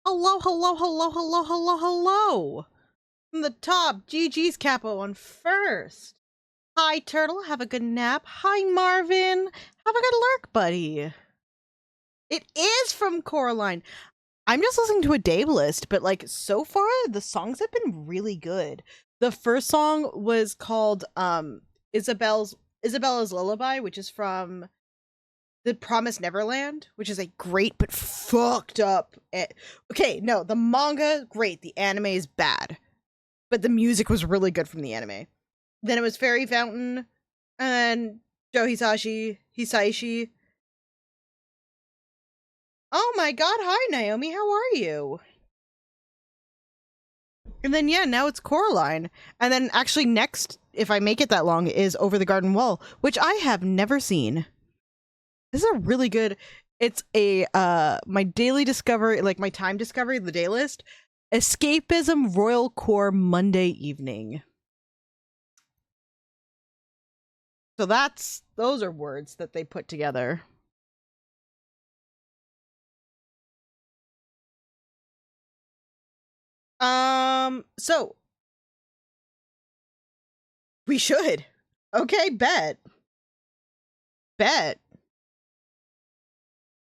Hello, hello, hello, hello, hello, hello. From the top, GG's Capo on first. Hi, Turtle. Have a good nap. Hi, Marvin. Have a good lurk, buddy. It is from Coraline. I'm just listening to a Dave list, but like so far, the songs have been really good. The first song was called Isabella's Lullaby, which is from The Promised Neverland, which is a great but fucked up. Okay, no, the manga great, the anime is bad, but the music was really good from the anime. Then it was Fairy Fountain, and Joe Hisaishi. Oh my god, hi Naomi, how are you? And then yeah, now it's Coraline. And then actually next, if I make it that long, is Over the Garden Wall, which I have never seen. This is a really good, it's a my daily discovery, like my time discovery, the day list. Escapism Royal Core Monday evening. So those are words that they put together. So we should. Okay, bet.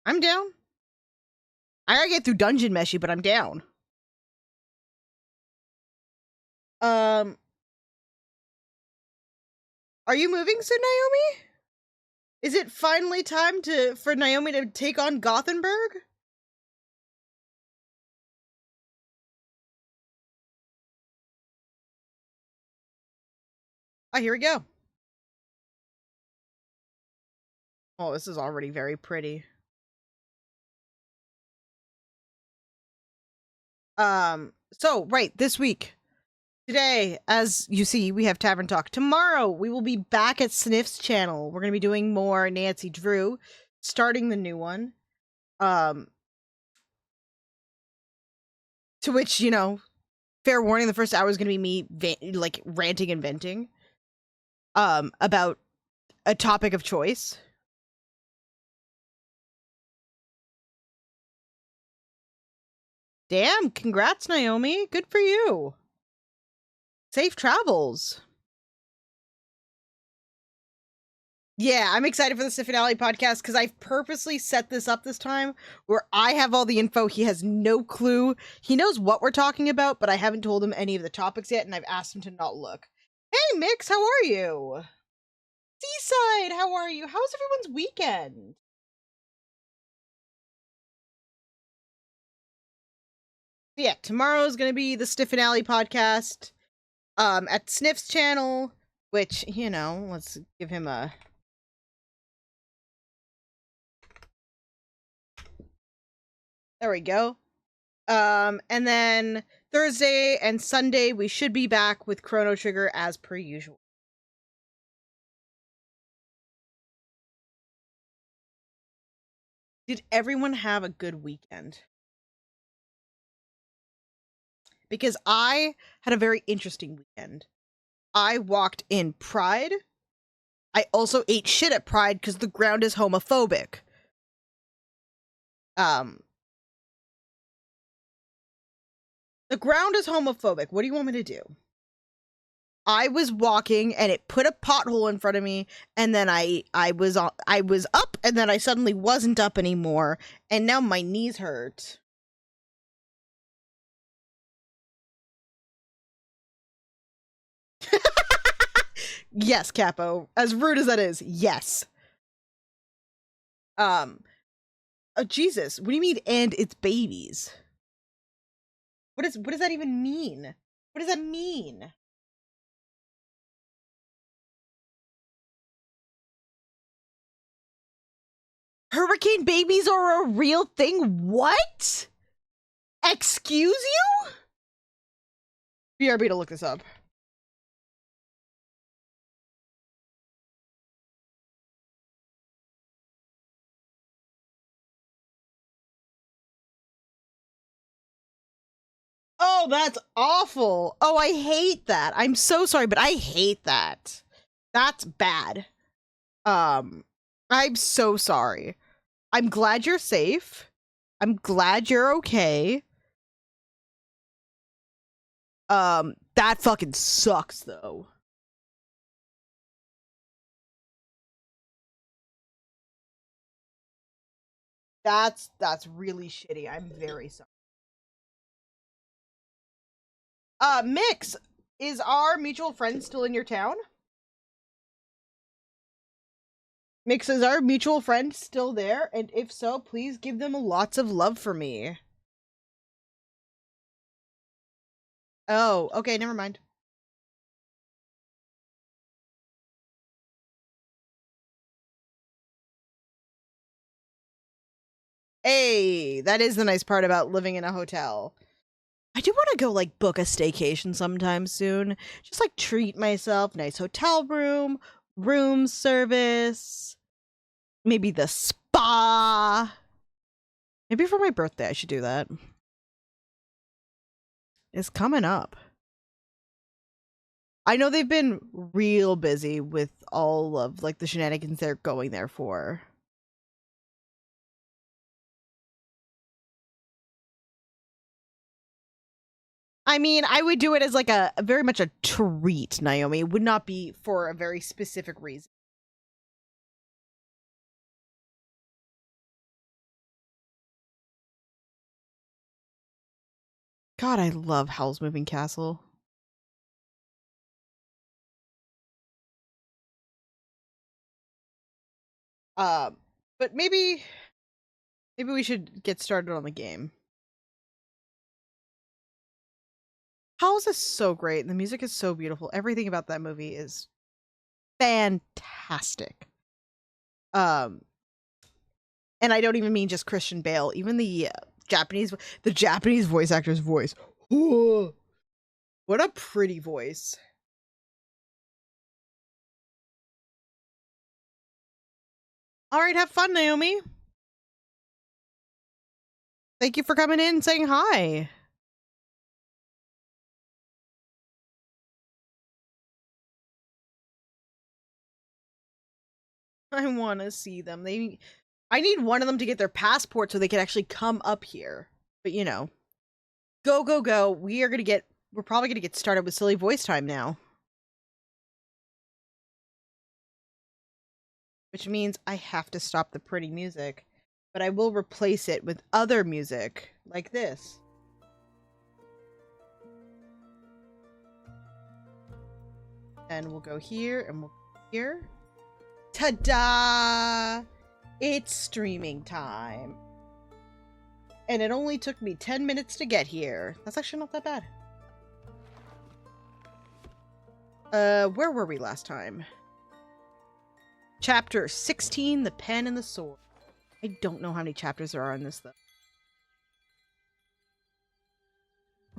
I'm down. I gotta get through Dungeon Meshy, but I'm down. Are you moving soon, Naomi? Is it finally time for Naomi to take on Gothenburg? Oh, here we go. Oh, this is already very pretty. So, right, this week. Today, as you see, we have Tavern Talk. Tomorrow, we will be back at Sniff's channel. We're going to be doing more Nancy Drew, starting the new one. To which, you know, fair warning, the first hour is going to be me, like, ranting and venting. About a topic of choice. Damn, congrats, Naomi. Good for you. Safe travels. Yeah, I'm excited for the finale podcast because I've purposely set this up this time where I have all the info. He has no clue. He knows what we're talking about, but I haven't told him any of the topics yet, and I've asked him to not look. Hey, Mix, how are you? Seaside, how are you? How's everyone's weekend? Yeah, tomorrow's gonna be the finale podcast at Sniff's channel, which, you know, let's give him a... There we go. And then Thursday and Sunday, we should be back with Chrono Trigger as per usual. Did everyone have a good weekend? Because I had a very interesting weekend. I walked in Pride. I also ate shit at Pride because the ground is homophobic. The ground is homophobic. What do you want me to do? I was walking and it put a pothole in front of me, and then I was up, and then I suddenly wasn't up anymore, and now my knees hurt. Yes, Capo. As rude as that is, yes. Oh, Jesus. What do you mean, and it's babies? What does that even mean? What does that mean? Hurricane babies are a real thing? What? Excuse you? BRB to look this up. Oh, that's awful. Oh, I hate that. I'm so sorry, but I hate that. That's bad. I'm so sorry. I'm glad you're safe. I'm glad you're okay. That fucking sucks though. That's really shitty. I'm very sorry. Mix, is our mutual friend still in your town? Mix, is our mutual friend still there? And if so, please give them lots of love for me. Oh, okay, never mind. Hey, that is the nice part about living in a hotel. I do want to go like book a staycation sometime soon. Just like treat myself, nice hotel room, room service, maybe the spa. Maybe for my birthday I should do that. It's coming up. I know they've been real busy with all of like the shenanigans they're going there for. I mean, I would do it as like a very much a treat, Naomi. It would not be for a very specific reason. God, I love Howl's Moving Castle. Um, but maybe we should get started on the game. Howl's is so great. The music is so beautiful. Everything about that movie is fantastic. Um, and I don't even mean just Christian Bale. Even the Japanese voice actor's voice. Ooh, what a pretty voice. All right, have fun, Naomi. Thank you for coming in and saying hi. I want to see them. I need one of them to get their passport so they can actually come up here. But you know, go go go. We're probably gonna get started with silly voice time now. Which means I have to stop the pretty music, but I will replace it with other music like this. And we'll go here and we'll go here. Ta-da! It's streaming time. And it only took me 10 minutes to get here. That's actually not that bad. Where were we last time? Chapter 16, The Pen and the Sword. I don't know how many chapters there are in this, though.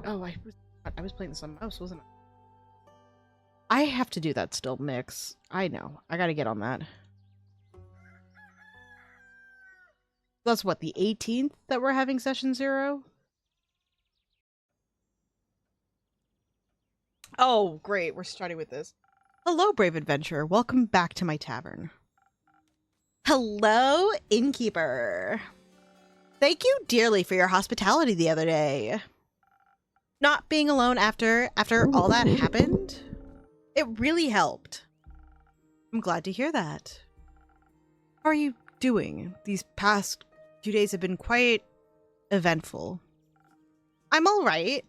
Oh, I was playing this on mouse, wasn't I? I have to do that still, Mix. I know. I gotta get on that. That's what, the 18th that we're having session 0? Oh, great. We're starting with this. Hello, brave adventurer. Welcome back to my tavern. Hello, innkeeper. Thank you dearly for your hospitality the other day. Not being alone after all that happened, it really helped. I'm glad to hear that. How are you doing? These past few days have been quite eventful. I'm all right.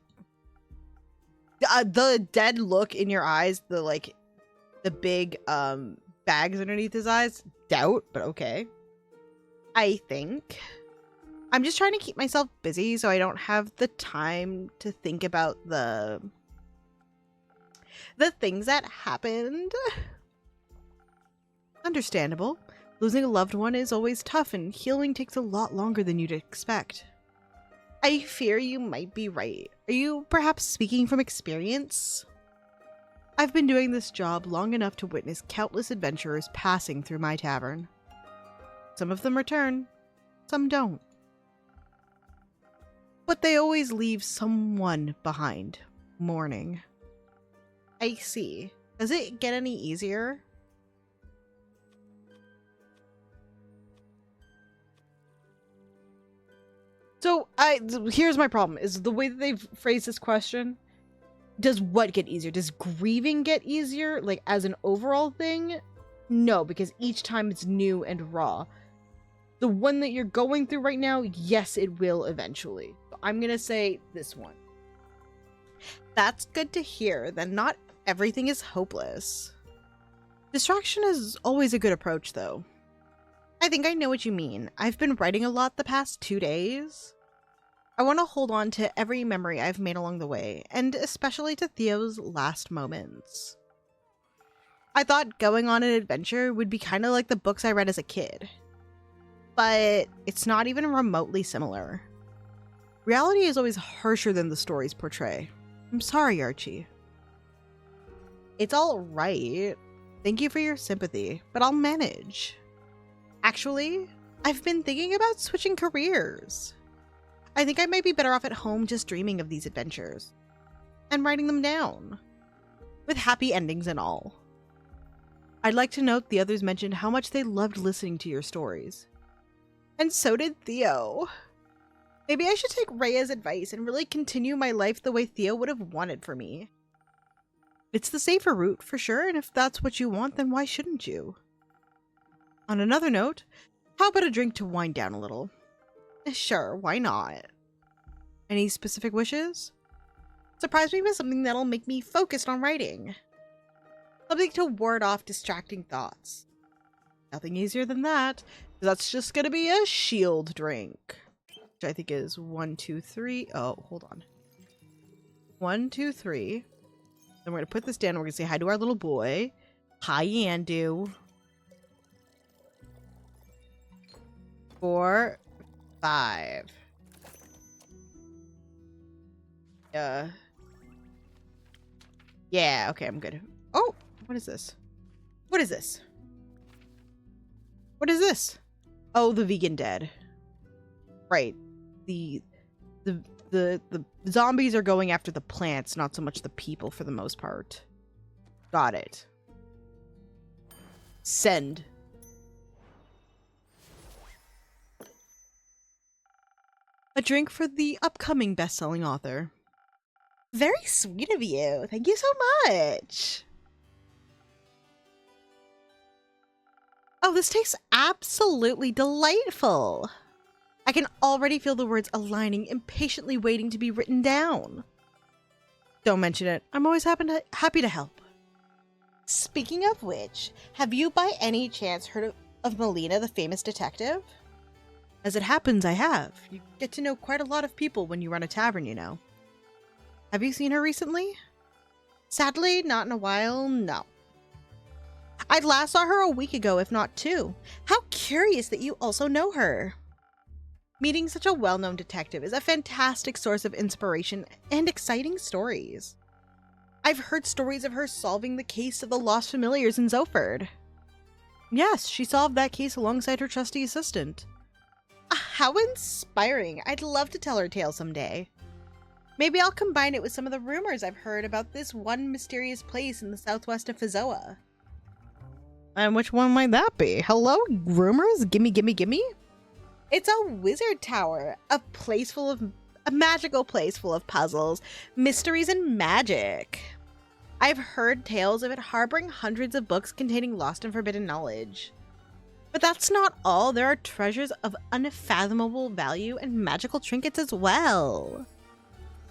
The dead look in your eyes, the big bags underneath his eyes, doubt, but okay. I think I'm just trying to keep myself busy so I don't have the time to think about the things that happened. Understandable. Losing a loved one is always tough, and healing takes a lot longer than you'd expect. I fear you might be right. Are you perhaps speaking from experience? I've been doing this job long enough to witness countless adventurers passing through my tavern. Some of them return, some don't. But they always leave someone behind, mourning. I see. Does it get any easier? So here's my problem, is the way that they've phrased this question. Does what get easier? Does grieving get easier, like as an overall thing? No, because each time it's new and raw. The one that you're going through right now, yes, it will eventually. I'm gonna say this one. That's good to hear. Then not everything is hopeless. Distraction is always a good approach, though. I think I know what you mean. I've been writing a lot the past 2 days. I want to hold on to every memory I've made along the way, and especially to Theo's last moments. I thought going on an adventure would be kind of like the books I read as a kid. But it's not even remotely similar. Reality is always harsher than the stories portray. I'm sorry, Archie. It's all right. Thank you for your sympathy, but I'll manage. Actually, I've been thinking about switching careers. I think I might be better off at home just dreaming of these adventures. And writing them down. With happy endings and all. I'd like to note the others mentioned how much they loved listening to your stories. And so did Theo. Maybe I should take Rhea's advice and really continue my life the way Theo would have wanted for me. It's the safer route, for sure, and if that's what you want, then why shouldn't you? On another note, how about a drink to wind down a little? Sure, why not? Any specific wishes? Surprise me with something that'll make me focused on writing. Something to ward off distracting thoughts. Nothing easier than that. That's just gonna be a shield drink. Which I think is 1, 2, 3. Oh, hold on. 1, 2, 3. Then we're gonna put this down and we're gonna say hi to our little boy. Hi, Yandu. 4, 5. Yeah, okay, I'm good. Oh, what is this? What is this? What is this? Oh, the vegan dead. Right. The zombies are going after the plants, not so much the people for the most part. Got it. Send. A drink for the upcoming best-selling author. Very sweet of you. Thank you so much. Oh, this tastes absolutely delightful. I can already feel the words aligning, impatiently waiting to be written down. Don't mention it. I'm always happy to help. Speaking of which, have you by any chance heard of Melina, the famous detective? As it happens, I have. You get to know quite a lot of people when you run a tavern, you know. Have you seen her recently? Sadly, not in a while, no. I last saw her a week ago, if not 2. How curious that you also know her. Meeting such a well-known detective is a fantastic source of inspiration and exciting stories. I've heard stories of her solving the case of the lost familiars in Zoford. Yes, she solved that case alongside her trusty assistant. How inspiring. I'd love to tell her tale someday. Maybe I'll combine it with some of the rumors I've heard about this one mysterious place in the southwest of Fizoa. And which one might that be? Hello, rumors? Gimme, gimme, gimme? It's a wizard tower, a magical place full of puzzles, mysteries, and magic. I've heard tales of it harboring hundreds of books containing lost and forbidden knowledge. But that's not all. There are treasures of unfathomable value and magical trinkets as well.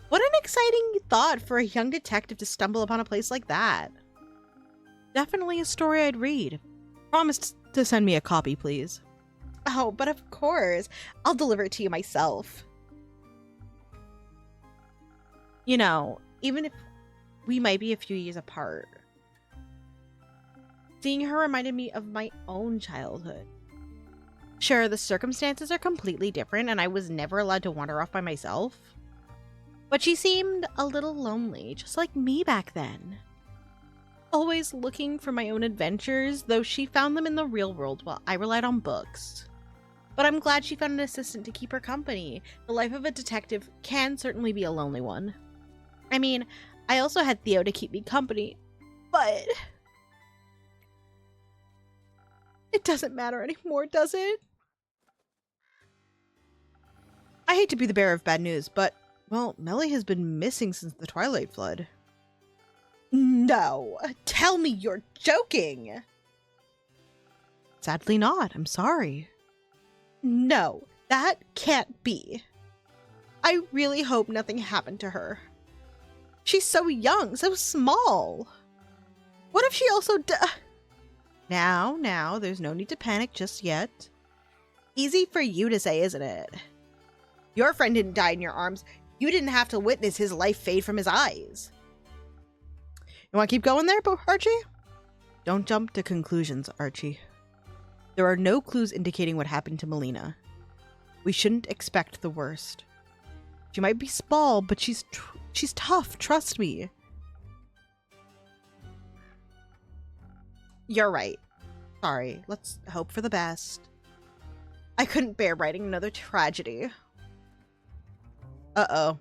What an exciting thought for a young detective to stumble upon a place like that. Definitely a story I'd read. Promise to send me a copy, please. Oh, but of course. I'll deliver it to you myself. You know, even if we might be a few years apart, seeing her reminded me of my own childhood. Sure, the circumstances are completely different and I was never allowed to wander off by myself. But she seemed a little lonely, just like me back then. Always looking for my own adventures, though she found them in the real world while I relied on books. But I'm glad she found an assistant to keep her company. The life of a detective can certainly be a lonely one. I mean, I also had Theo to keep me company, but it doesn't matter anymore, does it? I hate to be the bearer of bad news, but, well, Melly has been missing since the Twilight Flood. No, tell me you're joking. Sadly not, I'm sorry. No, that can't be. I really hope nothing happened to her. She's so young, so small. What if she also Now, there's no need to panic just yet. Easy for you to say, isn't it? Your friend didn't die in your arms. You didn't have to witness his life fade from his eyes. You want to keep going there, Archie? Don't jump to conclusions, Archie. There are no clues indicating what happened to Melina. We shouldn't expect the worst. She might be small, but she's tough, trust me. You're right. Sorry, let's hope for the best. I couldn't bear writing another tragedy. Uh-oh.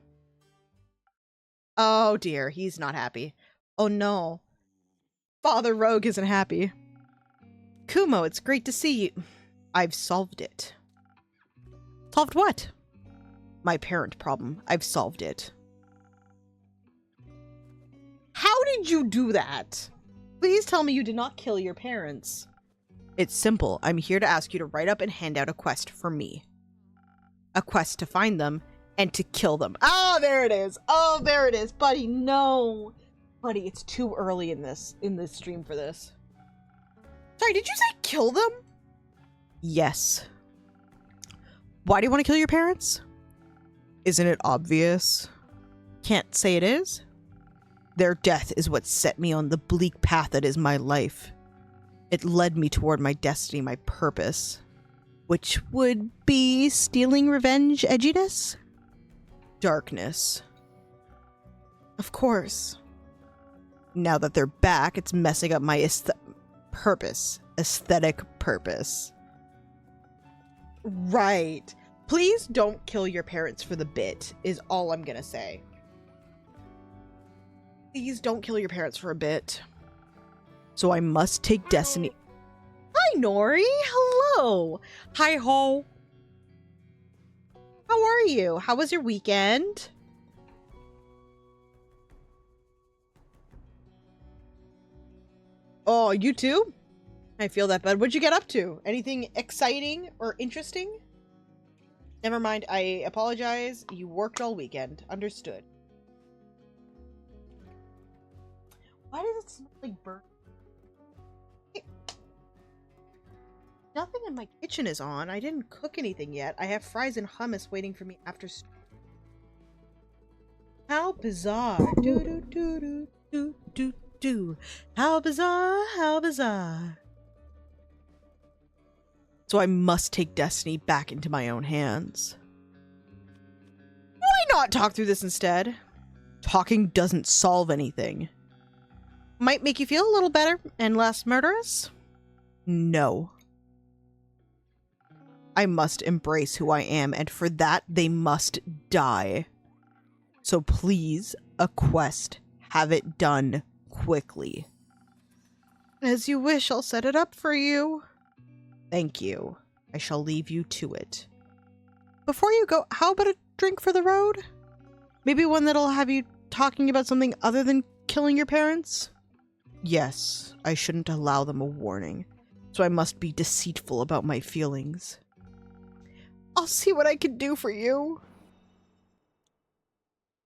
Oh dear, he's not happy. Oh no. Father Rogue isn't happy. Kumo, it's great to see you. I've solved it. Solved what? My parent problem. I've solved it. How did you do that? Please tell me you did not kill your parents. It's simple. I'm here to ask you to write up and hand out a quest for me. A quest to find them and to kill them. Oh, there it is. Oh, there it is. Buddy, no. Buddy, it's too early in this stream for this. Sorry, did you say kill them? Yes. Why do you want to kill your parents? Isn't it obvious? Can't say it is. Their death is what set me on the bleak path that is my life. It led me toward my destiny, my purpose. Which would be stealing revenge edginess? Darkness. Of course. Now that they're back, it's messing up my aesthetic purpose. Right. Please don't kill your parents for the bit, is all I'm gonna say. Please don't kill your parents for a bit. So I must take destiny. Hi, Nori. Hello. Hi, ho. How are you? How was your weekend? Oh, you too? I feel that bad. What'd you get up to? Anything exciting or interesting? Never mind. I apologize. You worked all weekend. Understood. Why does it smell like burnt? Nothing in my kitchen is on. I didn't cook anything yet. I have fries and hummus waiting for me after. How bizarre. Do do do do do do do. How bizarre. How bizarre. So I must take destiny back into my own hands. Why not talk through this instead? Talking doesn't solve anything. Might make you feel a little better and less murderous? No. I must embrace who I am, and for that, they must die. So please, a quest. Have it done quickly. As you wish, I'll set it up for you. Thank you. I shall leave you to it. Before you go, how about a drink for the road? Maybe one that'll have you talking about something other than killing your parents? Yes, I shouldn't allow them a warning, so I must be deceitful about my feelings. I'll see what I can do for you.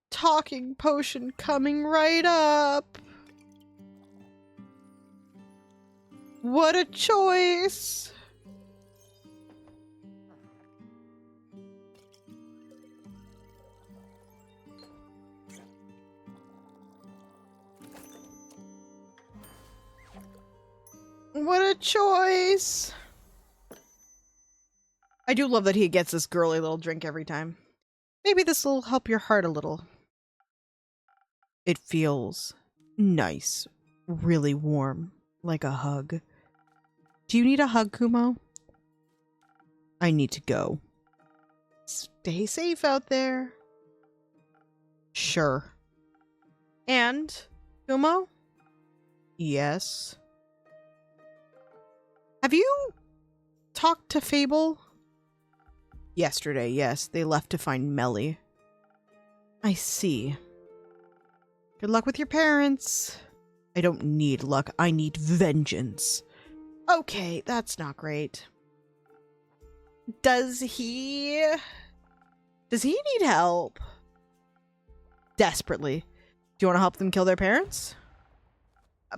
Talking potion coming right up. What a choice. What a choice. I do love that he gets this girly little drink every time. Maybe this will help your heart a little. It feels nice, really warm, like a hug. Do you need a hug, Kumo? I need to go. Stay safe out there. Sure. And, Kumo? Yes. Have you talked to Fable? Yesterday, yes. They left to find Melly. I see. Good luck with your parents. I don't need luck. I need vengeance. Okay, that's not great. Does he need help? Desperately. Do you want to help them kill their parents?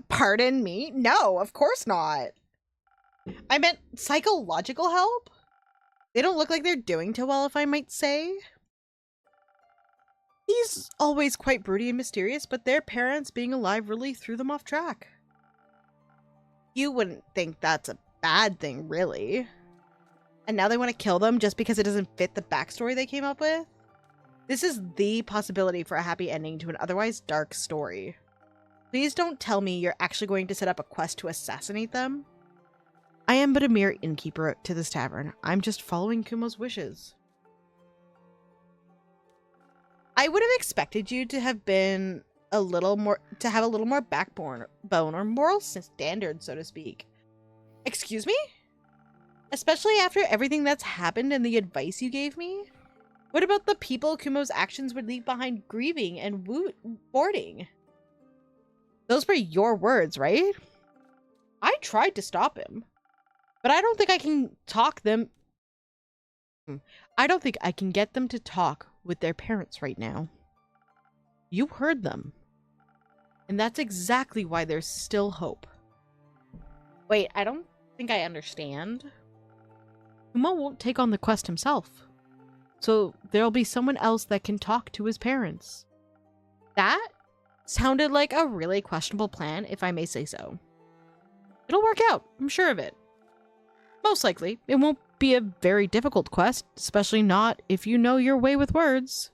Pardon me? No, of course not. I meant psychological help? They don't look like they're doing too well, if I might say. He's always quite broody and mysterious, but their parents being alive really threw them off track. You wouldn't think that's a bad thing, really. And now they want to kill them just because it doesn't fit the backstory they came up with? This is the possibility for a happy ending to an otherwise dark story. Please don't tell me you're actually going to set up a quest to assassinate them. I am but a mere innkeeper to this tavern. I'm just following Kumo's wishes. I would have expected you to have been a little more backbone or moral standards, so to speak. Excuse me? Especially after everything that's happened and the advice you gave me? What about the people Kumo's actions would leave behind grieving and mourning? Those were your words, right? I tried to stop him, but I don't think I can get them to talk with their parents right now. You heard them. And that's exactly why there's still hope. Wait, I don't think I understand. Kumo won't take on the quest himself. So there'll be someone else that can talk to his parents. That sounded like a really questionable plan, if I may say so. It'll work out, I'm sure of it. Most likely, it won't be a very difficult quest, especially not if you know your way with words.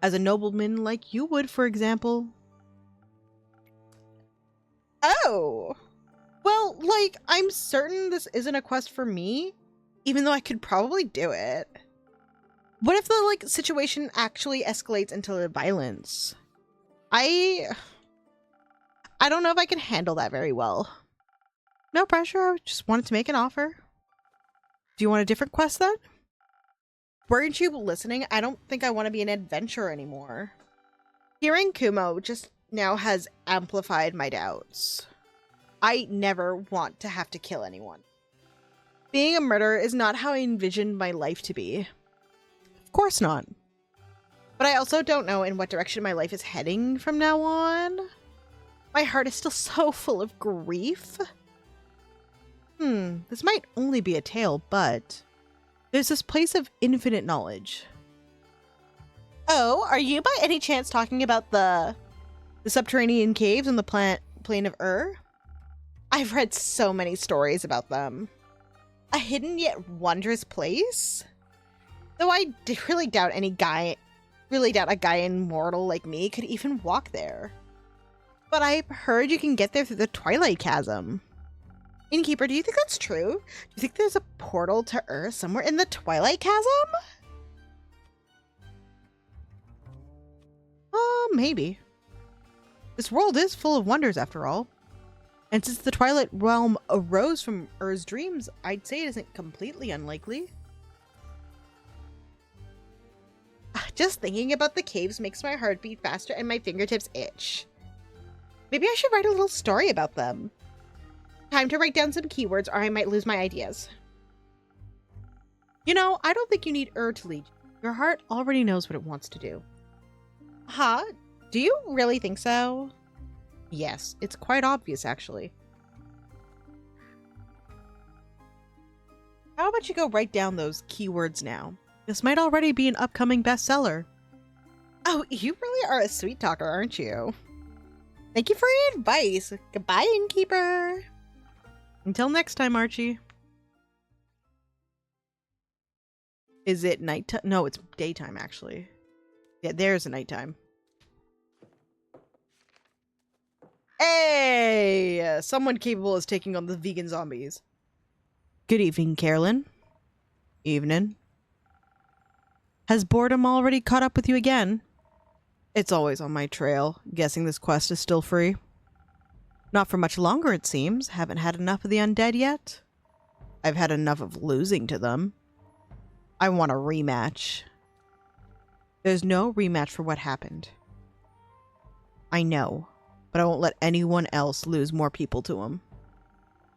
As a nobleman like you would, for example. Oh! Well, like, I'm certain this isn't a quest for me, even though I could probably do it. What if the, like, situation actually escalates into violence? I don't know if I can handle that very well. No pressure, I just wanted to make an offer. Do you want a different quest then? Weren't you listening? I don't think I want to be an adventurer anymore. Hearing Kumo just now has amplified my doubts. I never want to have to kill anyone. Being a murderer is not how I envisioned my life to be. Of course not. But I also don't know in what direction my life is heading from now on. My heart is still so full of grief. This might only be a tale, but there's this place of infinite knowledge. Oh, are you by any chance talking about the subterranean caves on the plane of I've read so many stories about them. A hidden yet wondrous place? Though I really doubt a guy immortal like me could even walk there. But I've heard you can get there through the Twilight Chasm. Innkeeper, do you think that's true? Do you think there's a portal to somewhere in the Twilight Chasm? Maybe. This world is full of wonders after all. And since the Twilight Realm arose from dreams, I'd say it isn't completely unlikely. Just thinking about the caves makes my heart beat faster and my fingertips itch. Maybe I should write a little story about them. Time to write down some keywords or I might lose my ideas. You know, I don't think you need to lead you. Your heart already knows what it wants to do. Huh? Do you really think so? Yes, it's quite obvious actually. How about you go write down those keywords now? This might already be an upcoming bestseller. Oh, you really are a sweet talker, aren't you? Thank you for your advice. Goodbye, innkeeper. Until next time, Archie. Is it nighttime? No, it's daytime, actually. Yeah, there's a nighttime. Hey! Someone capable is taking on the vegan zombies. Good evening, Carolyn. Evening. Has boredom already caught up with you again? It's always on my trail, guessing this quest is still free. Not for much longer, it seems. Haven't had enough of the undead yet. I've had enough of losing to them. I want a rematch. There's no rematch for what happened. I know. but I won't let anyone else lose more people to him.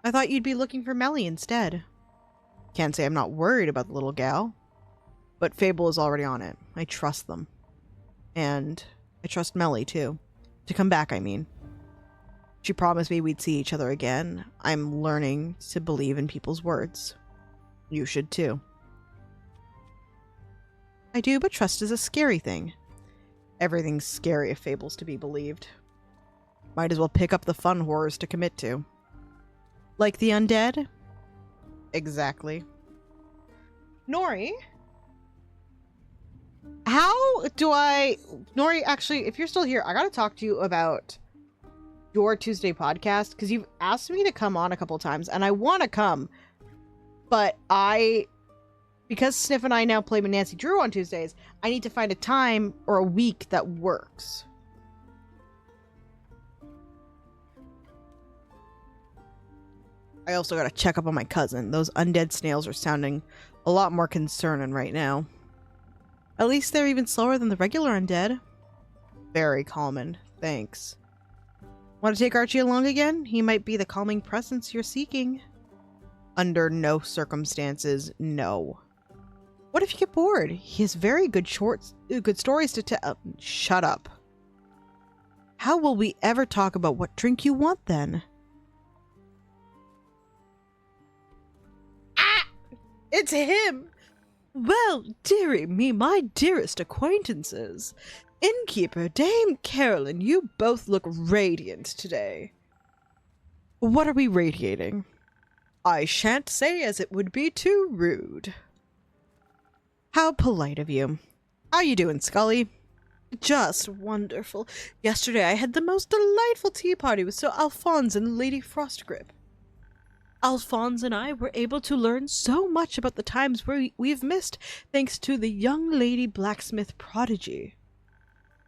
I thought you'd be looking for Melly instead. Can't say I'm not worried about the little gal, but Fable is already on it. I trust them. And I trust Melly, too. To come back, I mean. She promised me we'd see each other again. I'm learning to believe in people's words. You should, too. I do, but trust is a scary thing. Everything's scary if Fable's to be believed. Might as well pick up the fun horrors to commit to. Like the undead? Exactly. Nori? How do I... Nori, actually, if you're still here, I gotta talk to you about your Tuesday podcast, because you've asked me to come on a couple times, and I want to come, but because Sniff and I now play with Nancy Drew on Tuesdays, I need to find a time or a week that works. I also gotta check up on my cousin. Those undead snails are sounding a lot more concerning right now. At least they're even slower than the regular undead. Very calming. Thanks. Want to take Archie along again? He might be the calming presence you're seeking. Under no circumstances, no. What if you get bored? He has very good stories to tell. Shut up. How will we ever talk about what drink you want then? Ah! It's him! Well, dearie me, my dearest acquaintances. Innkeeper, Dame Carolyn, you both look radiant today. What are we radiating? I shan't say, as it would be too rude. How polite of you. How you doing, Scully? Just wonderful. Yesterday I had the most delightful tea party with Sir Alphonse and Lady Frostgrip. Alphonse and I were able to learn so much about the times we've missed thanks to the young lady blacksmith prodigy.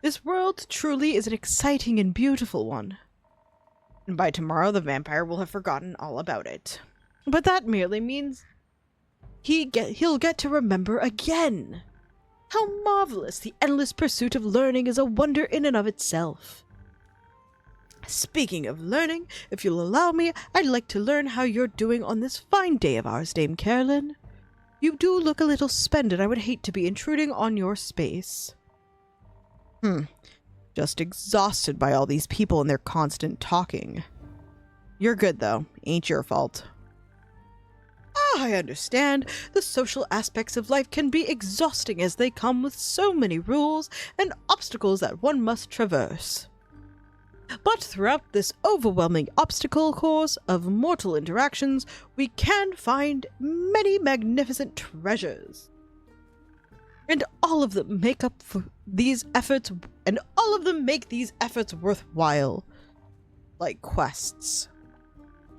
This world truly is an exciting and beautiful one. And by tomorrow the vampire will have forgotten all about it. But that merely means he'll get to remember again. How marvelous! The endless pursuit of learning is a wonder in and of itself. Speaking of learning, if you'll allow me, I'd like to learn how you're doing on this fine day of ours, Dame Carolyn. You do look a little spent, and I would hate to be intruding on your space. Just exhausted by all these people and their constant talking. You're good, though. Ain't your fault. I understand. The social aspects of life can be exhausting as they come with so many rules and obstacles that one must traverse. But throughout this overwhelming obstacle course of mortal interactions, we can find many magnificent treasures. And all of them make these efforts worthwhile. Like quests.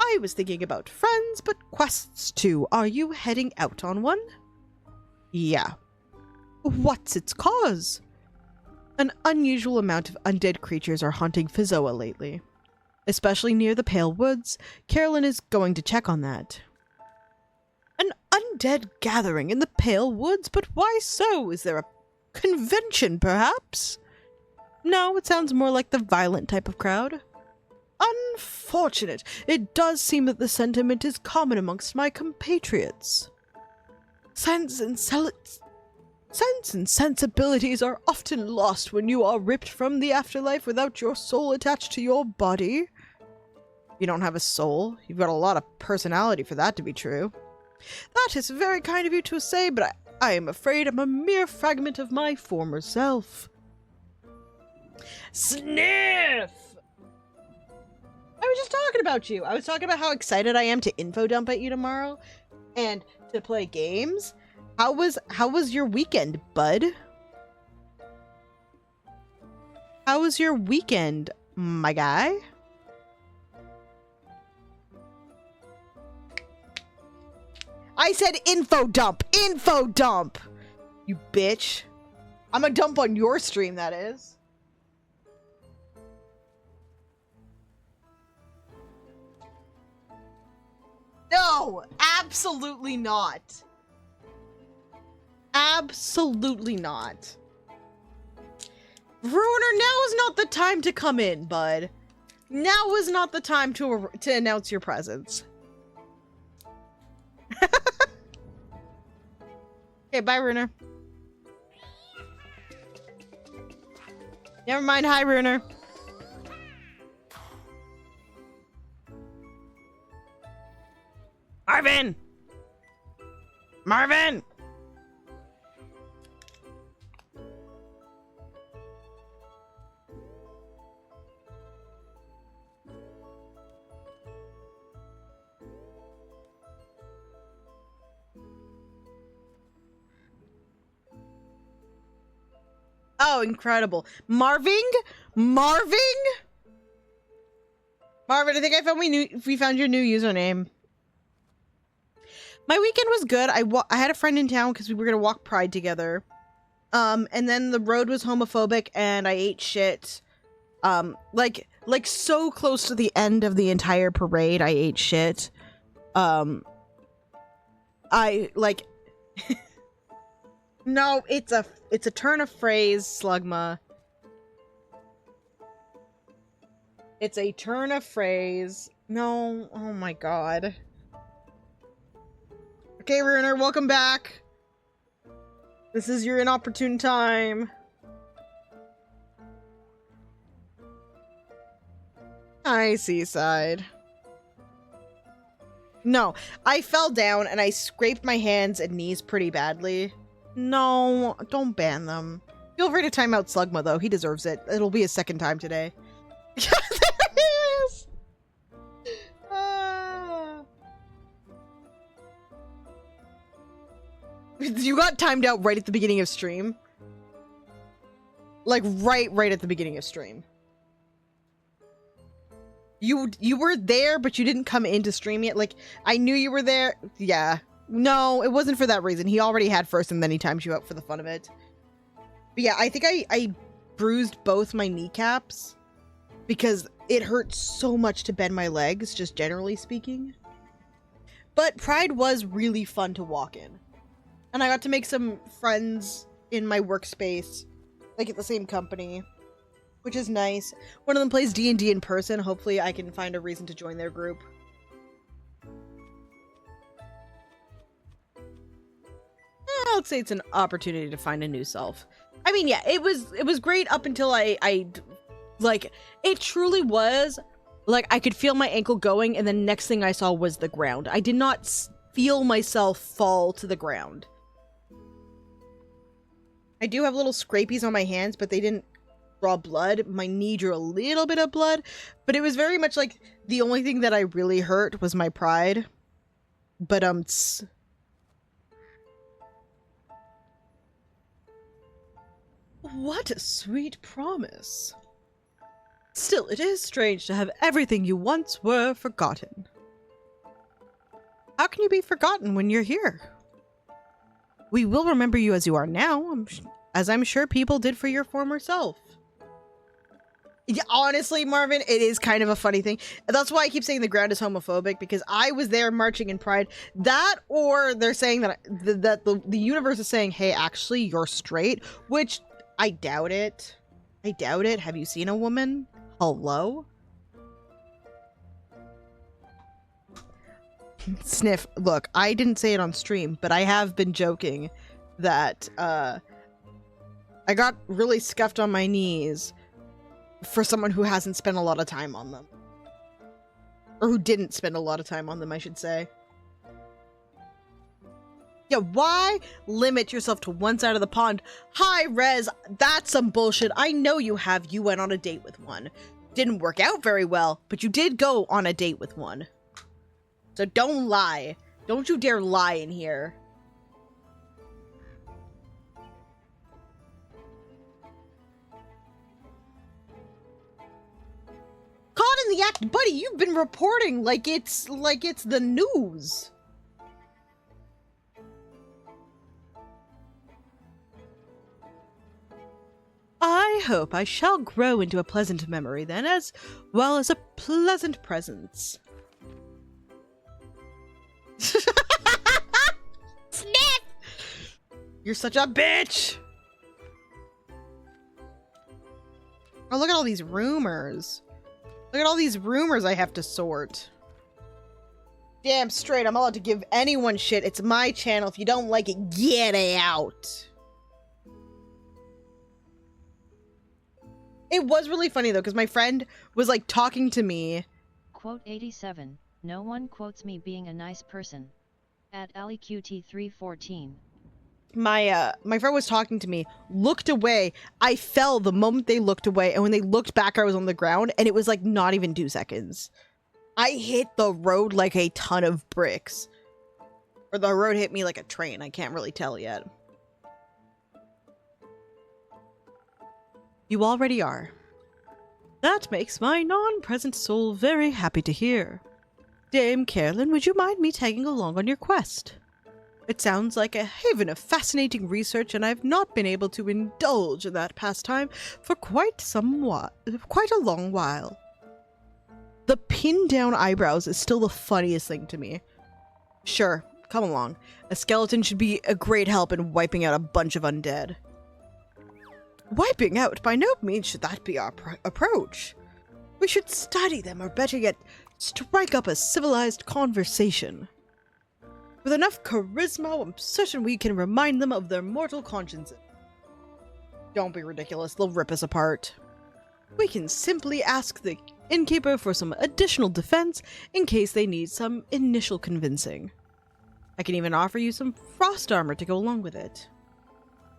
I was thinking about friends, but quests too. Are you heading out on one? Yeah. What's its cause? An unusual amount of undead creatures are haunting Fizoa lately. Especially near the Pale Woods. Carolyn is going to check on that. An undead gathering in the Pale Woods? But why so? Is there a convention, perhaps? No, it sounds more like the violent type of crowd. Unfortunate. It does seem that the sentiment is common amongst my compatriots. Sense and sensibilities are often lost when you are ripped from the afterlife without your soul attached to your body. You don't have a soul. You've got a lot of personality for that to be true. That is very kind of you to say, but I am afraid I'm a mere fragment of my former self. Sniff! I was just talking about you. I was talking about how excited I am to info dump at you tomorrow and to play games. How was your weekend, bud? How was your weekend, my guy? I said info dump! Info dump! You bitch. I'm a dump on your stream, that is. No! Absolutely not. Absolutely not. Ruiner, now is not the time to come in, bud. Now was not the time to announce your presence. Okay, bye, Runer. Never mind, hi, Runer. Marvin! Marvin! Oh, incredible. Marvin? Marvin? Marvin, I think we found your new username. My weekend was good. I had a friend in town because we were going to walk Pride together. And then the road was homophobic and I ate shit. Like so close to the end of the entire parade, I ate shit. I like No, it's a turn of phrase, Slugma. It's a turn of phrase. No, oh my god. Okay, Runer, welcome back. This is your inopportune time. Hi, Seaside. No, I fell down and I scraped my hands and knees pretty badly. No, don't ban them. Feel free to time out Slugma, though. He deserves it. It'll be his second time today. There he is! You got timed out right at the beginning of stream. Like, right at the beginning of stream. You were there, but you didn't come into stream yet. Like, I knew you were there. Yeah. No, it wasn't for that reason. He already had first, and then he timed you out for the fun of it. But yeah, I think I bruised both my kneecaps because it hurt so much to bend my legs, just generally speaking. But Pride was really fun to walk in. And I got to make some friends in my workspace, like at the same company, which is nice. One of them plays D&D in person. Hopefully I can find a reason to join their group. I'd say it's an opportunity to find a new self. I mean, yeah, it was great up until I like, it truly was, like, I could feel my ankle going, and the next thing I saw was the ground. I did not feel myself fall to the ground. I do have little scrapies on my hands, but they didn't draw blood. My knee drew a little bit of blood, but it was very much like the only thing that I really hurt was my pride. But, what a sweet promise. Still, it is strange to have everything you once were forgotten. How can you be forgotten when you're here? We will remember you as you are now, as I'm sure people did for your former self. Yeah, honestly, Marvin, it is kind of a funny thing. That's why I keep saying the ground is homophobic, because I was there marching in Pride. That, or they're saying that the universe is saying, hey, actually, you're straight, which I doubt it. I doubt it. Have you seen a woman? Hello? Sniff, look, I didn't say it on stream, but I have been joking that I got really scuffed on my knees for someone who hasn't spent a lot of time on them. Or who didn't spend a lot of time on them, I should say. Yeah, why limit yourself to one side of the pond? Hi, Rez, that's some bullshit. I know you have. You went on a date with one. Didn't work out very well, but you did go on a date with one. So don't lie. Don't you dare lie in here. Caught in the act, buddy, you've been reporting like it's the news. I hope I shall grow into a pleasant memory then, as well as a pleasant presence. Sniff! You're such a bitch! Oh, look at all these rumors. Look Look at all these rumors I have to sort. Damn straight, I'm allowed to give anyone shit. It's my channel. If you don't like it, get out. It was really funny though, because my friend was like talking to me. Quote 87. No one quotes me being a nice person. At AliQT314. My friend was talking to me, looked away. I fell the moment they looked away, and when they looked back, I was on the ground, and it was like not even 2 seconds. I hit the road like a ton of bricks. Or the road hit me like a train. I can't really tell yet. You already are. That makes my non-present soul very happy to hear. Dame Carolyn, would you mind me tagging along on your quest? It sounds like a haven of fascinating research, and I've not been able to indulge in that pastime for quite a long while. The pinned down eyebrows is still the funniest thing to me. Sure, come along. A skeleton should be a great help in wiping out a bunch of undead. Wiping out? By no means should that be our approach. We should study them, or better yet, strike up a civilized conversation. With enough charisma, I'm certain we can remind them of their mortal consciences. Don't be ridiculous, they'll rip us apart. We can simply ask the innkeeper for some additional defense in case they need some initial convincing. I can even offer you some frost armor to go along with it.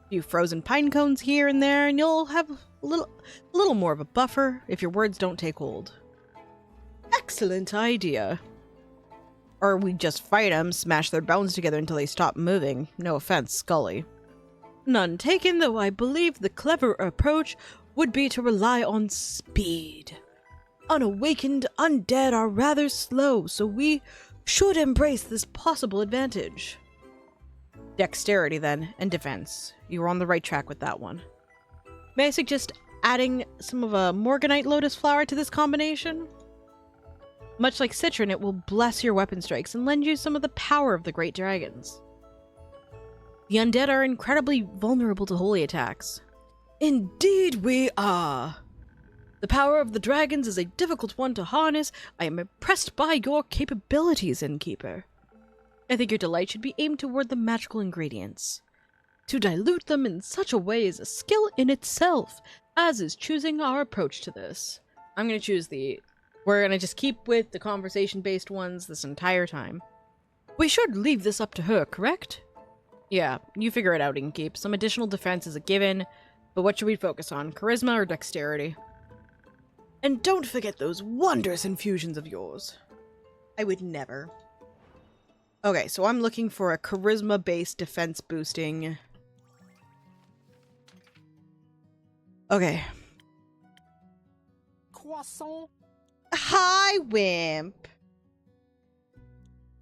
A few frozen pine cones here and there, and you'll have a little more of a buffer if your words don't take hold. Excellent idea. Or we just fight them, smash their bones together until they stop moving. No offense, Scully. None taken, though I believe the clever approach would be to rely on speed. Unawakened undead are rather slow, so we should embrace this possible advantage. Dexterity, then, and defense. You were on the right track with that one. May I suggest adding some of a Morganite lotus flower to this combination? Much like Citron, it will bless your weapon strikes and lend you some of the power of the great dragons. The undead are incredibly vulnerable to holy attacks. Indeed we are! The power of the dragons is a difficult one to harness. I am impressed by your capabilities, Innkeeper. I think your delight should be aimed toward the magical ingredients. To dilute them in such a way is a skill in itself, as is choosing our approach to this. I'm going to choose we're going to just keep with the conversation-based ones this entire time. We should leave this up to her, correct? Yeah, you figure it out, Innkeep. Some additional defense is a given, but what should we focus on, charisma or dexterity? And don't forget those wondrous infusions of yours. I would never. Okay, so I'm looking for a charisma-based defense boosting. Okay. Croissant. Hi, Wimp.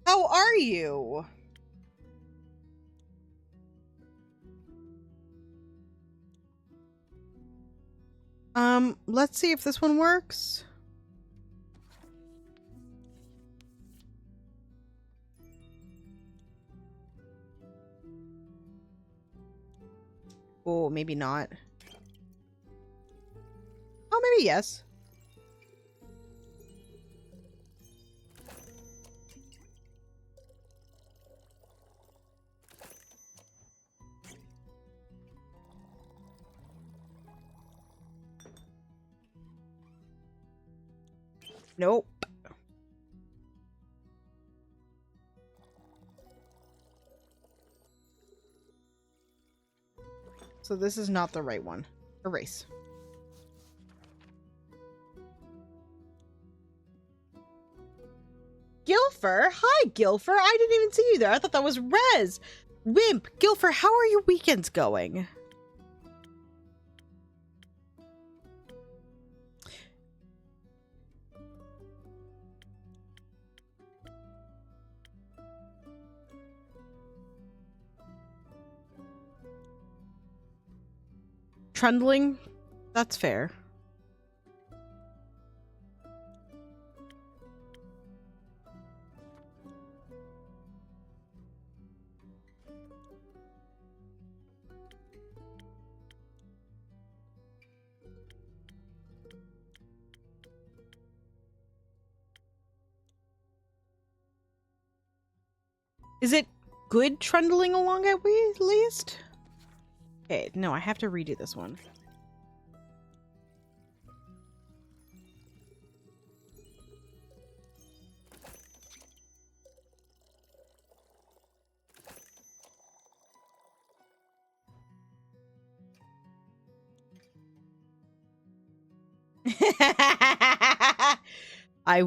How are you? Let's see if this one works. Oh, maybe not. Oh, maybe yes. Nope. So this is not the right one. Erase. Gilfer? Hi, Gilfer. I didn't even see you there. I thought that was Rez. Wimp, Gilfer, how are your weekends going? Trundling? That's fair. Is it good trundling along at least? Okay, no, I have to redo this one. I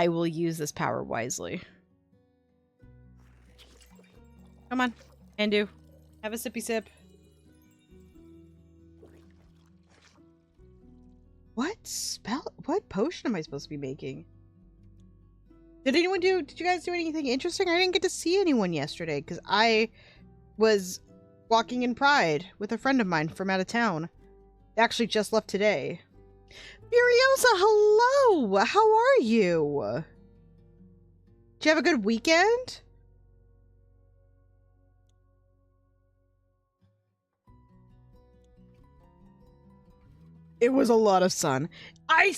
will use this power wisely. Come on, Andu. Have a sippy sip. What potion am I supposed to be making? Did you guys do anything interesting? I didn't get to see anyone yesterday because I was walking in Pride with a friend of mine from out of town. They actually just left today. Furiosa, hello! How are you? Did you have a good weekend? It was a lot of sun. I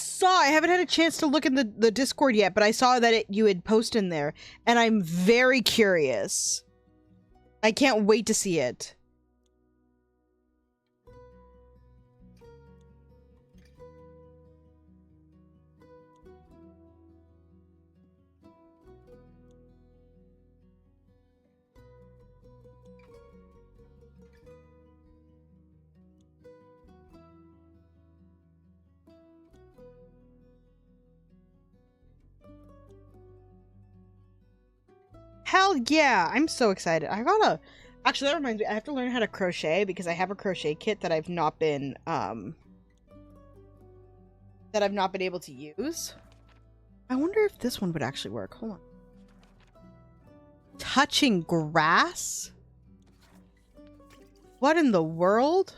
haven't had a chance to look in the Discord yet, but I saw that you had posted in there, and I'm very curious. I can't wait to see it. Hell yeah, I'm so excited. Actually, that reminds me, I have to learn how to crochet because I have a crochet kit that I've not been able to use. I wonder if this one would actually work. Hold on. Touching grass? What in the world?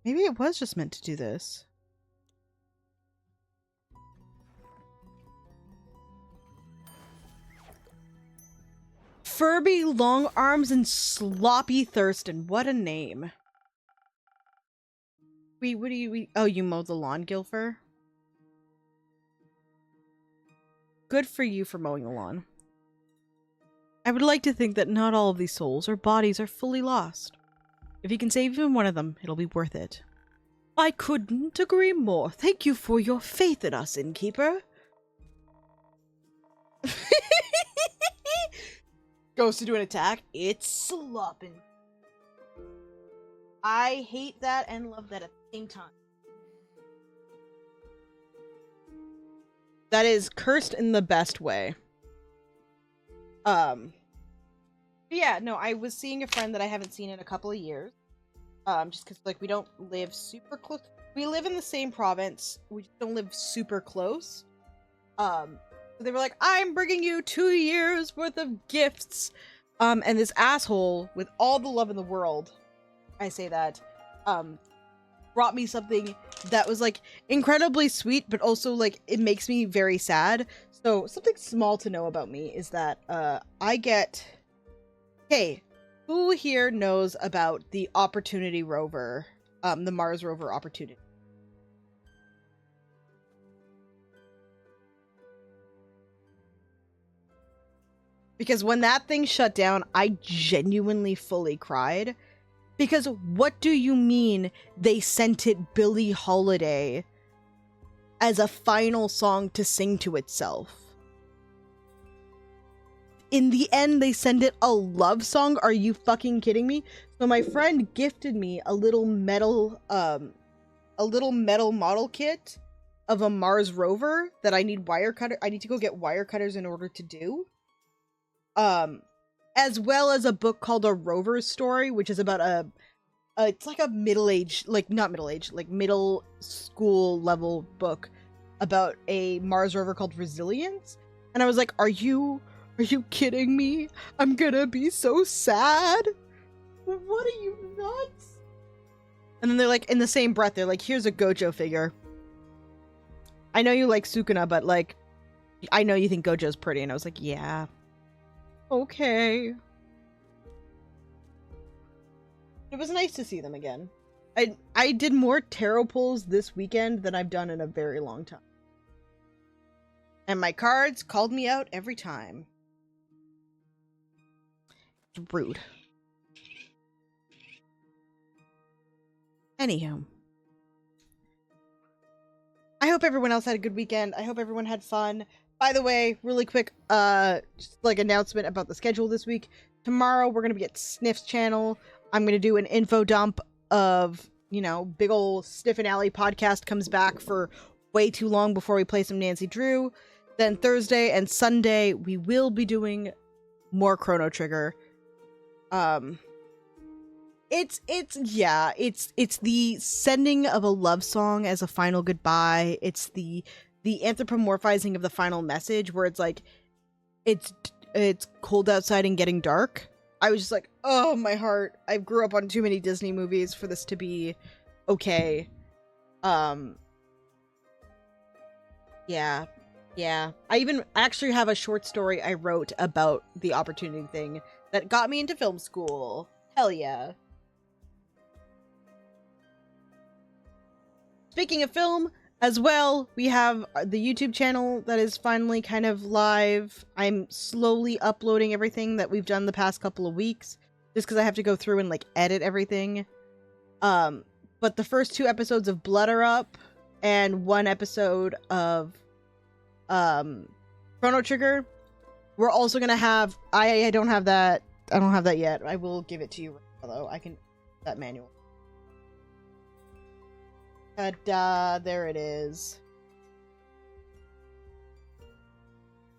Maybe it was just meant to do this. Furby, Long Arms, and Sloppy Thurston. What a name. What do you... Oh, you mowed the lawn, Gilfer? Good for you for mowing the lawn. I would like to think that not all of these souls or bodies are fully lost. If you can save even one of them, it'll be worth it. I couldn't agree more. Thank you for your faith in us, Innkeeper. Goes to do an attack. It's slopping. I hate that and love that at the same time. That is cursed in the best way. Yeah, no, I was seeing a friend that I haven't seen in a couple of years. Just because, like, we don't live super close. We live in the same province. We just don't live super close. They were like, I'm bringing you 2 years worth of gifts. And this asshole, with all the love in the world, I say that, brought me something that was, like, incredibly sweet, but also, like, it makes me very sad. So, something small to know about me is that, I get... Hey, who here knows about the Opportunity rover, the Mars rover Opportunity? Because when that thing shut down, I genuinely fully cried. Because what do you mean they sent it Billie Holiday as a final song to sing to itself? In the end, they send it a love song? Are you fucking kidding me? So my friend gifted me a little metal model kit of a Mars rover that I need to go get wire cutters in order to do. As well as a book called A Rover's Story, which is about it's like a middle school level book about a Mars rover called Resilience. And I was like, are you kidding me? I'm gonna be so sad. What are you, nuts? And then they're like, in the same breath, they're like, here's a Gojo figure. I know you like Sukuna, but like, I know you think Gojo's pretty. And I was like, yeah. Okay. It was nice to see them again. I did more tarot pulls this weekend than I've done in a very long time. And my cards called me out every time. It's rude. Anywho. I hope everyone else had a good weekend. I hope everyone had fun. By the way, really quick, just like announcement about the schedule this week. Tomorrow we're gonna be at Sniff's channel. I'm gonna do an info dump of, you know, big ol' Sniff and Alley podcast comes back for way too long before we play some Nancy Drew. Then Thursday and Sunday we will be doing more Chrono Trigger. It's the sending of a love song as a final goodbye. It's the anthropomorphizing of the final message where it's like it's cold outside and getting dark. I was just like, oh, my heart. I grew up on too many Disney movies for this to be okay. Yeah. I even actually have a short story I wrote about the opportunity thing that got me into film school. Hell yeah. Speaking of film, as well, we have the YouTube channel that is finally kind of live. I'm slowly uploading everything that we've done the past couple of weeks, just because I have to go through and, like, edit everything. But the first 2 episodes of Blood are up, and 1 episode of, Chrono Trigger. We're also gonna have, I don't have that yet. I will give it to you, though. I can, that manual. There it is.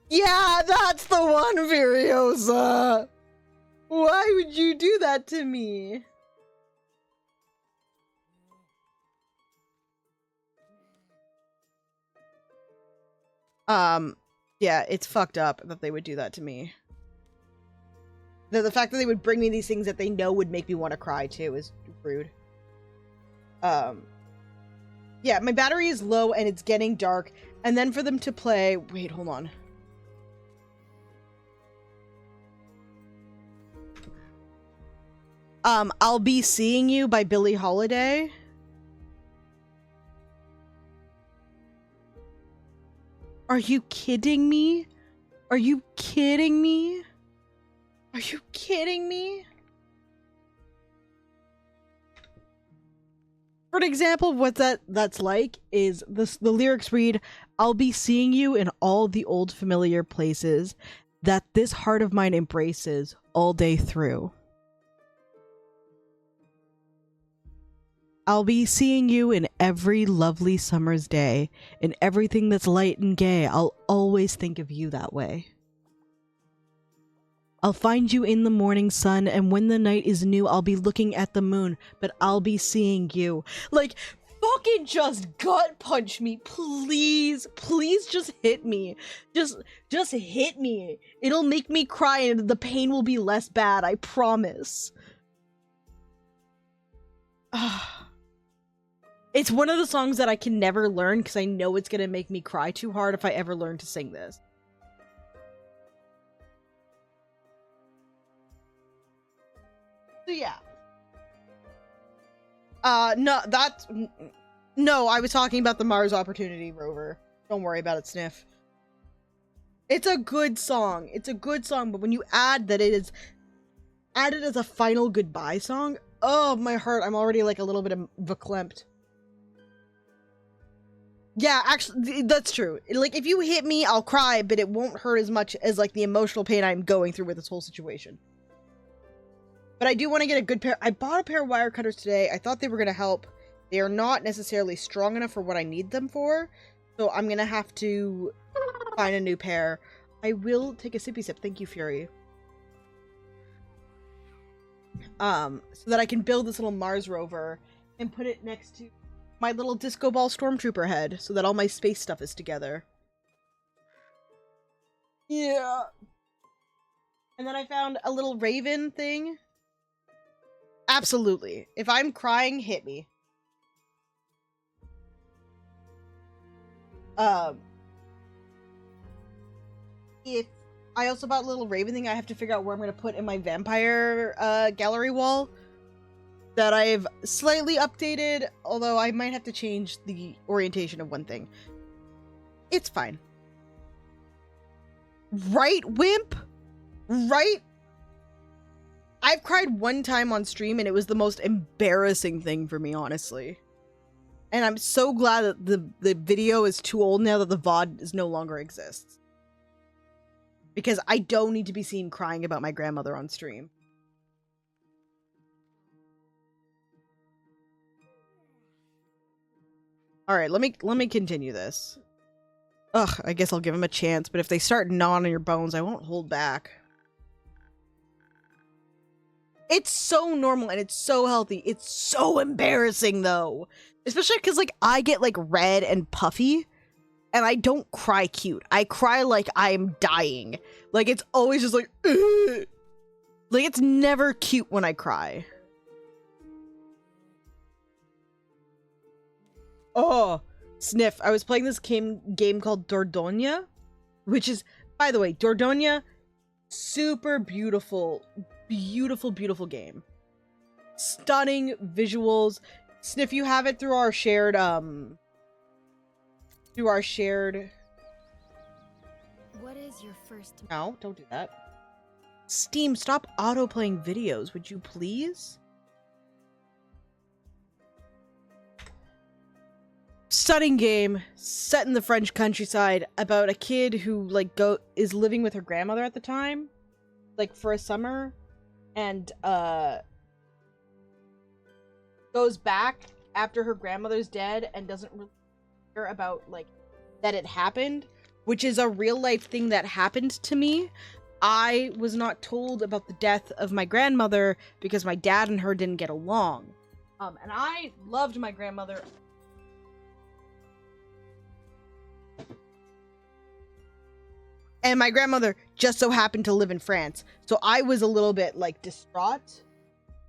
Yeah, that's the one, Furiosa! Why would you do that to me? Yeah, it's fucked up that they would do that to me. The fact that they would bring me these things that they know would make me want to cry, too, is rude. Yeah, my battery is low and it's getting dark. And then for them to play... Wait, hold on. I'll Be Seeing You by Billie Holiday. Are you kidding me? Are you kidding me? Are you kidding me? For an example of what that's like is the lyrics read, I'll be seeing you in all the old familiar places that this heart of mine embraces all day through. I'll be seeing you in every lovely summer's day, in everything that's light and gay. I'll always think of you that way. I'll find you in the morning sun, and when the night is new, I'll be looking at the moon, but I'll be seeing you. Like, fucking just gut punch me, please. Please just hit me. Just hit me. It'll make me cry and the pain will be less bad, I promise. It's one of the songs that I can never learn because I know it's gonna make me cry too hard if I ever learn to sing this. So yeah. No, I was talking about the Mars Opportunity rover. Don't worry about it, Sniff. It's a good song. It's a good song, but when you add that it is added as a final goodbye song, oh, my heart, I'm already like a little bit verklempt. Yeah, actually, that's true. Like, if you hit me, I'll cry, but it won't hurt as much as, like, the emotional pain I'm going through with this whole situation. But I do want to get a good pair. I bought a pair of wire cutters today. I thought they were going to help. They are not necessarily strong enough for what I need them for. So I'm going to have to find a new pair. I will take a sippy sip. Thank you, Fury. So that I can build this little Mars rover and put it next to my little disco ball stormtrooper head so that all my space stuff is together. Yeah. And then I found a little raven thing. Absolutely. If I'm crying, hit me. If I also bought a little raven thing I have to figure out where I'm going to put in my vampire gallery wall. that I've slightly updated, although I might have to change the orientation of one thing. It's fine. Right, Wimp? Right? I've cried one time on stream and it was the most embarrassing thing for me, honestly. And I'm so glad that the video is too old now that the VOD is no longer exists. Because I don't need to be seen crying about my grandmother on stream. Alright, let me continue this. Ugh, I guess I'll give him a chance, but if they start gnawing on your bones, I won't hold back. It's so normal and it's so healthy. It's so embarrassing though. Especially because like I get like red and puffy and I don't cry cute. I cry like I'm dying. Like it's always just like ugh. Like it's never cute when I cry. Oh, sniff. I was playing this game called Dordogne, which is, by the way, Dordogne, super beautiful, beautiful game. Stunning visuals. Sniff, you have it through our shared, What is your first? No, don't do that. Steam, stop auto-playing videos, would you please? Stunning game, set in the French countryside, about a kid who, like, is living with her grandmother at the time, like, for a summer, and, goes back after her grandmother's dead and doesn't really care about, like, that it happened, which is a real-life thing that happened to me. I was not told about the death of my grandmother because my dad and her didn't get along. And I loved my grandmother. And my grandmother just so happened to live in France. So I was a little bit, like, distraught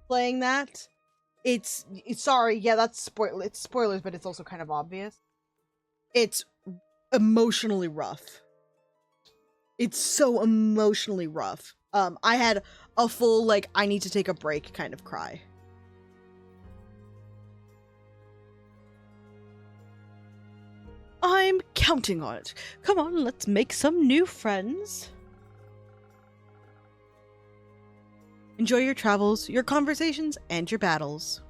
playing that. It's sorry, yeah, it's spoilers, but it's also kind of obvious. It's emotionally rough. It's so emotionally rough. I had a full, like, I need to take a break kind of cry. I'm counting on it. Come on, let's make some new friends. Enjoy your travels, your conversations, and your battles.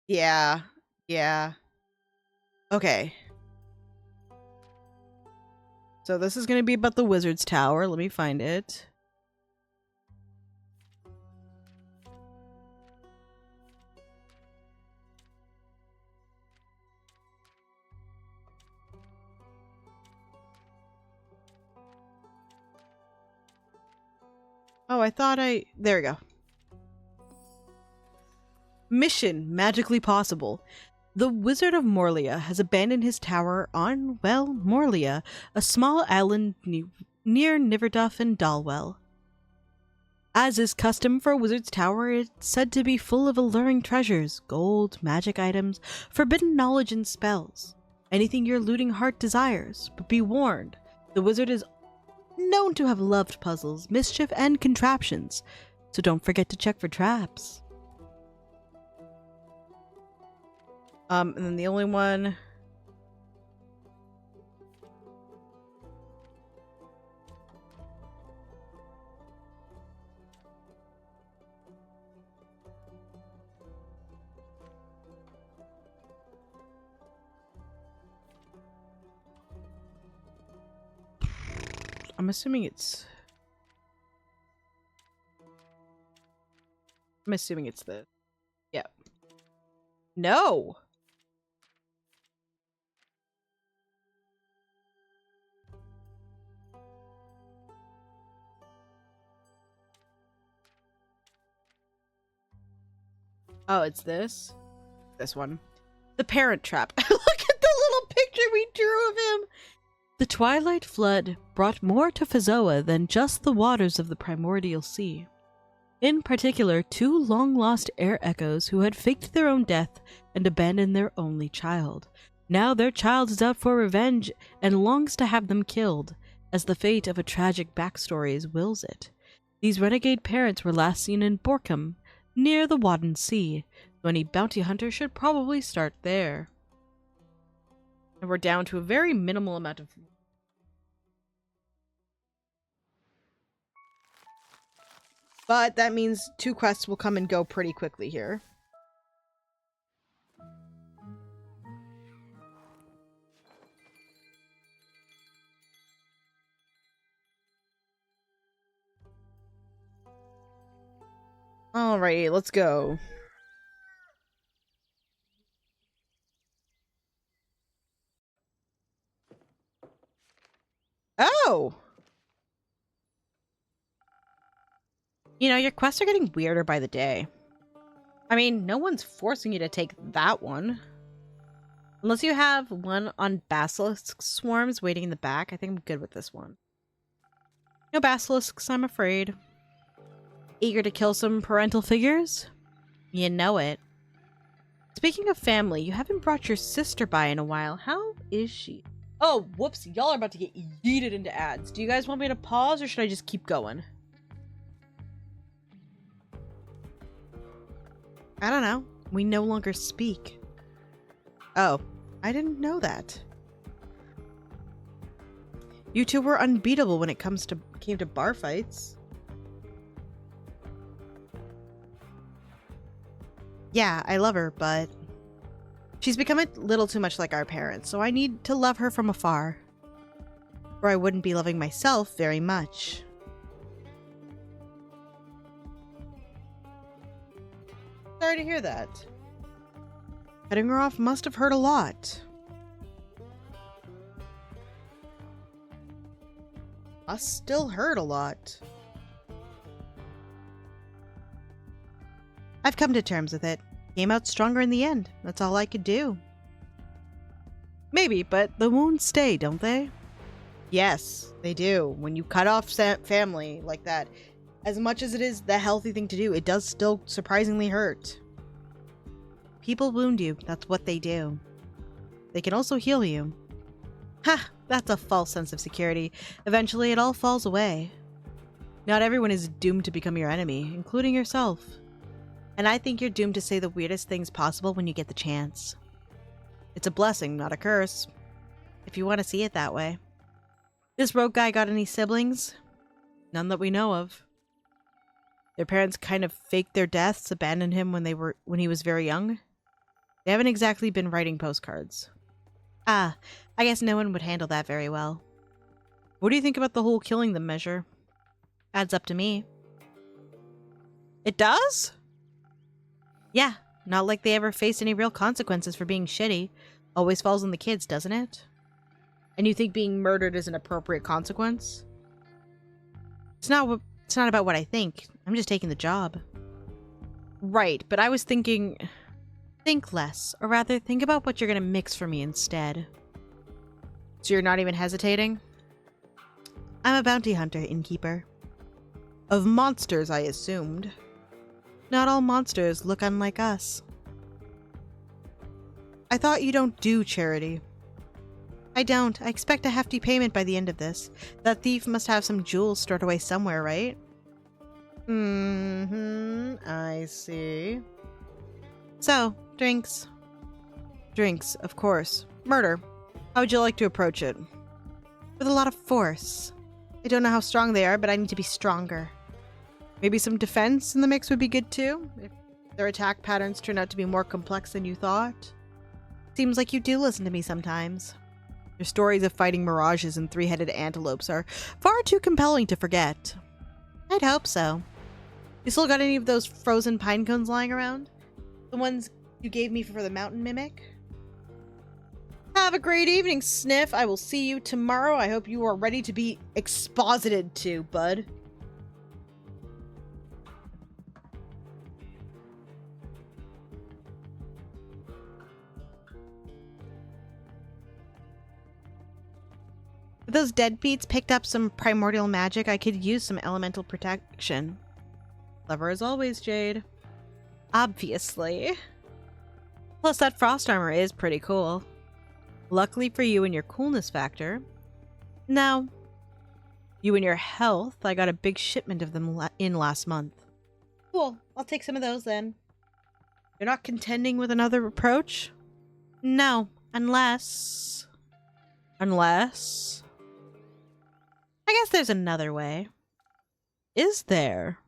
Yeah. Okay. So this is going to be about the Wizard's Tower. Let me find it. Oh, there we go. Mission magically possible. The Wizard of Morlia has abandoned his tower on, well, Morlia, a small island near Niverduff and Dalwell. As is custom for a wizard's tower, it's said to be full of alluring treasures, gold, magic items, forbidden knowledge and spells. Anything your looting heart desires, but be warned, the wizard is known to have loved puzzles, mischief, and contraptions, so don't forget to check for traps. And then the only one... I'm assuming it's this. Yep. No! Oh, it's this? This one. The Parent Trap. Look at the little picture we drew of him! The Twilight Flood brought more to Fazoa than just the waters of the primordial sea. In particular, two long-lost air echoes who had faked their own death and abandoned their only child. Now their child is out for revenge and longs to have them killed. as the fate of a tragic backstory wills it. These renegade parents were last seen in Borkum, near the Wadden Sea, so any bounty hunter should probably start there. And we're down to a very minimal amount of... But that means 2 quests will come and go pretty quickly here. Alrighty, let's go. Oh! You know, your quests are getting weirder by the day. I mean, no one's forcing you to take that one. Unless you have one on basilisk swarms waiting in the back, I think I'm good with this one. No basilisks, I'm afraid. Eager to kill some parental figures? You know it. Speaking of family, you haven't brought your sister by in a while. How is she? Oh, whoops. Y'all are about to get yeeted into ads. Do you guys want me to pause or should I just keep going? I don't know. We no longer speak. Oh, I didn't know that. You two were unbeatable when it came to bar fights. Yeah, I love her, but she's become a little too much like our parents, so I need to love her from afar. Or I wouldn't be loving myself very much. Sorry to hear that. Cutting her off must have hurt a lot. Must still hurt a lot. I've come to terms with it. Came out stronger in the end. That's all I could do. Maybe, but the wounds stay, don't they? Yes, they do. When you cut off family like that, as much as it is the healthy thing to do, it does still surprisingly hurt. People wound you. That's what they do. They can also heal you. Ha! That's a false sense of security. Eventually, it all falls away. Not everyone is doomed to become your enemy, including yourself. And I think you're doomed to say the weirdest things possible when you get the chance. It's a blessing, not a curse. If you want to see it that way. This rogue guy got any siblings? None that we know of. Their parents kind of faked their deaths, abandoned him when he was very young. They haven't exactly been writing postcards. Ah, I guess no one would handle that very well. What do you think about the whole killing them measure? Adds up to me. It does? Yeah, not like they ever faced any real consequences for being shitty. Always falls on the kids, doesn't it? And you think being murdered is an appropriate consequence? It's not about what I think. I'm just taking the job. Right, but I was thinking... Think less, or rather, think about what you're gonna mix for me instead. So you're not even hesitating? I'm a bounty hunter, innkeeper. Of monsters, I assumed. Not all monsters look unlike us. I thought you don't do charity. I don't. I expect a hefty payment by the end of this. That thief must have some jewels stored away somewhere, right? I see. So, drinks. Drinks, of course. Murder. How would you like to approach it? With a lot of force. I don't know how strong they are, but I need to be stronger. Maybe some defense in the mix would be good too, if their attack patterns turn out to be more complex than you thought. Seems like you do listen to me sometimes. Your stories of fighting mirages and three-headed antelopes are far too compelling to forget. I'd hope so. You still got any of those frozen pine cones lying around? The ones you gave me for the mountain mimic? Have a great evening, Sniff. I will see you tomorrow. I hope you are ready to be exposited to, bud. If those deadbeats picked up some primordial magic, I could use some elemental protection. Clever as always, Jade. Obviously. Plus, that frost armor is pretty cool. Luckily for you and your coolness factor. Now, You and your health. I got a big shipment of them in last month. Cool. I'll take some of those then. You're not contending with another approach? No, unless... Unless... I guess there's another way. Is there?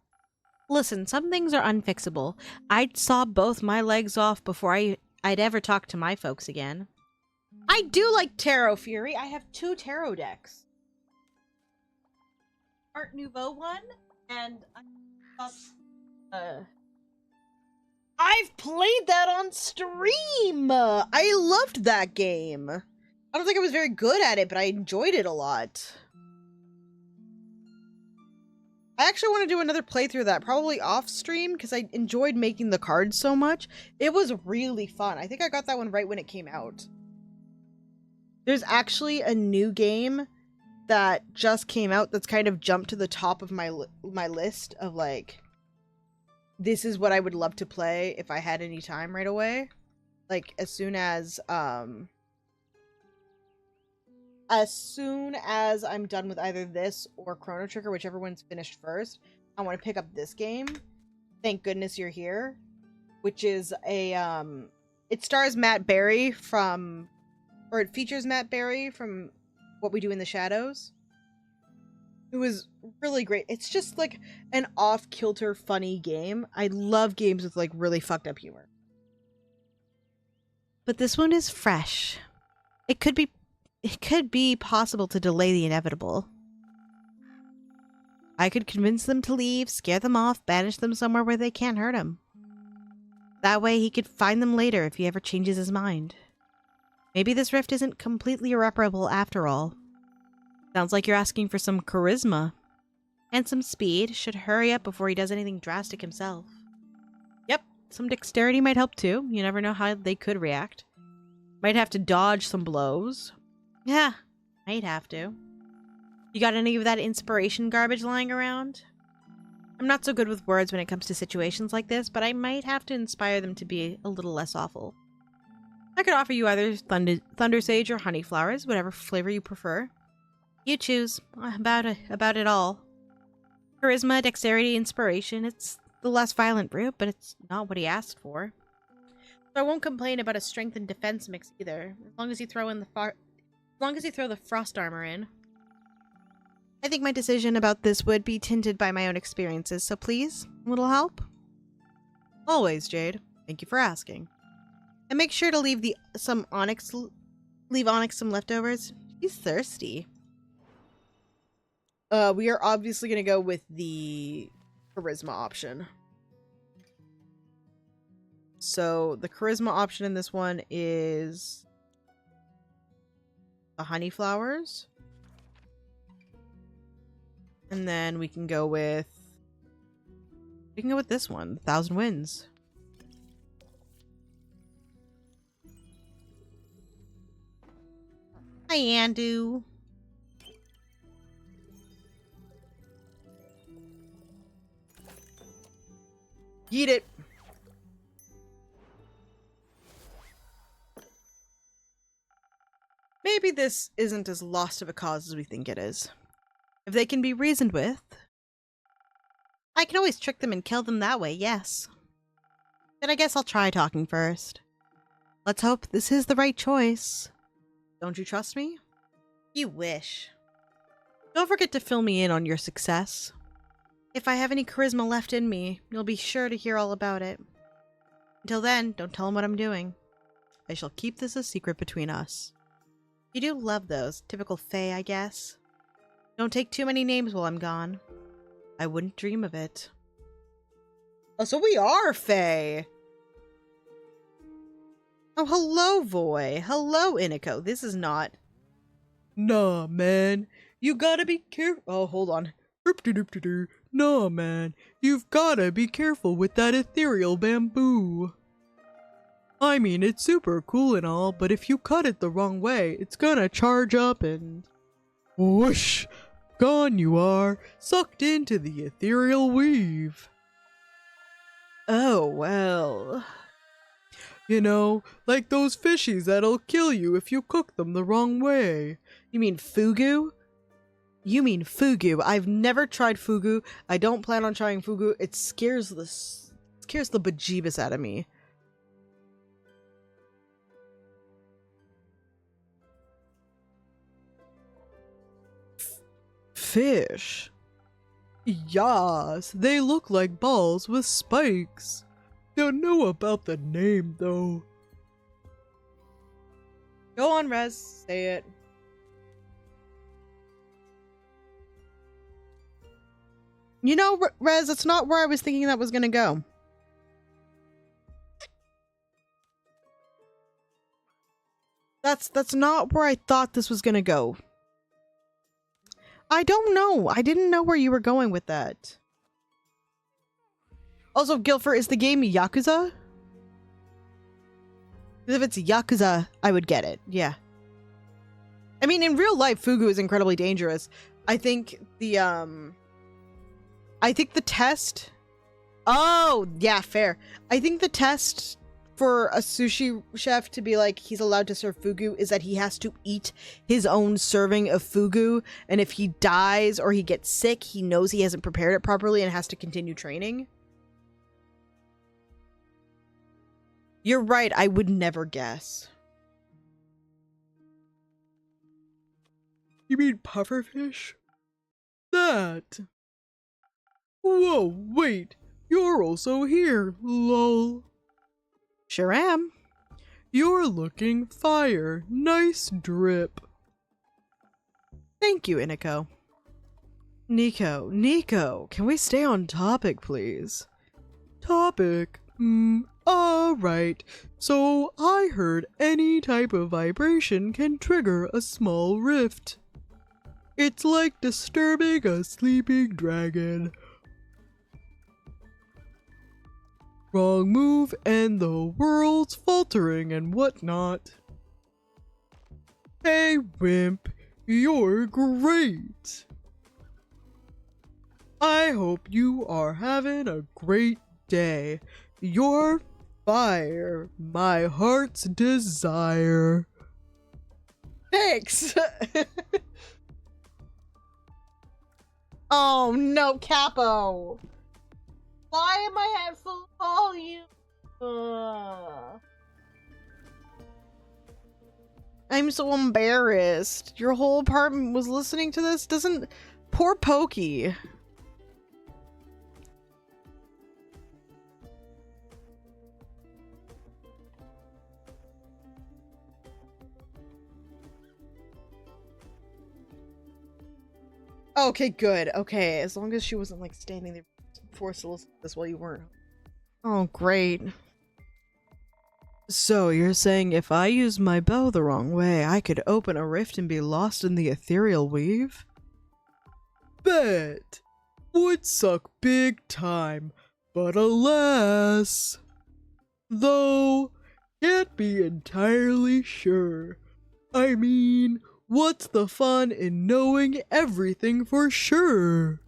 Listen, some things are unfixable. I'd saw both my legs off before I'd ever talk to my folks again. I do like Tarot Fury. I have 2 tarot decks. Art Nouveau one, and I've played that on stream! I loved that game. I don't think I was very good at it, but I enjoyed it a lot. I actually want to do another playthrough of that, probably off stream, because I enjoyed making the cards so much. It was really fun. I think I got that one right when it came out. There's actually a new game that just came out that's kind of jumped to the top of my list of, like, this is what I would love to play if I had any time right away. Like, as soon as I'm done with either this or Chrono Trigger, whichever one's finished first, I want to pick up this game. Thank Goodness You're Here, which is a, it stars Matt Berry from, or it features Matt Berry from What We Do in the Shadows. It was really great. It's just like an off-kilter funny game. I love games with like really fucked up humor. But this one is fresh. It could be possible to delay the inevitable. I could convince them to leave, scare them off, banish them somewhere where they can't hurt him. That way he could find them later if he ever changes his mind. Maybe this rift isn't completely irreparable after all. Sounds like you're asking for some charisma. And some speed. Should hurry up before he does anything drastic himself. Yep, some dexterity might help too. You never know how they could react. Might have to dodge some blows. Yeah, might have to. You got any of that inspiration garbage lying around? I'm not so good with words when it comes to situations like this, but I might have to inspire them to be a little less awful. I could offer you either Thunder Sage or Honey Flowers, whatever flavor you prefer. You choose. About it all. Charisma, dexterity, inspiration. It's the less violent route, but it's not what he asked for. So I won't complain about a strength and defense mix either, as long as you throw the frost armor in. I think my decision about this would be tinted by my own experiences, so please, a little help? Always, Jade. Thank you for asking. And make sure to leave Onyx some leftovers. He's thirsty. We are obviously going to go with the charisma option. So the charisma option in this one is the honey flowers. And then we can go with this one, 1,000 Winds. Hi, Andu. Eat it. Maybe this isn't as lost of a cause as we think it is. If they can be reasoned with, I can always trick them and kill them that way, yes. Then I guess I'll try talking first. Let's hope this is the right choice. Don't you trust me? You wish. Don't forget to fill me in on your success. If I have any charisma left in me, you'll be sure to hear all about it. Until then, don't tell him what I'm doing. I shall keep this a secret between us. You do love those. Typical Fae, I guess. Don't take too many names while I'm gone. I wouldn't dream of it. Oh, so we are Fae! Oh, hello, Voy. Hello, Iniko. This is not... Nah, man. You gotta be careful. Oh, hold on. Nah, man. You've gotta be careful with that ethereal bamboo. I mean, it's super cool and all, but if you cut it the wrong way, it's gonna charge up and... whoosh! Gone you are, sucked into the ethereal weave. Oh, well... You know, like those fishies that'll kill you if you cook them the wrong way. You mean fugu? You mean fugu. I've never tried fugu. I don't plan on trying fugu. It scares the bejeebus out of me. Fish. Yas, they look like balls with spikes. Don't know about the name though. Go on, Rez. Say it. You know, Rez, it's not where I was thinking that was gonna go. That's not where I thought this was gonna go. I don't know. I didn't know where you were going with that. Also, Guilford, is the game Yakuza? If it's Yakuza, I would get it. Yeah. I mean, in real life, fugu is incredibly dangerous. I think the test... Oh, yeah, fair. I think the test for a sushi chef to be like, he's allowed to serve fugu is that he has to eat his own serving of fugu. And if he dies or he gets sick, he knows he hasn't prepared it properly and has to continue training. You're right. I would never guess. You mean pufferfish? That. Whoa, wait. You're also here, lol. Sure am. You're looking fire. Nice drip. Thank you, Iniko. Nico, can we stay on topic, please? Topic? Alright. So, I heard any type of vibration can trigger a small rift. It's like disturbing a sleeping dragon. Wrong move and the world's faltering and whatnot. Hey, Wimp, you're great. I hope you are having a great day. You're fire, my heart's desire. Thanks. Oh no, Capo. Why am I at full volume? I'm so embarrassed. Your whole apartment was listening to this? Doesn't... Poor Pokey. Okay, good. Okay, as long as she wasn't, like, standing there forced to listen to this while you weren't. Oh, great. So, you're saying if I use my bow the wrong way, I could open a rift and be lost in the ethereal weave? Bet! Would suck big time, but alas! Though, can't be entirely sure. I mean, what's the fun in knowing everything for sure?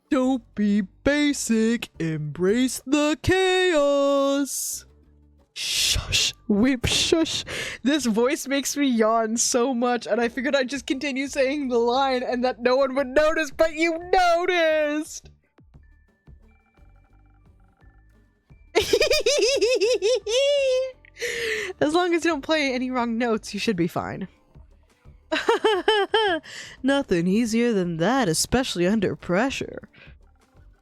Don't be basic, embrace the chaos! Shush, Whip, shush. This voice makes me yawn so much, and I figured I'd just continue saying the line and that no one would notice, but you noticed! As long as you don't play any wrong notes, you should be fine. Nothing easier than that, especially under pressure.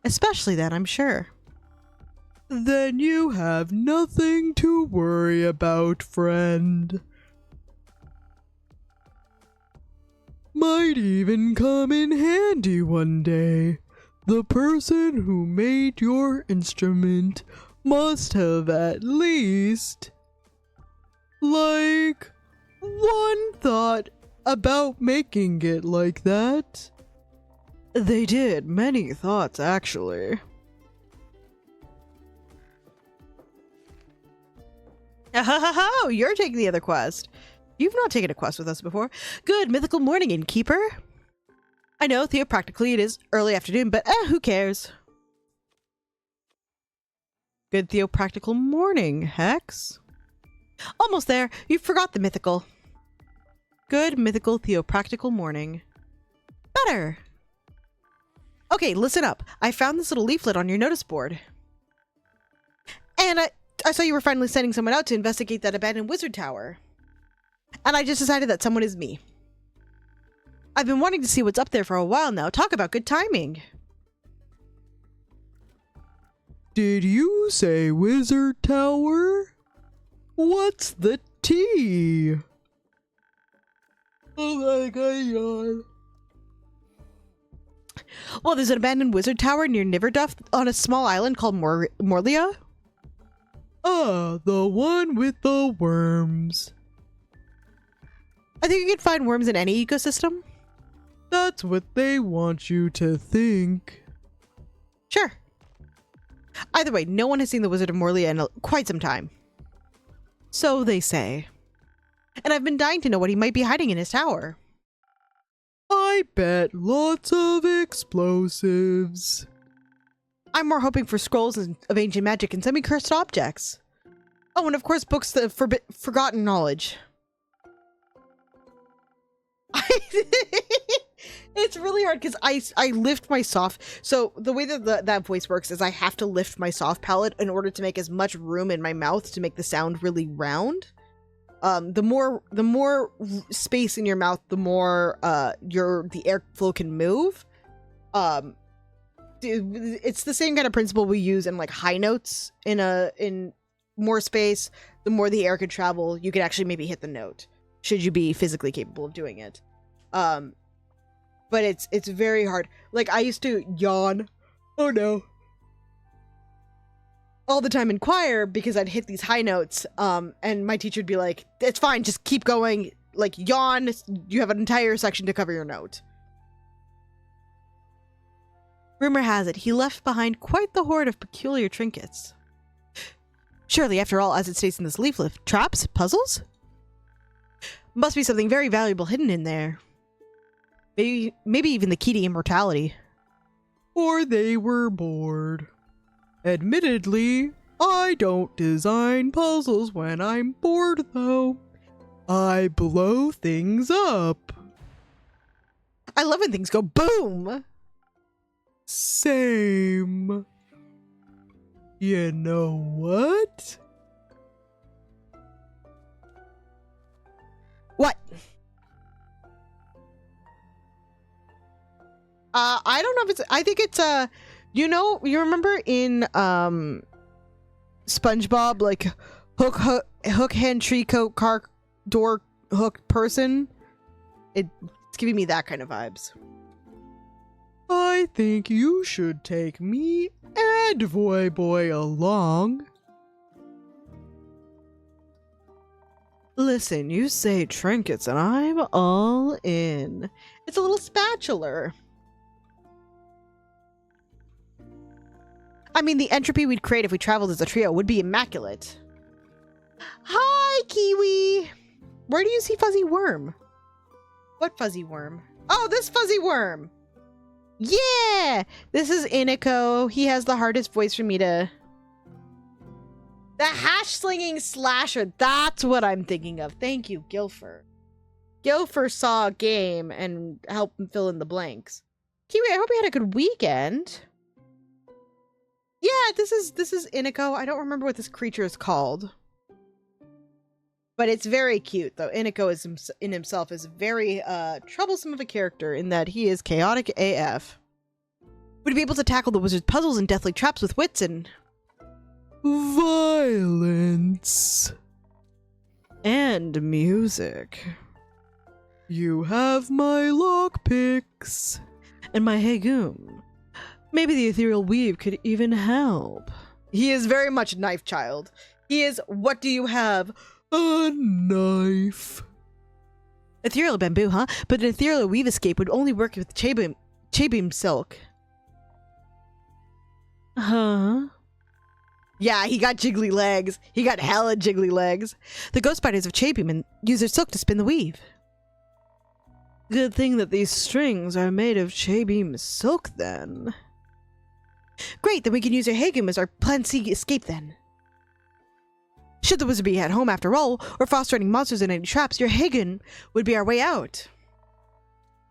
Especially that, I'm sure. Then you have nothing to worry about, friend. Might even come in handy one day. The person who made your instrument must have at least, like, one thought about making it like that. They did, many thoughts actually. Oh, you're taking the other quest. You've not taken a quest with us before. Good mythical morning, innkeeper. I know, theopractically it is early afternoon, but who cares? Good theopractical morning, Hex. Almost there. You forgot the mythical. Good mythical theopractical morning. Better! Okay, listen up. I found this little leaflet on your notice board. And I saw you were finally sending someone out to investigate that abandoned wizard tower. And I just decided that someone is me. I've been wanting to see what's up there for a while now. Talk about good timing. Did you say wizard tower? What's the T? Oh my god. Well, there's an abandoned wizard tower near Niverduff on a small island called Morlia. Ah, the one with the worms. I think you can find worms in any ecosystem. That's what they want you to think. Sure. Either way, no one has seen the Wizard of Morlia in quite some time. So they say. And I've been dying to know what he might be hiding in his tower. I bet lots of explosives. I'm more hoping for scrolls of ancient magic and semi-cursed objects. Oh, and of course books of forgotten knowledge. It's really hard because I lift my soft. So the way that that voice works is I have to lift my soft palate in order to make as much room in my mouth to make the sound really round. The more space in your mouth, the more the airflow can move. It's the same kind of principle we use in like high notes. In more space, the more the air could travel, you could actually maybe hit the note, should you be physically capable of doing it. But it's very hard. Like I used to yawn. Oh no. All the time in choir because I'd hit these high notes. And my teacher would be like, "It's fine, just keep going. Like yawn. You have an entire section to cover your note." Rumor has it he left behind quite the hoard of peculiar trinkets. Surely, after all, as it states in this leaflet, traps, puzzles? Must be something very valuable hidden in there. Maybe even the key to immortality. Or they were bored. Admittedly, I don't design puzzles when I'm bored, though. I blow things up. I love when things go boom! Same. You know what? What? I don't know if it's, I think it's, you remember in, SpongeBob, like, hook, hand, tree, coat, car, door, hook, person? It's giving me that kind of vibes. I think you should take me and Voy Boy along. Listen, you say trinkets and I'm all in. It's a little spatula. I mean, the entropy we'd create if we traveled as a trio would be immaculate. Hi, Kiwi! Where do you see Fuzzy Worm? What Fuzzy Worm? Oh, this Fuzzy Worm! Yeah! This is Iniko. He has the hardest voice for me to... The hash-slinging slasher. That's what I'm thinking of. Thank you, Gilfer. Gilfer saw a game and helped him fill in the blanks. Kiwi, I hope you had a good weekend. Yeah, this is Iniko. I don't remember what this creature is called. But it's very cute, though. Iniko is in himself is very troublesome of a character in that he is chaotic AF. Would be able to tackle the wizard's puzzles and deathly traps with wits and... violence. And music. You have my lockpicks. And my Hegum. Maybe the ethereal weave could even help. He is very much knife child. He is, what do you have? A knife. Ethereal bamboo, huh? But an ethereal weave escape would only work with Chabeam silk. Huh? Yeah, he got jiggly legs. He got hella jiggly legs. The ghost spiders of Chabeam and use their silk to spin the weave. Good thing that these strings are made of Chabeam silk, then. Great, then we can use our Hagum as our plan C escape, then. Should the wizard be at home after all, or fostering monsters in any traps, your Hagen would be our way out.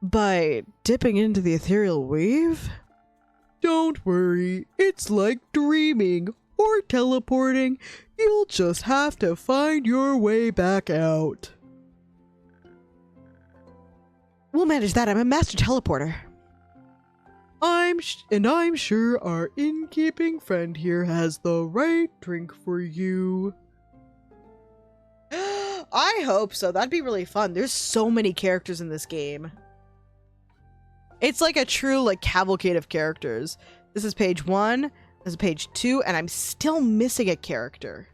By dipping into the ethereal wave? Don't worry, it's like dreaming or teleporting. You'll just have to find your way back out. We'll manage that. I'm a master teleporter. I'm sure our innkeeping friend here has the right drink for you. I hope so. That'd be really fun. There's so many characters in this game. It's like a true like cavalcade of characters. This is page 1, this is page 2, and I'm still missing a character.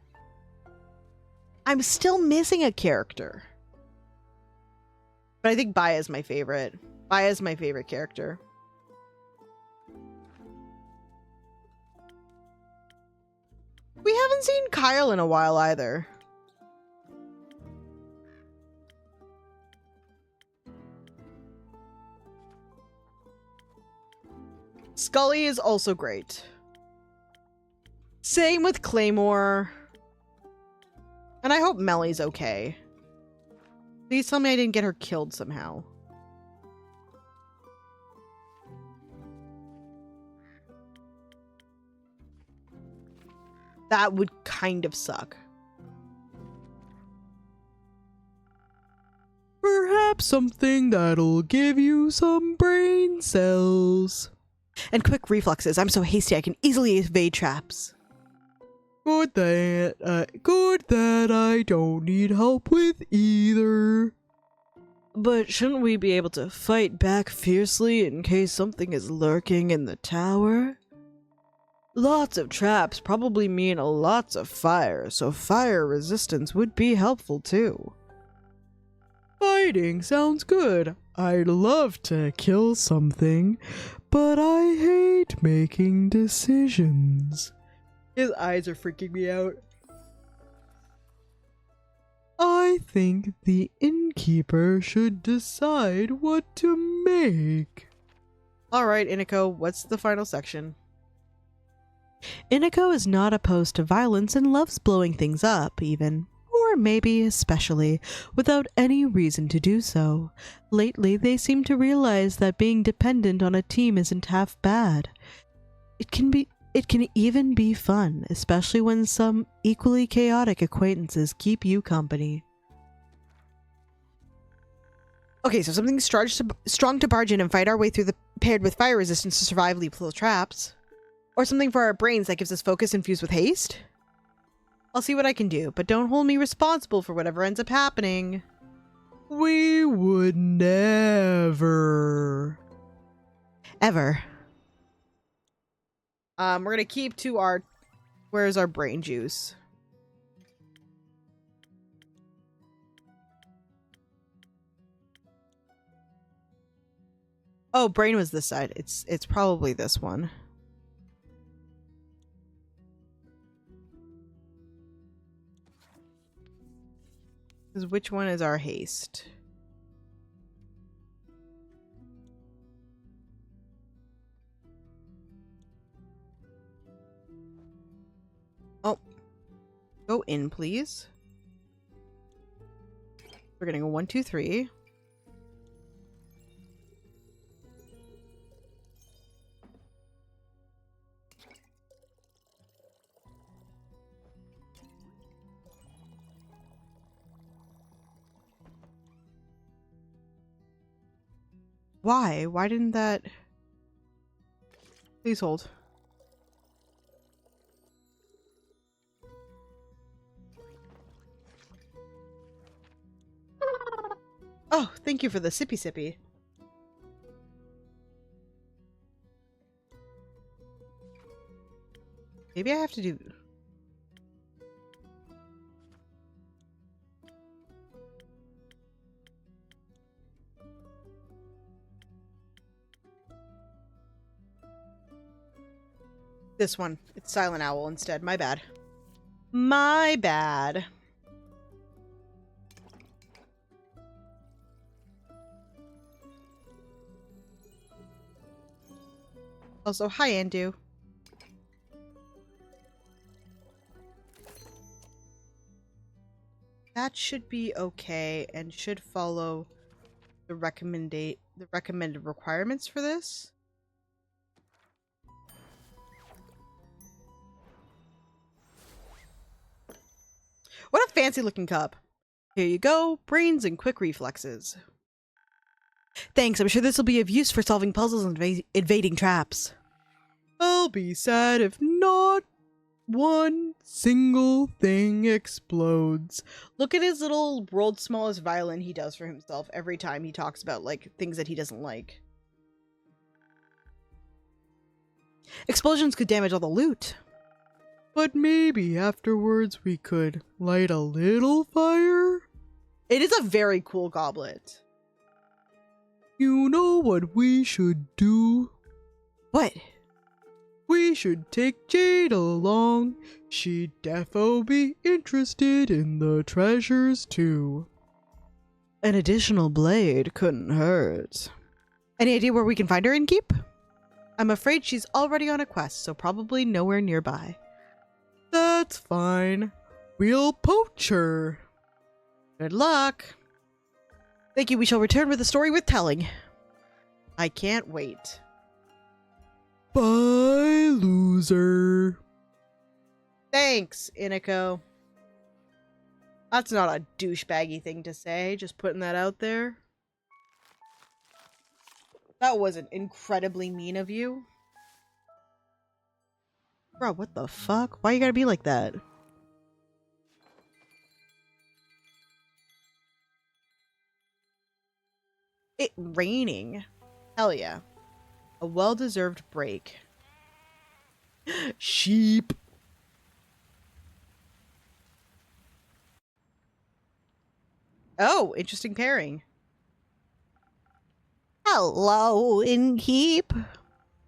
I'm still missing a character. But I think Baya is my favorite. Baya is my favorite character. We haven't seen Kyle in a while either. Scully is also great. Same with Claymore. And I hope Melly's okay. Please tell me I didn't get her killed somehow. That would kind of suck. Perhaps something that'll give you some brain cells. And quick reflexes. I'm so hasty I can easily evade traps. Good that I don't need help with either. But shouldn't we be able to fight back fiercely in case something is lurking in the tower? Lots of traps probably mean lots of fire, so fire resistance would be helpful too. Fighting sounds good. I'd love to kill something, but I hate making decisions. His eyes are freaking me out. I think the innkeeper should decide what to make. Alright, Iniko, what's the final section? Iniko is not opposed to violence and loves blowing things up, even. Or maybe especially, without any reason to do so. Lately, they seem to realize that being dependent on a team isn't half bad. It can even be fun, especially when some equally chaotic acquaintances keep you company. Okay, so something strong to barge in and fight our way through the paired with fire resistance to survive lethal traps. Or something for our brains that gives us focus infused with haste. I'll see what I can do, but don't hold me responsible for whatever ends up happening. We would never. Ever. We're gonna keep to our... Where's our brain juice? Oh, brain was this side. It's probably this one. Because which one is our haste? Oh. Go in, please. We're getting a 1, 2, 3. Why? Why didn't that... Please hold. Oh, thank you for the sippy sippy. Maybe I have to do... This one. It's Silent Owl instead. My bad. My bad. Also, hi, Andu. that should be okay and should follow the recommended requirements for this. What a fancy looking cup. Here you go, brains and quick reflexes. Thanks, I'm sure this will be of use for solving puzzles and evading traps. I'll be sad if not one single thing explodes. Look at his little world's smallest violin he does for himself every time he talks about, like, things that he doesn't like. Explosions could damage all the loot. But maybe afterwards we could light a little fire? It is a very cool goblet. You know what we should do? What? We should take Jade along. She'd defo be interested in the treasures too. An additional blade couldn't hurt. Any idea where we can find her in Keep? I'm afraid she's already on a quest, so probably nowhere nearby. That's fine. We'll poach her. Good luck. Thank you. We shall return with a story worth telling. I can't wait. Bye, loser. Thanks, Iniko. That's not a douchebaggy thing to say, just putting that out there. That wasn't incredibly mean of you. Bro, what the fuck? Why you gotta be like that? It raining. Hell yeah. A well-deserved break. Sheep. Oh, interesting pairing. Hello, Innkeep.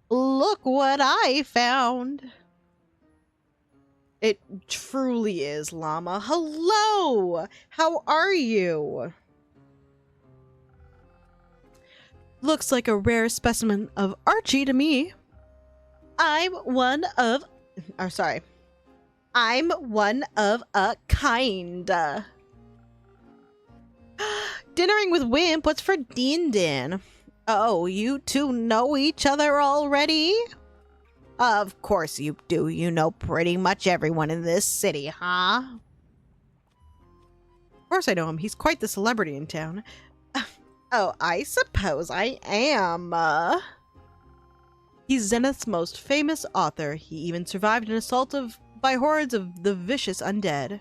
Look what I found. It truly is, Llama. Hello! How are you? Looks like a rare specimen of Archie to me. I'm one of a kind. Dinnering with Wimp, what's for Din? Oh, you two know each other already? Of course you do. You know pretty much everyone in this city, huh? Of course I know him. He's quite the celebrity in town. Oh, I suppose I am. He's Zenith's most famous author. He even survived an assault by hordes of the vicious undead.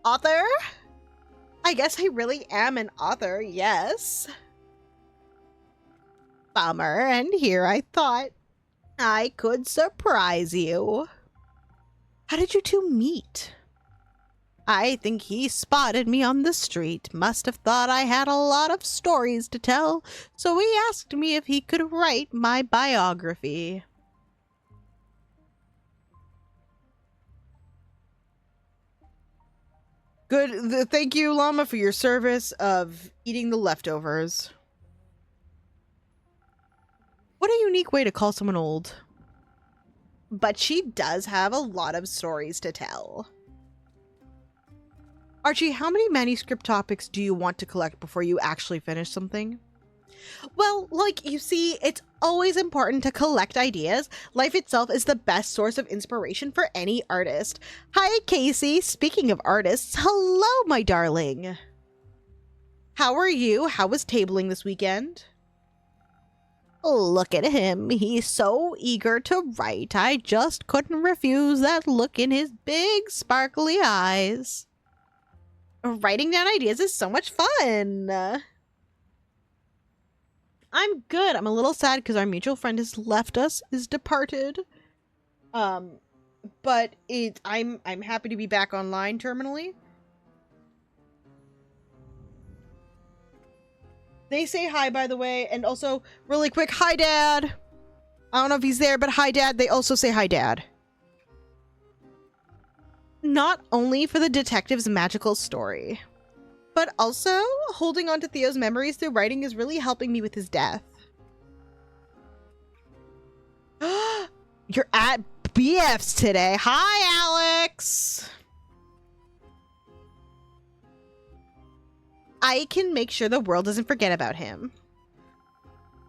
Author? I guess I really am an author, yes. Bummer, and here I thought I could surprise you. How did you two meet? I think he spotted me on the street, must have thought I had a lot of stories to tell, so he asked me if he could write my biography. Good. Thank you, Llama, for your service of eating the leftovers. What a unique way to call someone old. But she does have a lot of stories to tell. Archie, how many manuscript topics do you want to collect before you actually finish something? Well, like, you see, it's always important to collect ideas. Life itself is the best source of inspiration for any artist. Hi, Casey. Speaking of artists, hello, my darling. How are you? How was tabling this weekend? Look at him. He's so eager to write. I just couldn't refuse that look in his big, sparkly eyes. Writing down ideas is so much fun. I'm good. I'm a little sad because our mutual friend has left us, is departed. But I'm happy to be back online terminally. They say hi, by the way, and also, really quick, hi, Dad! I don't know if he's there, but hi, Dad. They also say hi, Dad. Not only for the detective's magical story, but also holding on to Theo's memories through writing is really helping me with his death. You're at BF's today. Hi, Alex! I can make sure the world doesn't forget about him.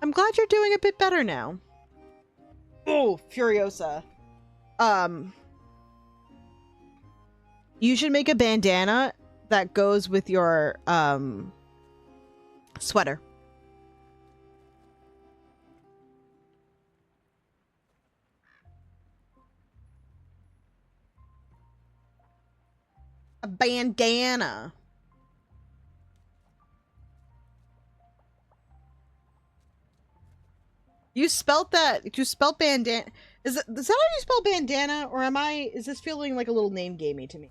I'm glad you're doing a bit better now. Oh, Furiosa. You should make a bandana that goes with your, sweater. A bandana. You spelt that. You spelled bandana. Is that how you spell bandana, or is this feeling like a little name gamey to me?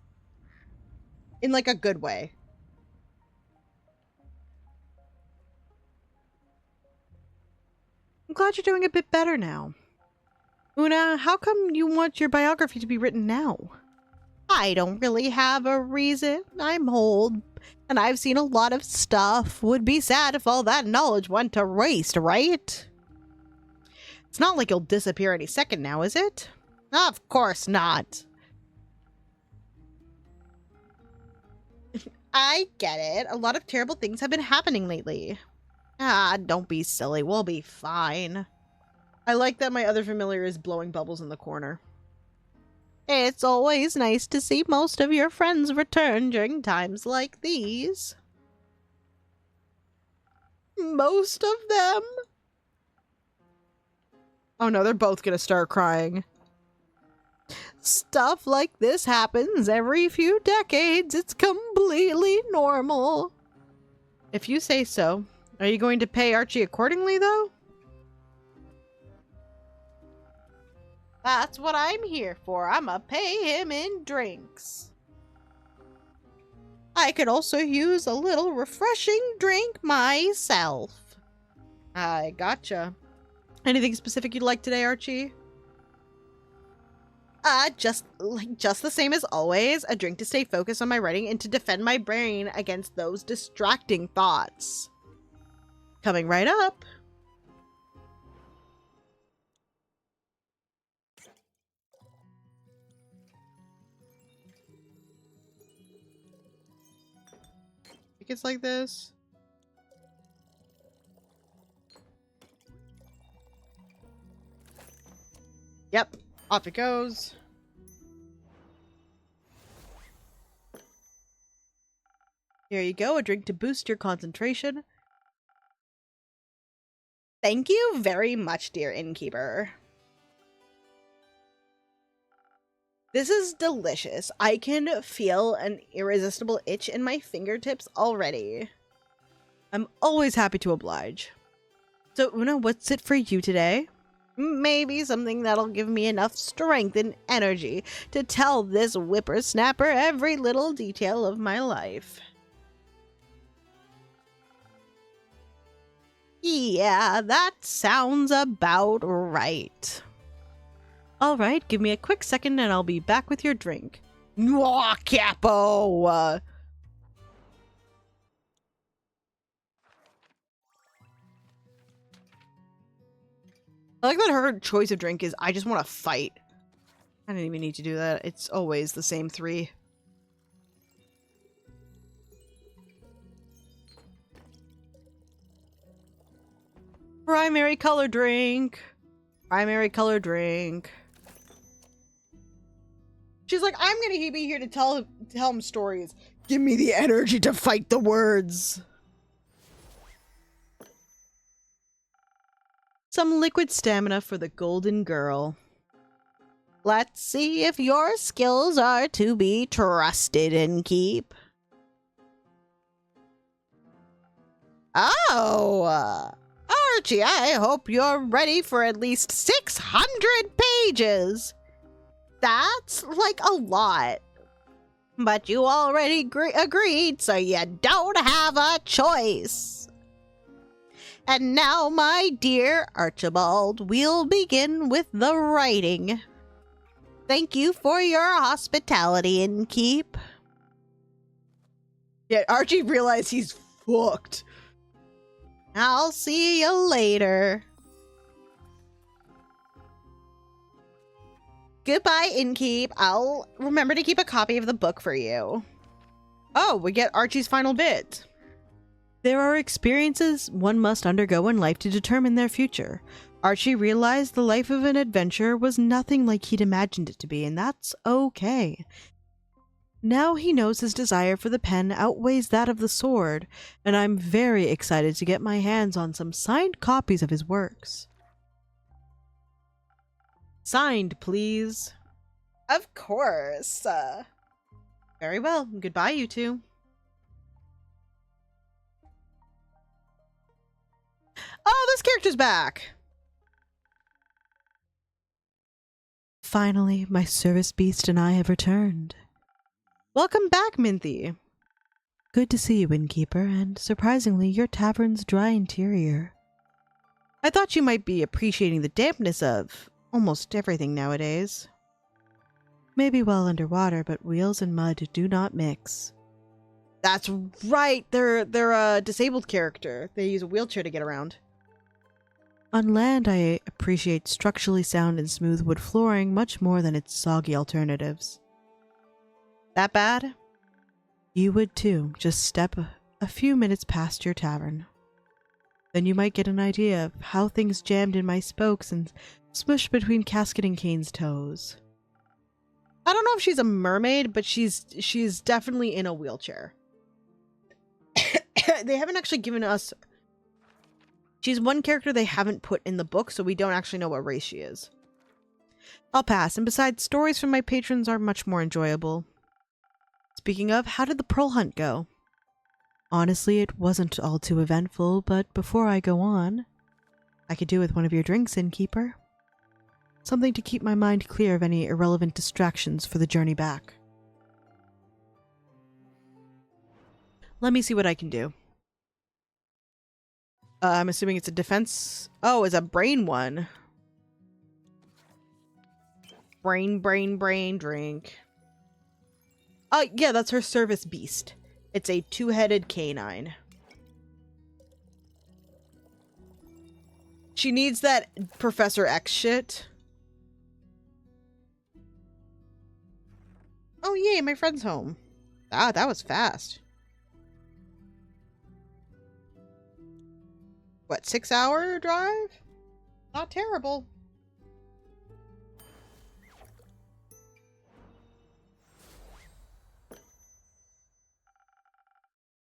In like a good way. I'm glad you're doing a bit better now. Una, how come you want your biography to be written now? I don't really have a reason. I'm old, and I've seen a lot of stuff. Would be sad if all that knowledge went to waste, right? It's not like you'll disappear any second now, is it? Of course not. I get it. A lot of terrible things have been happening lately. Ah, don't be silly. We'll be fine. I like that my other familiar is blowing bubbles in the corner. It's always nice to see most of your friends return during times like these. Most of them? Oh no, they're both gonna start crying. Stuff like this happens every few decades. It's completely normal. If you say so. Are you going to pay Archie accordingly, though? That's what I'm here for. I'ma pay him in drinks. I could also use a little refreshing drink myself. I gotcha. Anything specific you'd like today, Archie? Just the same as always. A drink to stay focused on my writing and to defend my brain against those distracting thoughts. Coming right up. I think it's like this. Yep, off it goes. Here you go, a drink to boost your concentration. Thank you very much, dear innkeeper. This is delicious. I can feel an irresistible itch in my fingertips already. I'm always happy to oblige. So, Una, what's it for you today? Maybe something that'll give me enough strength and energy to tell this whippersnapper every little detail of my life. Yeah, that sounds about right. Alright, give me a quick second and I'll be back with your drink. Mwah, Capo! I like that her choice of drink is, I just want to fight. I didn't even need to do that. It's always the same three. Primary color drink. Primary color drink. She's like, I'm gonna be here to tell him stories. Give me the energy to fight the words. Some liquid stamina for the golden girl. Let's see if your skills are to be trusted and keep. Oh, Archie, I hope you're ready for at least 600 pages. That's like a lot. But you already agreed, so you don't have a choice. And now, my dear Archibald, we'll begin with the writing. Thank you for your hospitality and keep. Yeah, Archie realized he's fucked. I'll see you later. Goodbye, innkeep. I'll remember to keep a copy of the book for you. Oh, we get Archie's final bit. There are experiences one must undergo in life to determine their future. Archie realized the life of an adventurer was nothing like he'd imagined it to be, and that's okay. Now he knows his desire for the pen outweighs that of the sword, and I'm very excited to get my hands on some signed copies of his works. Signed, please. Of course. Very well. Goodbye, you two. Oh, this character's back! Finally, my service beast and I have returned. Welcome back, Minthy. Good to see you, innkeeper, and surprisingly, your tavern's dry interior. I thought you might be appreciating the dampness of almost everything nowadays. Maybe well underwater, but wheels and mud do not mix. That's right, they're a disabled character. They use a wheelchair to get around. On land, I appreciate structurally sound and smooth wood flooring much more than its soggy alternatives. That bad? You would too, just step a few minutes past your tavern. Then you might get an idea of how things jammed in my spokes and smushed between Casket and Kane's toes. I don't know if she's a mermaid, but she's definitely in a wheelchair. They haven't actually given us... She's one character they haven't put in the book, so we don't actually know what race she is. I'll pass, and besides, stories from my patrons are much more enjoyable. Speaking of, how did the pearl hunt go? Honestly, it wasn't all too eventful, but before I go on, I could do with one of your drinks, innkeeper. Something to keep my mind clear of any irrelevant distractions for the journey back. Let me see what I can do. I'm assuming it's a defense... Oh, it's a brain one. Brain drink. Oh, yeah, that's her service beast. It's a two-headed canine. She needs that Professor X shit. Oh, yay, my friend's home. Ah, that was fast. What, 6-hour drive? Not terrible.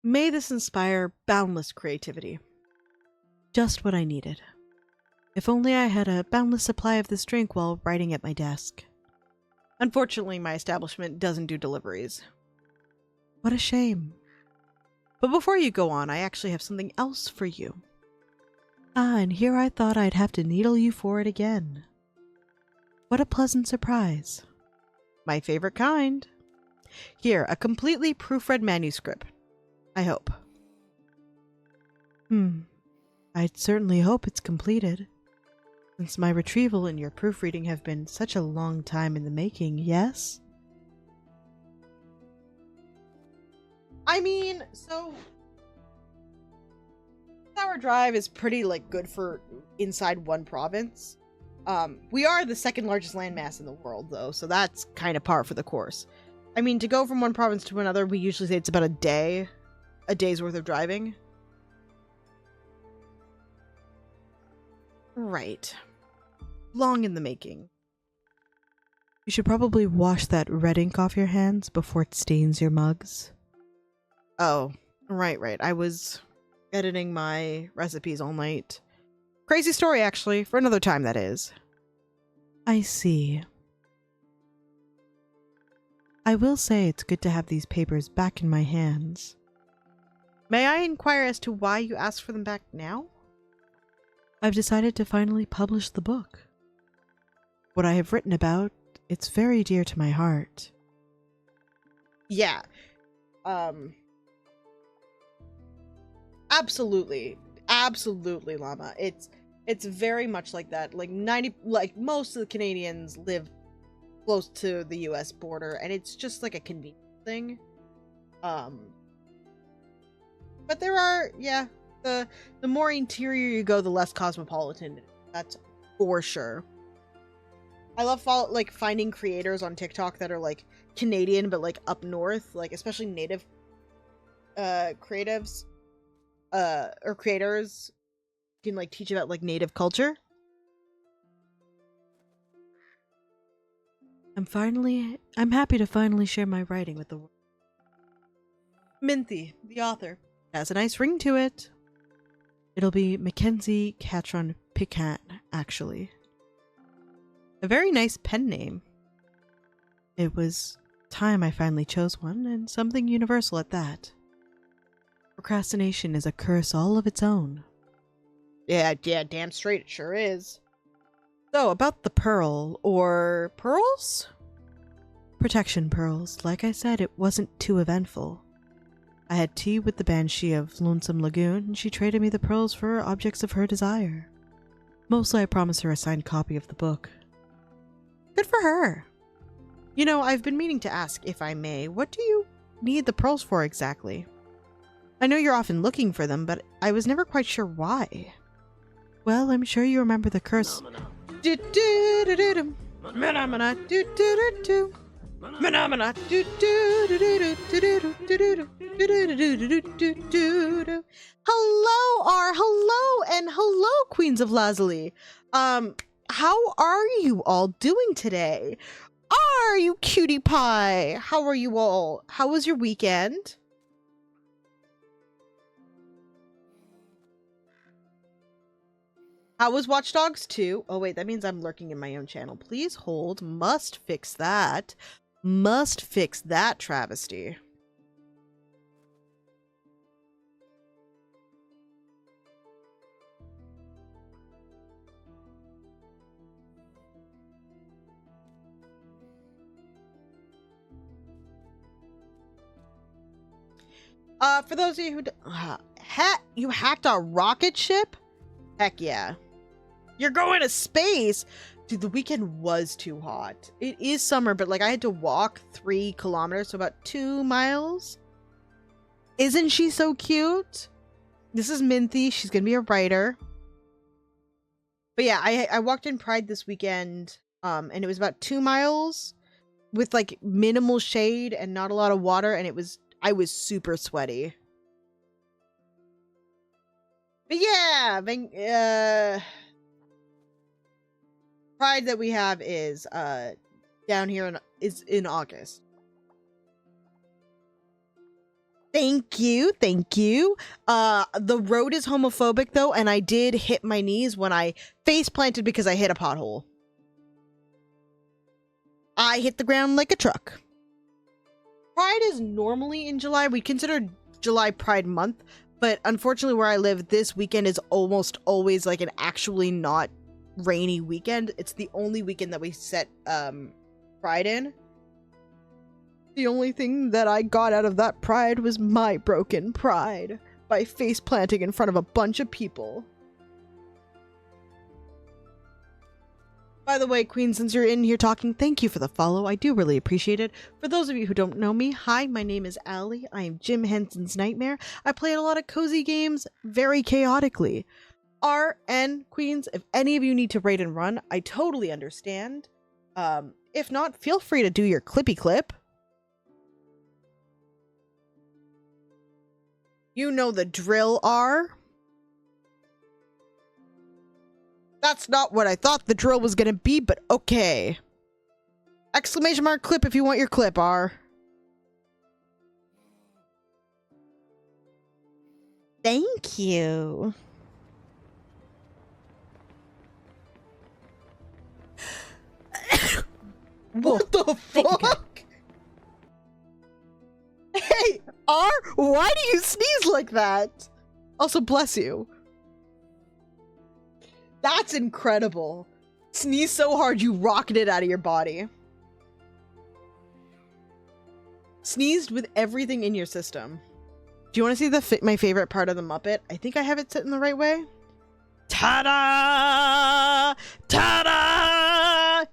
May this inspire boundless creativity. Just what I needed. If only I had a boundless supply of this drink while writing at my desk. Unfortunately, my establishment doesn't do deliveries. What a shame. But before you go on, I actually have something else for you. Ah, and here I thought I'd have to needle you for it again. What a pleasant surprise. My favorite kind. Here, a completely proofread manuscript. I hope. I'd certainly hope it's completed. Since my retrieval and your proofreading have been such a long time in the making, yes? I mean, so... Our drive is pretty, good for inside one province. We are the second largest landmass in the world, though, so that's kind of par for the course. I mean, to go from one province to another, we usually say it's about a day's worth of driving. Right. Long in the making. You should probably wash that red ink off your hands before it stains your mugs. Oh, right. I was editing my recipes all night. Crazy story, actually. For another time, that is. I see. I will say it's good to have these papers back in my hands. May I inquire as to why you asked for them back now? I've decided to finally publish the book. What I have written about, it's very dear to my heart. Yeah. Absolutely, Llama. It's very much like that. Most of the Canadians live close to the US border, and it's just like a convenient thing. But there are, the more interior you go, the less cosmopolitan it is. That's for sure. I love finding creators on TikTok that are Canadian but up north, especially native creatives. or creators can like teach about like native culture. I'm happy to finally share my writing with the world. Minthy, the author. Has a nice ring to it. It'll be Mackenzie Catron Piquant, actually. A very nice pen name. It was time I finally chose one, and something universal at that. Procrastination is a curse all of its own. Yeah, damn straight it sure is. So, about the pearl, or pearls? Protection pearls. Like I said, it wasn't too eventful. I had tea with the Banshee of Lonesome Lagoon, and she traded me the pearls for objects of her desire. Mostly I promised her a signed copy of the book. Good for her. You know, I've been meaning to ask, if I may, what do you need the pearls for exactly? I know you're often looking for them, but I was never quite sure why. Well, I'm sure you remember the curse. Hello, hello, and hello, Queens of Lazuli. How are you all doing today? Are you cutie pie? How are you all? How was your weekend? How was Watch Dogs 2? Oh wait, that means I'm lurking in my own channel. Please hold. Must fix that. Must fix that travesty. For those of you who you hacked a rocket ship? Heck yeah. You're going to space? Dude, the weekend was too hot. It is summer, but like I had to walk 3 kilometers, so about 2 miles. Isn't she so cute? This is Minthy. She's gonna be a writer. But yeah, I walked in Pride this weekend, and it was about 2 miles with like minimal shade and not a lot of water, and I was super sweaty. But yeah, Pride that we have is down here in August. Thank you. The road is homophobic though, and I did hit my knees when I face planted because I hit a pothole. I hit the ground like a truck. Pride is normally in July. We consider July Pride Month, but unfortunately where I live, this weekend is almost always like an actually not rainy weekend. It's the only weekend that we set Pride in. The only thing that I got out of that pride was my broken pride by face planting in front of a bunch of people. By the way, Queen, since you're in here talking, thank you for the follow. I do really appreciate it. For those of you who don't know me, hi, my name is Allie. I am Jim Henson's Nightmare. I play a lot of cozy games very chaotically. RN Queens, if any of you need to raid and run, I totally understand. If not, feel free to do your clippy clip. You know the drill, R. That's not what I thought the drill was gonna be, but okay. Exclamation mark clip if you want your clip, R. Thank you. What the fuck? Hey, R, why do you sneeze like that? Also, bless you. That's incredible. Sneeze so hard you rocketed out of your body. Sneezed with everything in your system. Do you want to see my favorite part of the Muppet? I think I have it sitting the right way. Ta-da! Ta-da!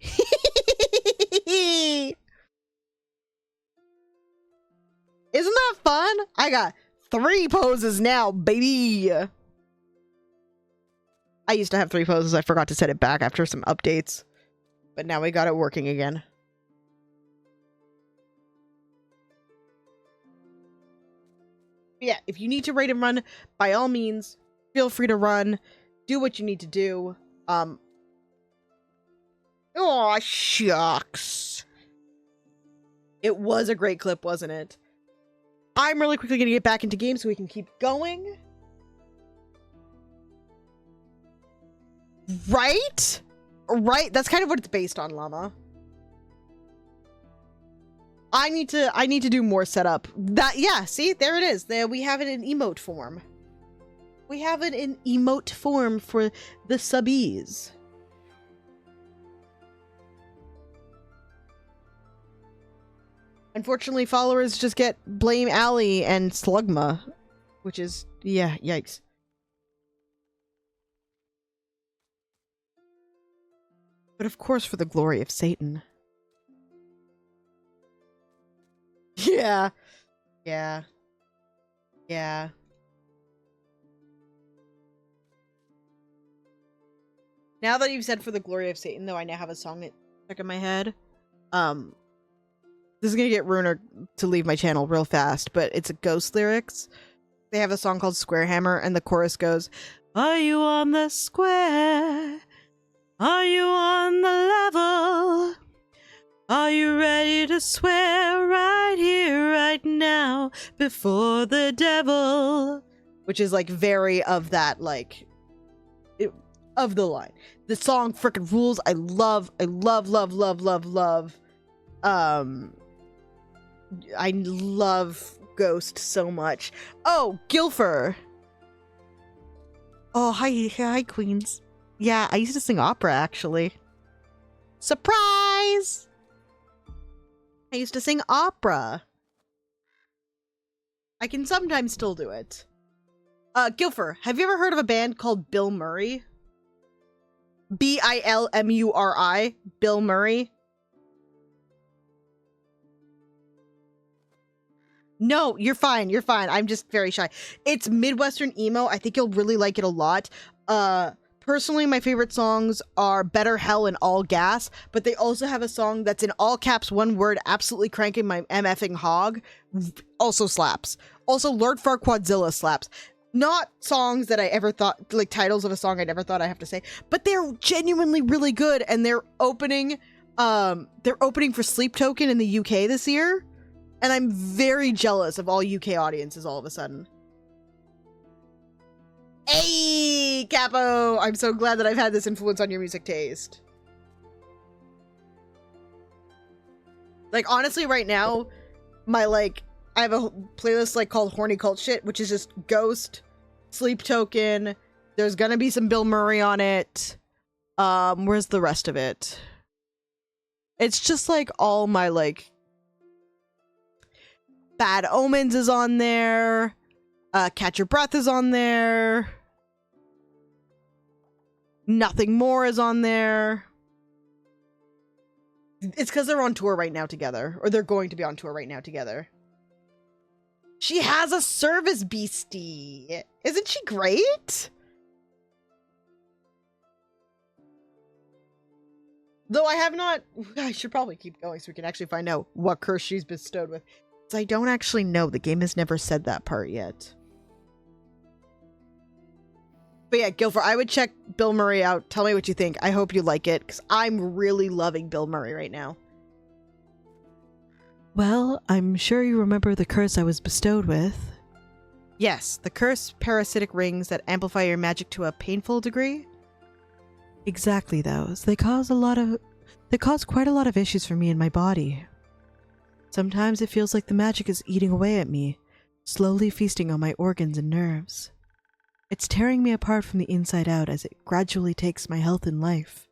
Isn't that fun? I got 3 poses now, baby. I used to have 3 poses. I forgot to set it back after some updates. But now we got it working again. Yeah, if you need to raid and run, by all means, feel free to run. Do what you need to do. Oh, shucks. It was a great clip, wasn't it? I'm really quickly going to get back into games so we can keep going. Right? Right? That's kind of what it's based on, Llama. I need to do more setup. Yeah, see? There it is. There we have it in emote form. We have it in emote form for the subbies. Unfortunately, followers just get Blame Alley and Slugma, which is, yeah, yikes. But of course for the glory of Satan. Yeah. Yeah. Yeah. Now that you've said for the glory of Satan, though, I now have a song stuck in my head. This is gonna get Runer to leave my channel real fast, but it's a Ghost lyrics. They have a song called Square Hammer, and the chorus goes, "Are you on the square? Are you on the level? Are you ready to swear right here, right now, before the devil?" Which is like very of that, like, of the line. The song frickin' rules. I love. I love Ghost so much. Oh, Gilfer. Oh, hi, queens. Yeah, I used to sing opera, actually. Surprise! I used to sing opera. I can sometimes still do it. Gilfer, have you ever heard of a band called Bill Murray? Bilmuri? Bill Murray? No, you're fine. You're fine. I'm just very shy. It's Midwestern emo. I think you'll really like it a lot. Personally, my favorite songs are Better Hell and All Gas, but they also have a song that's in all caps, one word, absolutely cranking my MFing hog. Also slaps. Also, Lord Farquadzilla slaps. Not songs that I ever thought, like titles of a song I never thought I have to say, but they're genuinely really good, and they're opening for Sleep Token in the UK this year. And I'm very jealous of all UK audiences all of a sudden. Hey, Capo! I'm so glad that I've had this influence on your music taste. Like, honestly, right now, I have a playlist, like, called Horny Cult Shit, which is just Ghost, Sleep Token, there's gonna be some Bill Murray on it. Where's the rest of it? It's just, like, all my, like... Bad Omens is on there. Catch Your Breath is on there. Nothing More is on there. It's because they're on tour right now together. Or they're going to be on tour right now together. She has a service beastie. Isn't she great? Though I should probably keep going so we can actually find out what curse she's bestowed with. I don't actually know. The game has never said that part yet. But yeah, Guilford, I would check Bill Murray out. Tell me what you think. I hope you like it, because I'm really loving Bill Murray right now. Well, I'm sure you remember the curse I was bestowed with. Yes, the curse parasitic rings that amplify your magic to a painful degree. Exactly those. They cause quite a lot of issues for me in my body. Sometimes it feels like the magic is eating away at me, slowly feasting on my organs and nerves. It's tearing me apart from the inside out as it gradually takes my health and life.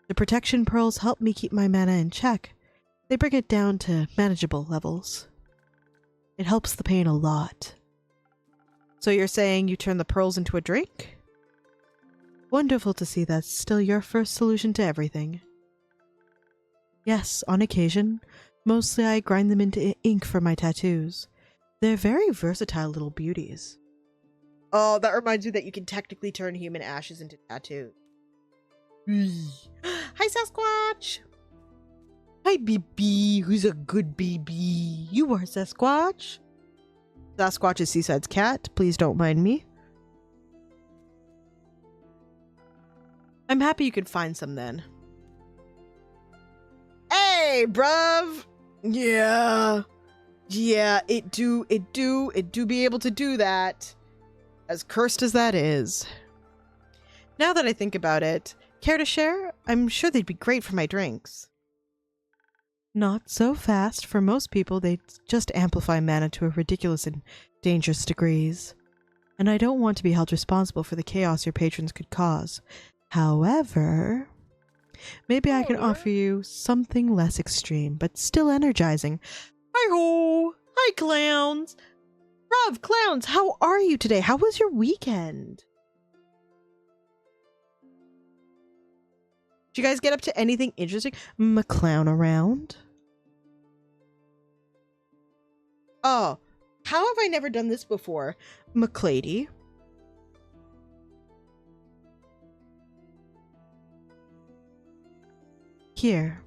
The protection pearls help me keep my mana in check. They bring it down to manageable levels. It helps the pain a lot. So you're saying you turn the pearls into a drink? Wonderful to see that's still your first solution to everything. Yes, on occasion. Mostly I grind them into ink for my tattoos. They're very versatile little beauties. Oh, that reminds me that you can technically turn human ashes into tattoos. Hi, Sasquatch! Hi, BB. Who's a good BB? You are Sasquatch? Sasquatch is Seaside's cat. Please don't mind me. I'm happy you could find some then. Hey, bruv! Yeah. Yeah, it do be able to do that. As cursed as that is. Now that I think about it, care to share? I'm sure they'd be great for my drinks. Not so fast. For most people, they just amplify mana to a ridiculous and dangerous degrees. And I don't want to be held responsible for the chaos your patrons could cause. However, maybe I can offer you something less extreme, but still energizing. Hi-ho! Hi, clowns! Bruv, clowns, how are you today? How was your weekend? Did you guys get up to anything interesting? Clown around? Oh, how have I never done this before? McClady. Here.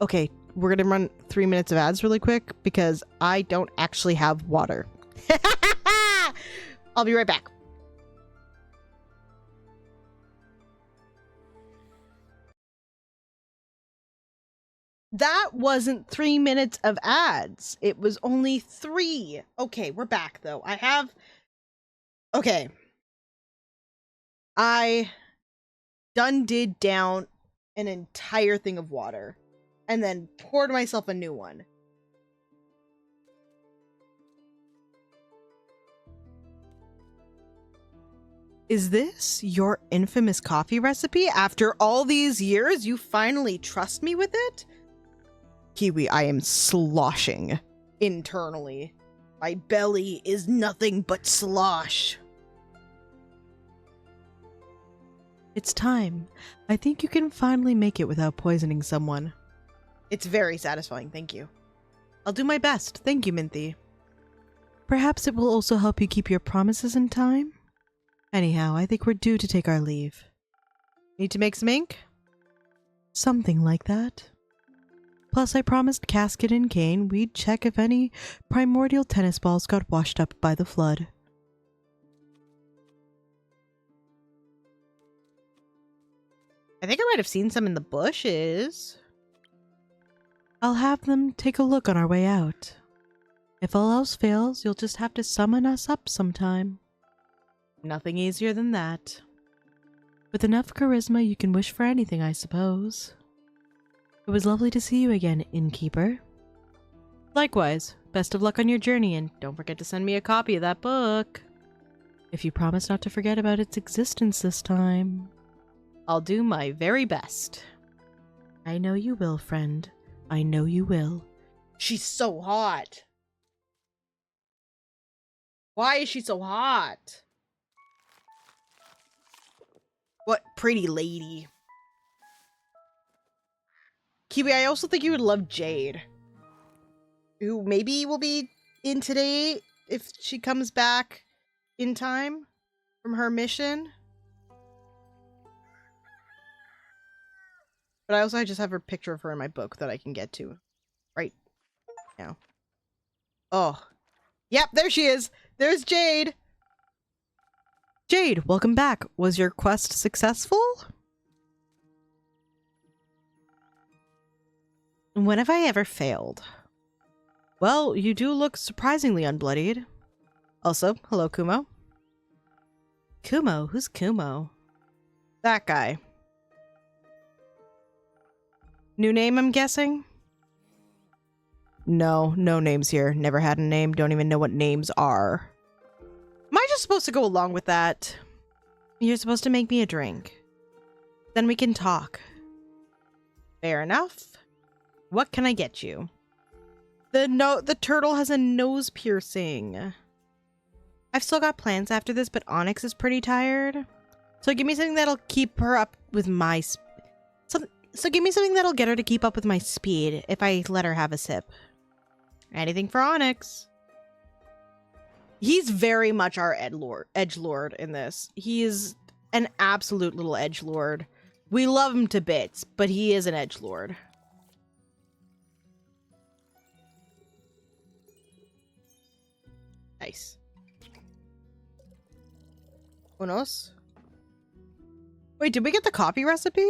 Okay, we're gonna run 3 minutes of ads really quick because I don't actually have water. I'll be right back. That wasn't 3 minutes of ads. It was only 3. Okay, we're back though. Okay. I did down an entire thing of water and then poured myself a new one. Is this your infamous coffee recipe? After all these years, you finally trust me with it? Kiwi, I am sloshing internally. My belly is nothing but slosh. It's time. I think you can finally make it without poisoning someone. It's very satisfying, thank you. I'll do my best, thank you, Minthy. Perhaps it will also help you keep your promises in time? Anyhow, I think we're due to take our leave. Need to make some ink? Something like that. Plus, I promised Casket and Kane we'd check if any primordial tennis balls got washed up by the flood. I think I might have seen some in the bushes. I'll have them take a look on our way out. If all else fails, you'll just have to summon us up sometime. Nothing easier than that. With enough charisma, you can wish for anything, I suppose. It was lovely to see you again, innkeeper. Likewise, best of luck on your journey, and don't forget to send me a copy of that book. If you promise not to forget about its existence this time. I'll do my very best. I know you will, friend. I know you will. She's so hot. Why is she so hot? What pretty lady. Kiwi, I also think you would love Jade. Who maybe will be in today if she comes back in time from her mission. But I just have her picture of her in my book that I can get to right now. Oh. Yep, there she is. There's Jade. Jade, welcome back. Was your quest successful? When have I ever failed? Well, you do look surprisingly unbloodied. Also, hello, Kumo. Kumo? Who's Kumo? That guy. New name, I'm guessing? No names here. Never had a name. Don't even know what names are. Am I just supposed to go along with that? You're supposed to make me a drink. Then we can talk. Fair enough. What can I get you? The turtle has a nose piercing. I've still got plans after this, but Onyx is pretty tired. So give me something that'll keep her up with my... So give me something that'll get her to keep up with my speed if I let her have a sip. Anything for Onyx. He's very much our edgelord in this. He is an absolute little edgelord. We love him to bits, but he is an edgelord. Nice. Unos? Wait, did we get the coffee recipe?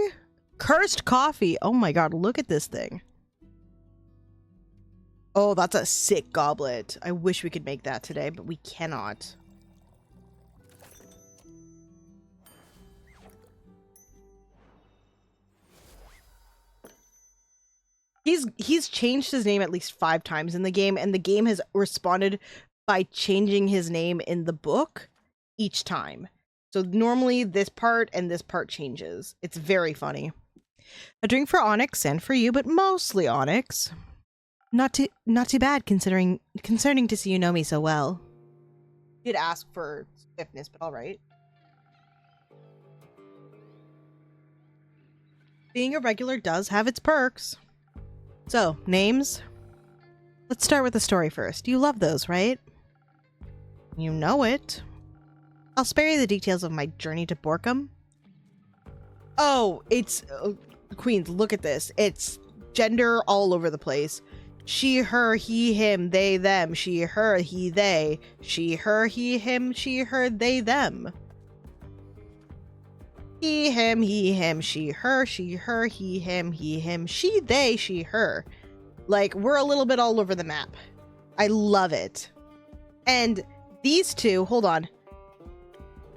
Cursed coffee. Oh my god, look at this thing. Oh, that's a sick goblet. I wish we could make that today, but we cannot. He's changed his name at least 5 times in the game, and the game has responded by changing his name in the book each time. So normally this part and this part changes. It's very funny. A drink for Onyx and for you, but mostly Onyx. Not too bad concerning to see you know me so well. Did ask for stiffness, but all right. Being a regular does have its perks. So, names? Let's start with the story first. You love those, right? You know it. I'll spare you the details of my journey to Borkum. Oh, it's... Queens, look at this. It's gender all over the place. She, her, he, him, they, them. She, her, he, they. She, her, he, him, she, her, they, them. He, him, she, her, he, him, she, they, she, her. Like, we're a little bit all over the map. I love it. And these two, hold on,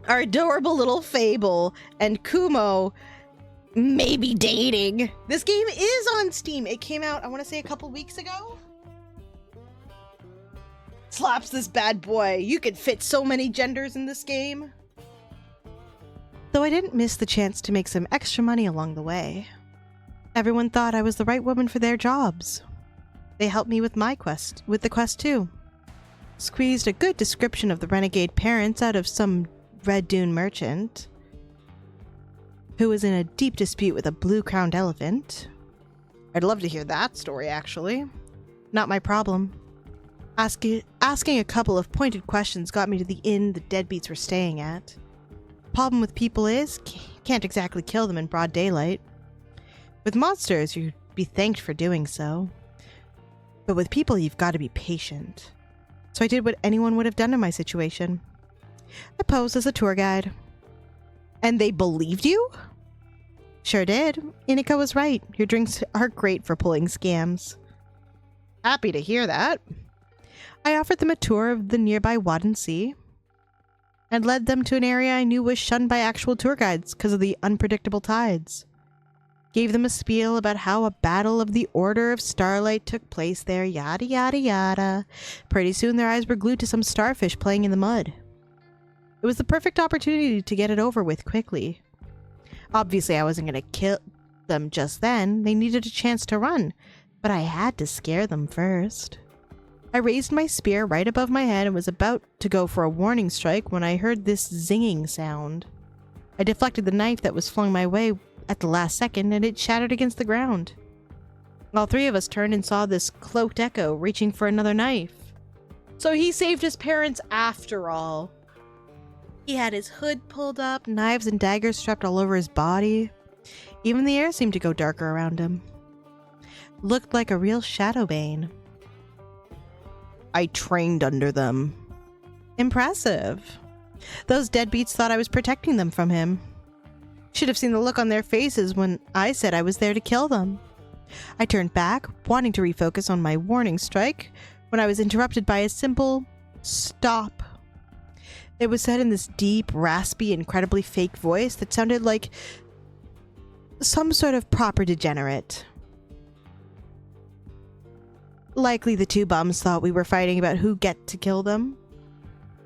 our adorable little Fable and Kumo may be dating. This game is on Steam. It came out, I want to say, a couple weeks ago. Slaps this bad boy. You could fit so many genders in this game. Though I didn't miss the chance to make some extra money along the way. Everyone thought I was the right woman for their jobs. They helped me with the quest too. Squeezed a good description of the renegade parents out of some Red Dune merchant who was in a deep dispute with a blue-crowned elephant. I'd love to hear that story, actually. Not my problem. Asking a couple of pointed questions got me to the inn the deadbeats were staying at. Problem with people is, can't exactly kill them in broad daylight. With monsters, you'd be thanked for doing so. But with people, you've got to be patient. So I did what anyone would have done in my situation. I posed as a tour guide. And they believed you? Sure did. Inika was right. Your drinks are great for pulling scams. Happy to hear that. I offered them a tour of the nearby Wadden Sea and led them to an area I knew was shunned by actual tour guides because of the unpredictable tides. Gave them a spiel about how a battle of the Order of Starlight took place there, yada yada yada. Pretty soon their eyes were glued to some starfish playing in the mud. It was the perfect opportunity to get it over with quickly. Obviously I wasn't going to kill them just then. They needed a chance to run, but I had to scare them first. I raised my spear right above my head and was about to go for a warning strike when I heard this zinging sound. I deflected the knife that was flung my way at the last second, and it shattered against the ground. All 3 of us turned and saw this cloaked echo reaching for another knife. So he saved his parents after all. He had his hood pulled up, knives and daggers strapped all over his body. Even the air seemed to go darker around him. Looked like a real Shadowbane. I trained under them. Impressive. Those deadbeats thought I was protecting them from him. Should have seen the look on their faces when I said I was there to kill them. I turned back, wanting to refocus on my warning strike, when I was interrupted by a simple stop. It was said in this deep, raspy, incredibly fake voice that sounded like some sort of proper degenerate. Likely the 2 bums thought we were fighting about who get to kill them.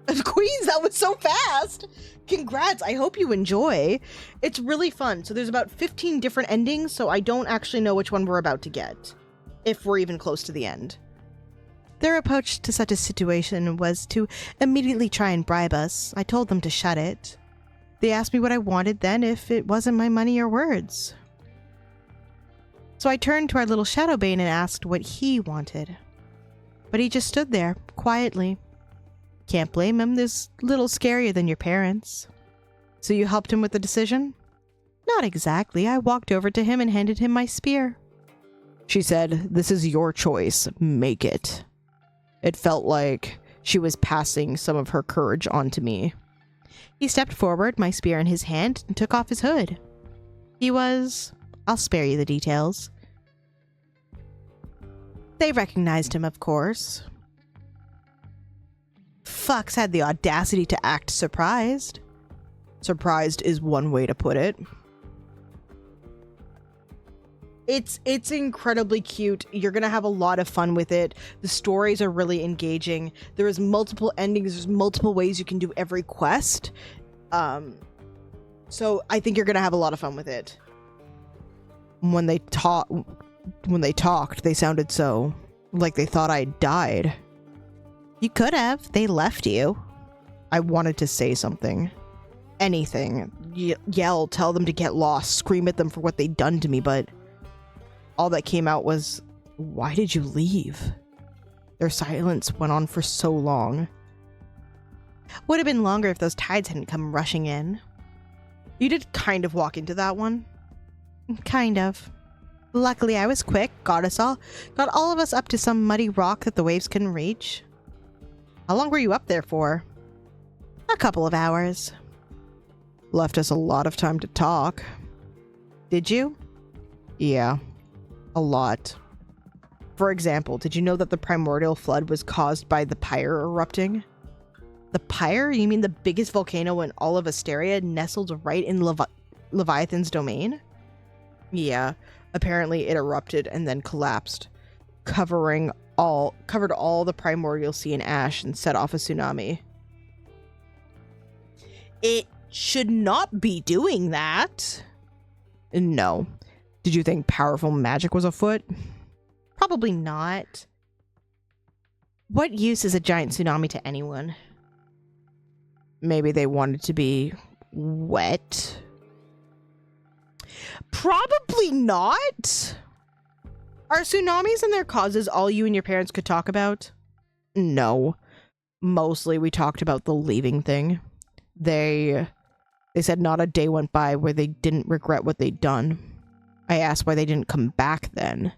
Queens, that was so fast! Congrats, I hope you enjoy. It's really fun. So there's about 15 different endings, so I don't actually know which one we're about to get, if we're even close to the end. Their approach to such a situation was to immediately try and bribe us. I told them to shut it. They asked me what I wanted then if it wasn't my money or words. So I turned to our little Shadowbane and asked what he wanted. But he just stood there, quietly. Can't blame him, this little scarier than your parents. So you helped him with the decision? Not exactly. I walked over to him and handed him my spear. She said, "This is your choice. Make it." It felt like she was passing some of her courage onto me. He stepped forward, my spear in his hand, and took off his hood. I'll spare you the details. They recognized him, of course. Fucks had the audacity to act surprised. Surprised is one way to put it. It's incredibly cute. You're gonna have a lot of fun with it. The stories are really engaging. There is multiple endings. There's multiple ways you can do every quest. So I think you're gonna have a lot of fun with it. When they talked, they sounded so like they thought I died. You could have. They left you. I wanted to say something. Anything. Yell, tell them to get lost, scream at them for what they'd done to me, but all that came out was, "Why did you leave?" Their silence went on for so long. Would have been longer if those tides hadn't come rushing in. You did kind of walk into that one. Kind of. Luckily, I was quick, got all of us up to some muddy rock that the waves couldn't reach. How long were you up there for? A couple of hours. Left us a lot of time to talk. Did you? Yeah. A lot. For example, did you know that the primordial flood was caused by the pyre erupting? The pyre? You mean the biggest volcano in all of Asteria, nestled right in Leviathan's domain? Yeah. Apparently it erupted and then collapsed, covered all the primordial sea in ash and set off a tsunami. It should not be doing that. No. Did you think powerful magic was afoot? Probably not. What use is a giant tsunami to anyone? Maybe they wanted to be wet. Probably not. Are tsunamis and their causes all you and your parents could talk about? No. Mostly we talked about the leaving thing. They said not a day went by where they didn't regret what they'd done. I asked why they didn't come back then.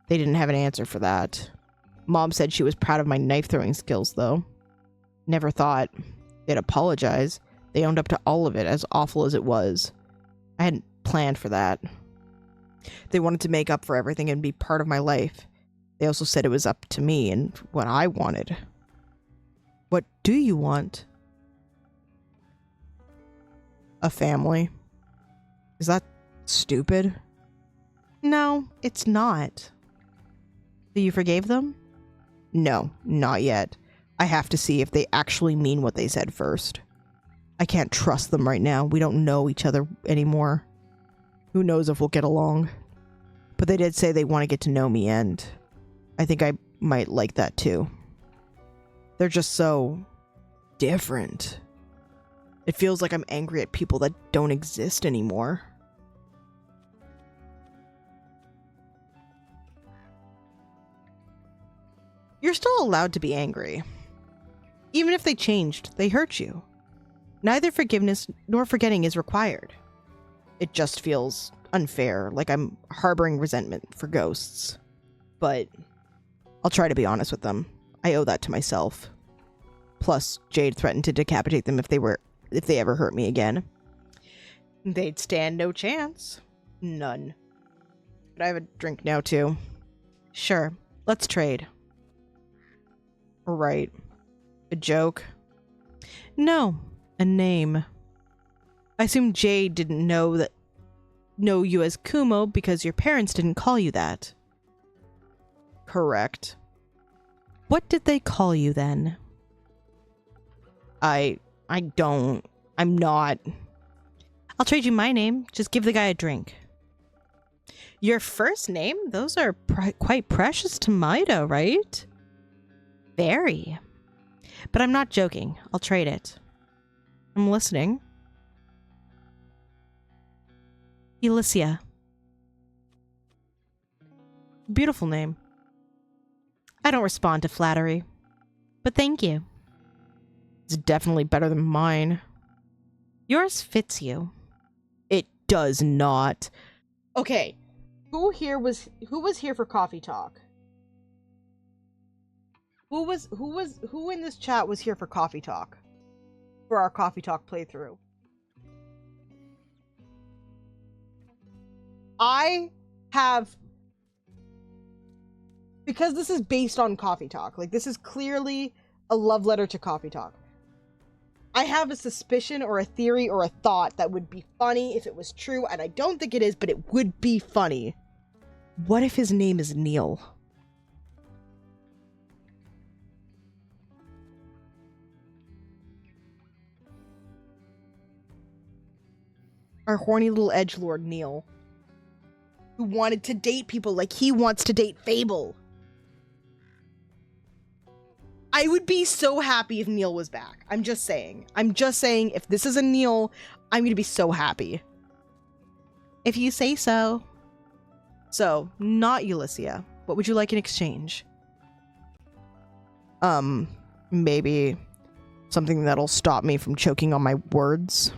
They didn't have an answer for that. Mom said she was proud of my knife throwing skills, though. Never thought they'd apologize. They owned up to all of it, as awful as it was. I hadn't planned for that. They wanted to make up for everything and be part of my life. They also said it was up to me and what I wanted. What do you want? A family. Is that stupid? No, it's not. So you forgave them? No, not yet. I have to see if they actually mean what they said first. I can't trust them right now. We don't know each other anymore. Who knows if we'll get along. But they did say they want to get to know me, and I think I might like that too. They're just so different. It feels like I'm angry at people that don't exist anymore. You're still allowed to be angry. Even if they changed, they hurt you. Neither forgiveness nor forgetting is required. It just feels unfair, like I'm harboring resentment for ghosts. But I'll try to be honest with them. I owe that to myself. Plus, Jade threatened to decapitate them if they ever hurt me again. They'd stand no chance. None. But I have a drink now, too. Sure. Let's trade. Right. A joke? No. A name. I assume Jade didn't know you as Kumo because your parents didn't call you that. Correct. What did they call you then? I'm not. I'll trade you my name. Just give the guy a drink. Your first name? Those are quite precious to Maida, right? Very. But I'm not joking. I'll trade it. I'm listening. Elysia. Beautiful name. I don't respond to flattery. But thank you. It's definitely better than mine. Yours fits you. It does not. Okay. Who was here for coffee talk? Who in this chat was here for coffee talk? For our coffee talk playthrough. I have, because this is based on coffee talk, like this is clearly a love letter to coffee talk. I have a suspicion or a theory or a thought that would be funny if it was true, and I don't think it is, but it would be funny. What if his name is Neil? Our horny little edgelord Neil, who wanted to date people like he wants to date Fable. I would be so happy if Neil was back. I'm just saying. If this is a Neil, I'm gonna be so happy. If you say so. So, not Ulyssia. What would you like in exchange? Maybe something that'll stop me from choking on my words.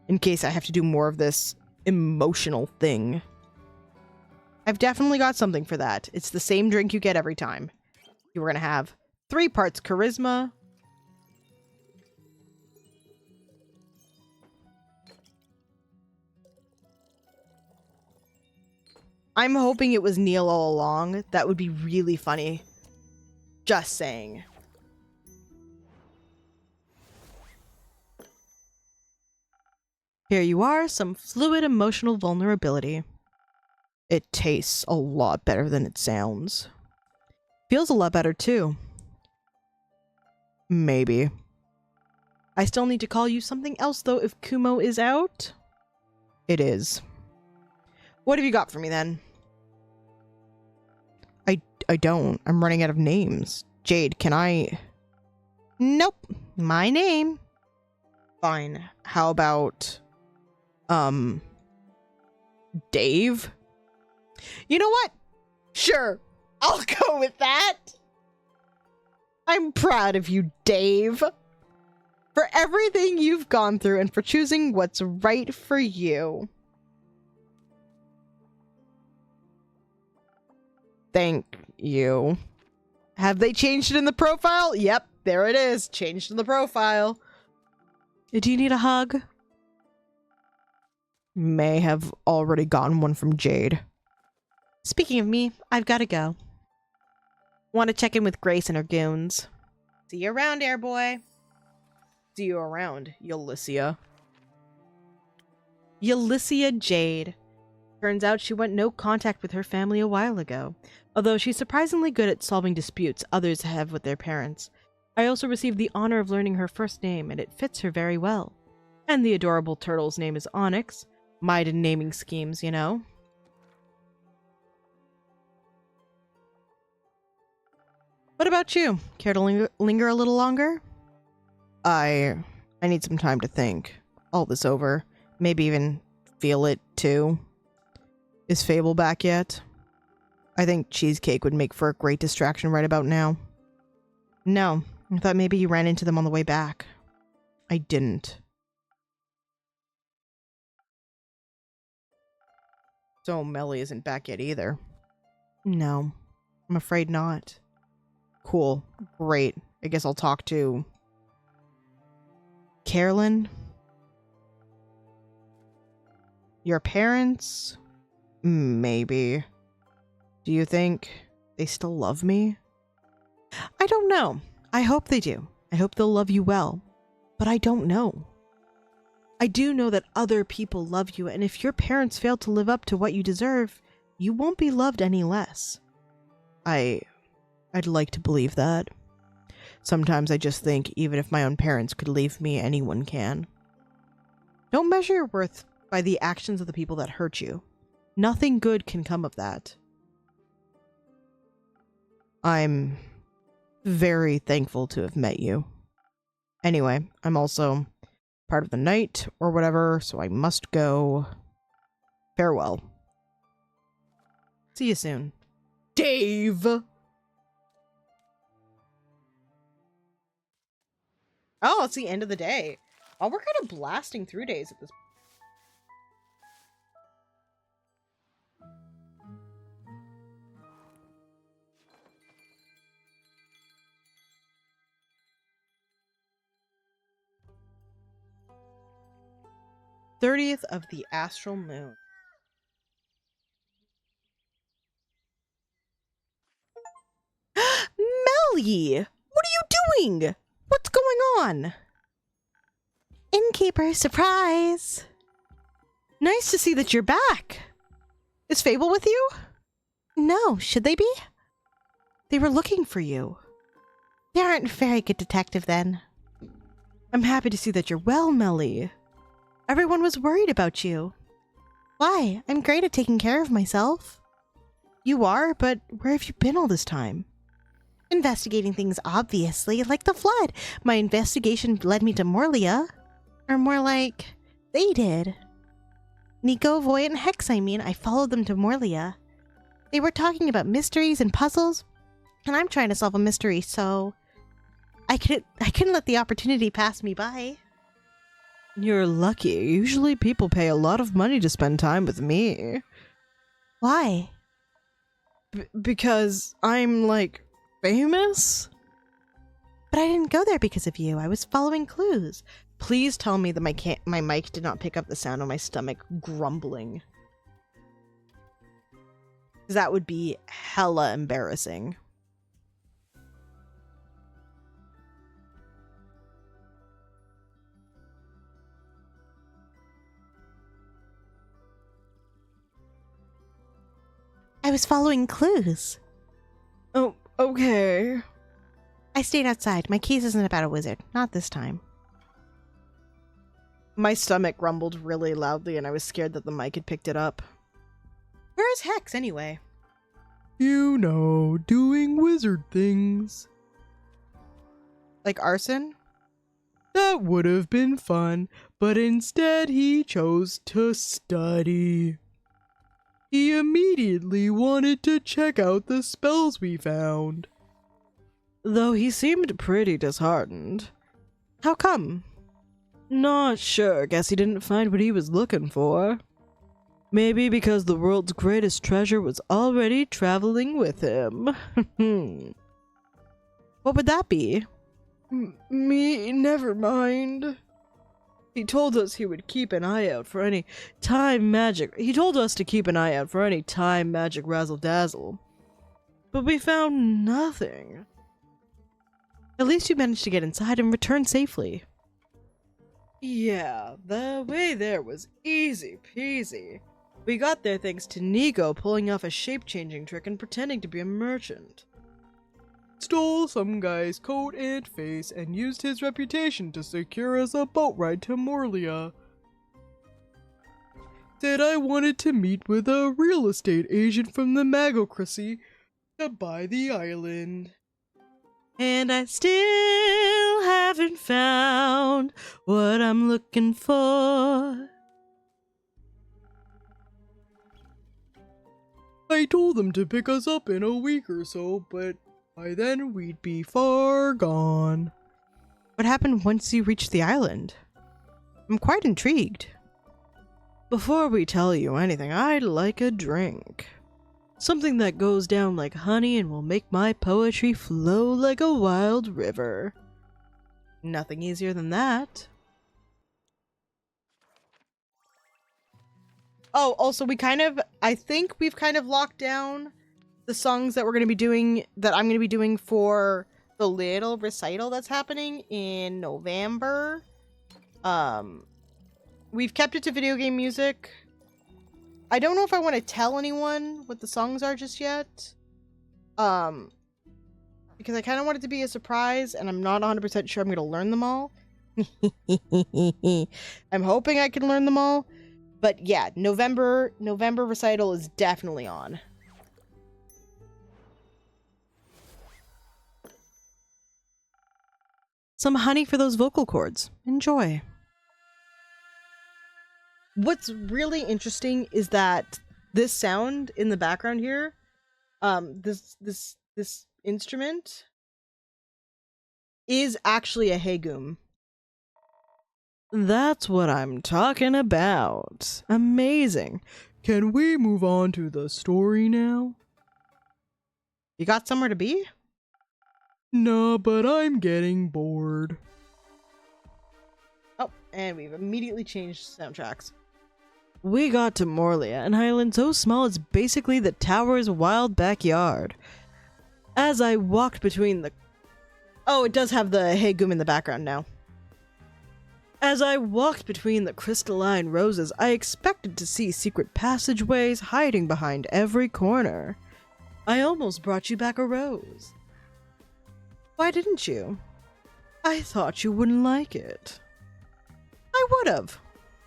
In case I have to do more of this emotional thing. I've definitely got something for that. It's the same drink you get every time. You were gonna have 3 parts charisma. I'm hoping it was Neil all along. That would be really funny. Just saying. Here you are, some fluid emotional vulnerability. It tastes a lot better than it sounds. Feels a lot better too. Maybe. I still need to call you something else though if Kumo is out. It is. What have you got for me then? I don't. I'm running out of names. Jade, can I... Nope. My name. Fine. How about... Dave? You know what? Sure. I'll go with that. I'm proud of you, Dave. For everything you've gone through and for choosing what's right for you. Thank you. Have they changed it in the profile? Yep, there it is. Changed in the profile. Do you need a hug? May have already gotten one from Jade. Speaking of me, I've got to go. Want to check in with Grace and her goons. See you around, airboy. See you around, Ulyssia. Ulyssia Jade. Turns out she went no contact with her family a while ago. Although she's surprisingly good at solving disputes others have with their parents. I also received the honor of learning her first name, and it fits her very well. And the adorable turtle's name is Onyx. Might in naming schemes, you know. What about you? Care to linger a little longer? I need some time to think all this over. Maybe even feel it, too. Is Fable back yet? I think Cheesecake would make for a great distraction right about now. No, I thought maybe you ran into them on the way back. I didn't. So Melly isn't back yet either. No, I'm afraid not. Cool. Great. I guess I'll talk to... Carolyn? Your parents? Maybe. Do you think they still love me? I don't know. I hope they do. I hope they'll love you well. But I don't know. I do know that other people love you, and if your parents fail to live up to what you deserve, you won't be loved any less. I'd like to believe that. Sometimes I just think even if my own parents could leave me, anyone can. Don't measure your worth by the actions of the people that hurt you. Nothing good can come of that. I'm very thankful to have met you. Anyway, I'm also part of the night or whatever, so I must go. Farewell. See you soon. Dave! Oh, it's the end of the day. Oh, we're kind of blasting through days at this point. 30th of the astral moon. Melly! What are you doing? What's going on? Innkeeper, surprise! Nice to see that you're back. Is Fable with you? No, should they be? They were looking for you. They aren't a very good detective then. I'm happy to see that you're well, Melly. Everyone was worried about you. Why? I'm great at taking care of myself. You are, but where have you been all this time? Investigating things, obviously, like the flood. My investigation led me to Morlia. Or more like, they did. Nico, Voy, and Hex, I followed them to Morlia. They were talking about mysteries and puzzles, and I'm trying to solve a mystery, so I couldn't let the opportunity pass me by. You're lucky. Usually people pay a lot of money to spend time with me. Why? Because I'm, like, famous? But I didn't go there because of you. I was following clues. Please tell me that my mic did not pick up the sound of my stomach grumbling. That would be hella embarrassing. I was following clues. Oh, okay. I stayed outside. My case isn't about a wizard. Not this time. My stomach grumbled really loudly and I was scared that the mic had picked it up. Where is Hex, anyway? You know, doing wizard things. Like arson? That would have been fun, but instead he chose to study. He immediately wanted to check out the spells we found. Though he seemed pretty disheartened. How come? Not sure, guess he didn't find what he was looking for. Maybe because the world's greatest treasure was already traveling with him. What would that be? Me, never mind. He told us he would keep an eye out for any time magic. He told us to keep an eye out for any time magic razzle dazzle. But we found nothing. At least you managed to get inside and return safely. Yeah, the way there was easy peasy. We got there thanks to Nico pulling off a shape-changing trick and pretending to be a merchant. Stole some guy's coat and face and used his reputation to secure us a boat ride to Morlia. Said I wanted to meet with a real estate agent from the Magocracy to buy the island. And I still haven't found what I'm looking for. I told them to pick us up in a week or so, but by then we'd be far gone. What happened once you reached the island? I'm quite intrigued. Before we tell you anything, I'd like a drink. Something that goes down like honey and will make my poetry flow like a wild river. Nothing easier than that. Oh, also I think we've kind of locked down the songs that we're going to be doing, that I'm going to be doing for the little recital that's happening in November. We've kept it to video game music. I don't know if I want to tell anyone what the songs are just yet. Because I kind of want it to be a surprise, and I'm not 100% sure I'm going to learn them all. I'm hoping I can learn them all. But yeah, November recital is definitely on. Some honey for those vocal cords. Enjoy. What's really interesting is that this sound in the background here, this instrument is actually a hegum. That's what I'm talking about. Amazing. Can we move on to the story now? You got somewhere to be? No, but I'm getting bored. Oh, and we've immediately changed soundtracks. We got to Morlia, an island so small it's basically the tower's wild backyard. As I walked between the... Oh, it does have the Hey Goom in the background now. As I walked between the crystalline roses, I expected to see secret passageways hiding behind every corner. I almost brought you back a rose. Why didn't you? I thought you wouldn't like it. I would've.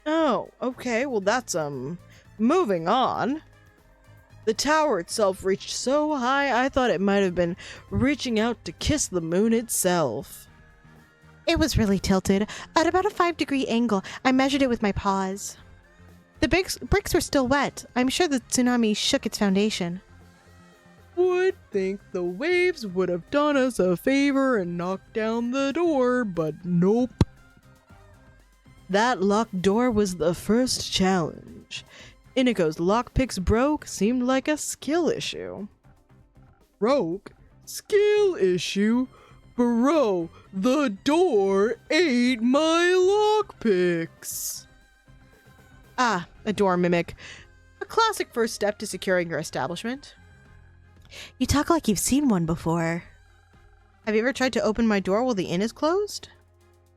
Oh, okay, well that's, moving on. The tower itself reached so high I thought it might have been reaching out to kiss the moon itself. It was really tilted, at about a 5-degree angle. I measured it with my paws. The bricks were still wet. I'm sure the tsunami shook its foundation. Would think the waves would have done us a favor and knocked down the door, but nope. That locked door was the first challenge. Inigo's lockpicks broke seemed like a skill issue. Broke? Skill issue? Bro, the door ate my lockpicks! Ah, a door mimic. A classic first step to securing your establishment. You talk like you've seen one before. Have you ever tried to open my door while the inn is closed?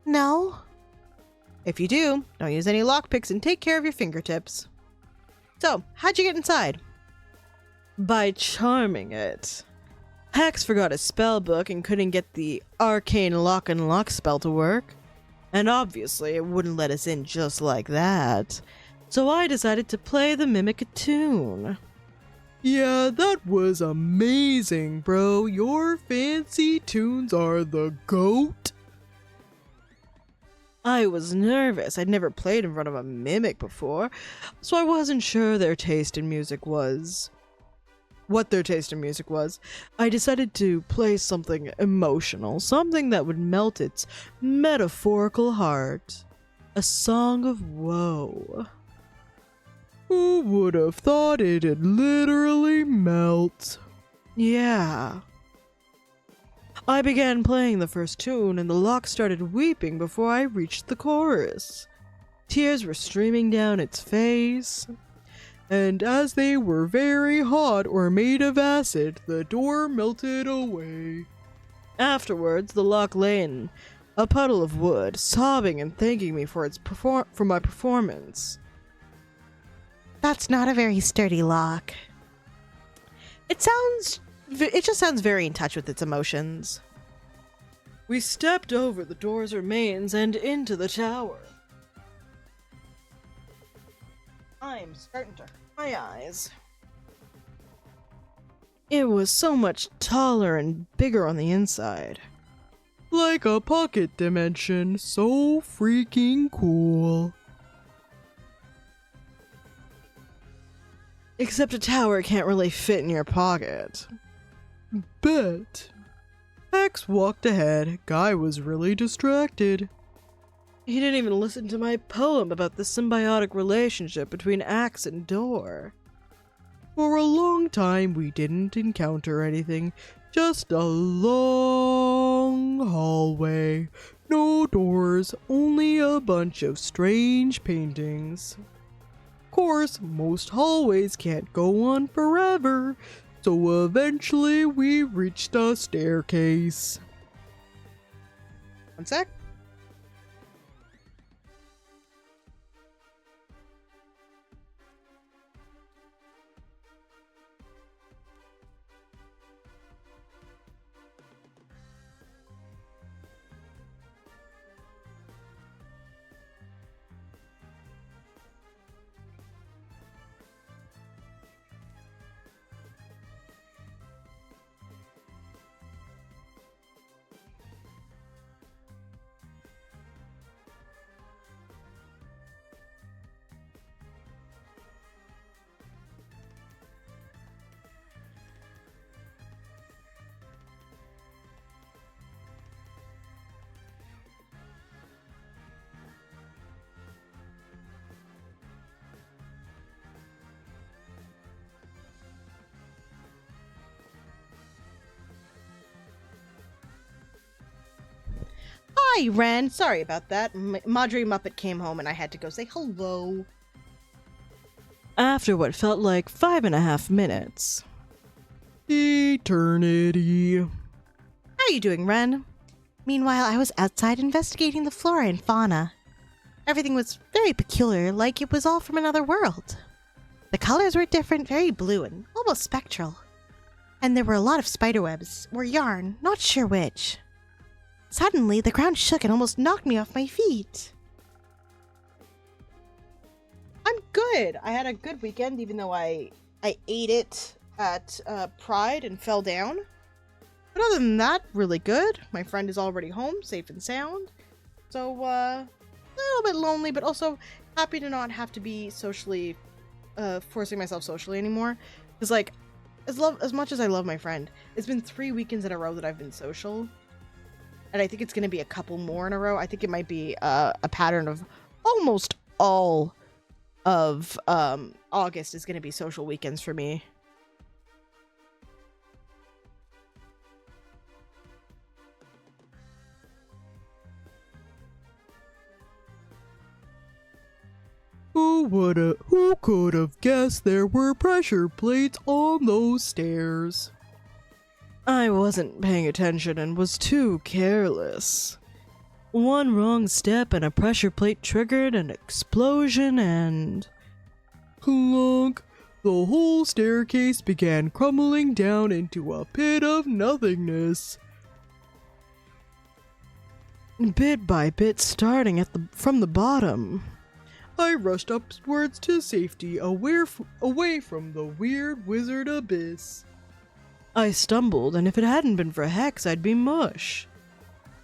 No? If you do, don't use any lockpicks and take care of your fingertips. So, how'd you get inside? By charming it. Hex forgot his spell book and couldn't get the arcane lock and lock spell to work. And obviously it wouldn't let us in just like that. So I decided to play the mimic a tune. Yeah, that was amazing, bro. Your fancy tunes are the GOAT. I was nervous. I'd never played in front of a mimic before, so I wasn't sure what their taste in music was. I decided to play something emotional, something that would melt its metaphorical heart. A song of woe. Who would have thought it'd literally melt? Yeah. I began playing the first tune and the lock started weeping before I reached the chorus. Tears were streaming down its face, and as they were very hot or made of acid, the door melted away. Afterwards, the lock lay in a puddle of wood, sobbing and thanking me for my performance. That's not a very sturdy lock. It just sounds very in touch with its emotions. We stepped over the door's remains and into the tower. I'm starting to hurt my eyes. It was so much taller and bigger on the inside. Like a pocket dimension, so freaking cool. Except a tower can't really fit in your pocket. Bet. Hex walked ahead. Guy was really distracted. He didn't even listen to my poem about the symbiotic relationship between axe and door. For a long time we didn't encounter anything. Just a long hallway. No doors, only a bunch of strange paintings. Of course, most hallways can't go on forever, so eventually we reached a staircase. One sec. Hi, Ren. Sorry about that. Madre Muppet came home and I had to go say hello. After what felt like 5.5 minutes. Eternity. How you doing, Ren? Meanwhile, I was outside investigating the flora and fauna. Everything was very peculiar, like it was all from another world. The colors were different, very blue and almost spectral. And there were a lot of spiderwebs, or yarn, not sure which. Suddenly, the ground shook and almost knocked me off my feet. I'm good. I had a good weekend, even though I ate it at Pride and fell down. But other than that, really good. My friend is already home, safe and sound. So, a little bit lonely, but also happy to not have to be socially, forcing myself socially anymore. Because, like, as much as I love my friend, it's been 3 weekends in a row that I've been social. And I think it's going to be a couple more in a row. I think it might be a pattern of almost all of August is going to be social weekends for me. Who could have guessed there were pressure plates on those stairs? I wasn't paying attention and was too careless. One wrong step and a pressure plate triggered an explosion and... clunk! The whole staircase began crumbling down into a pit of nothingness. Bit by bit, starting from the bottom. I rushed upwards to safety, away from the weird wizard abyss. I stumbled, and if it hadn't been for Hex, I'd be mush.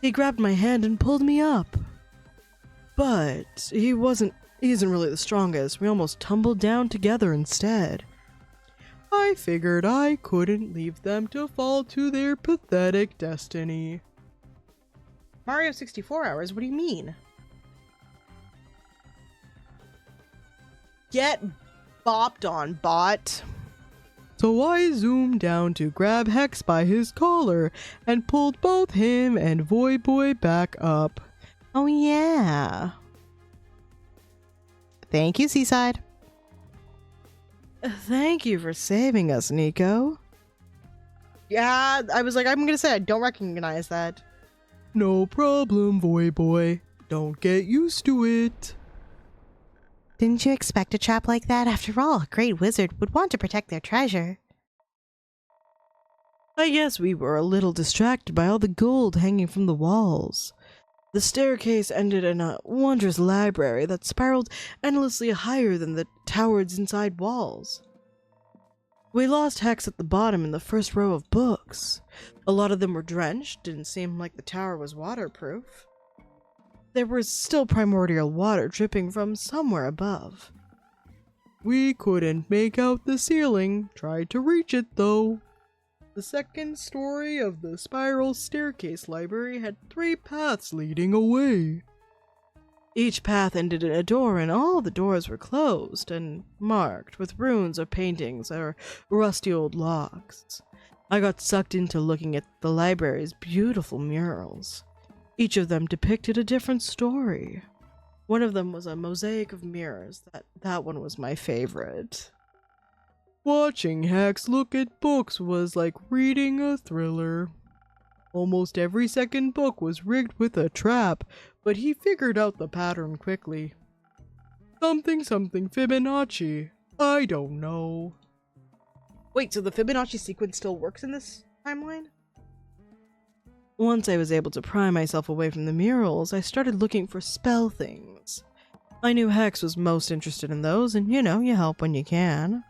He grabbed my hand and pulled me up. But he isn't really the strongest. We almost tumbled down together instead. I figured I couldn't leave them to fall to their pathetic destiny. Mario 64 hours? What do you mean? Get bopped on, bot. So I zoomed down to grab Hex by his collar and pulled both him and Voy Boy back up. Oh yeah. Thank you, Seaside. Thank you for saving us, Nico. Yeah, I was like, I'm gonna say I don't recognize that. No problem, Voy Boy. Don't get used to it. Didn't you expect a trap like that? After all, a great wizard would want to protect their treasure. I guess we were a little distracted by all the gold hanging from the walls. The staircase ended in a wondrous library that spiraled endlessly higher than the tower's inside walls. We lost Hex at the bottom in the first row of books. A lot of them were drenched, didn't seem like the tower was waterproof. There was still primordial water dripping from somewhere above. We couldn't make out the ceiling, tried to reach it though. The second story of the spiral staircase library had 3 paths leading away. Each path ended in a door, and all the doors were closed and marked with runes or paintings or rusty old locks. I got sucked into looking at the library's beautiful murals. Each of them depicted a different story. One of them was a mosaic of mirrors. That one was my favorite. Watching Hex look at books was like reading a thriller. Almost every second book was rigged with a trap, but he figured out the pattern quickly. Something Fibonacci. I don't know. Wait, so the Fibonacci sequence still works in this timeline? Once I was able to pry myself away from the murals, I started looking for spell things. I knew Hex was most interested in those, and you help when you can.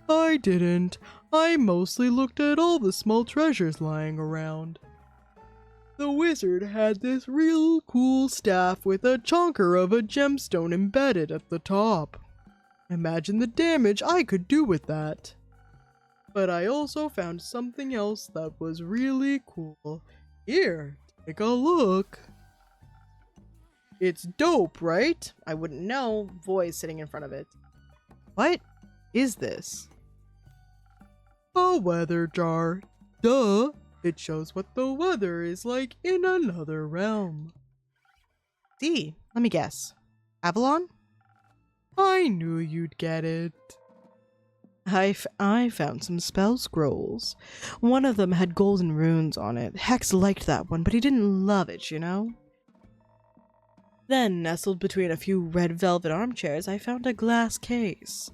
I didn't. I mostly looked at all the small treasures lying around. The wizard had this real cool staff with a chonker of a gemstone embedded at the top. Imagine the damage I could do with that. But I also found something else that was really cool. Here, take a look. It's dope, right? I wouldn't know. Voice sitting in front of it. What is this? A weather jar. Duh! It shows what the weather is like in another realm. See, let me guess. Avalon? I knew you'd get it. I found some spell scrolls. One of them had golden runes on it. Hex liked that one, but he didn't love it, you know? Then, nestled between a few red velvet armchairs, I found a glass case.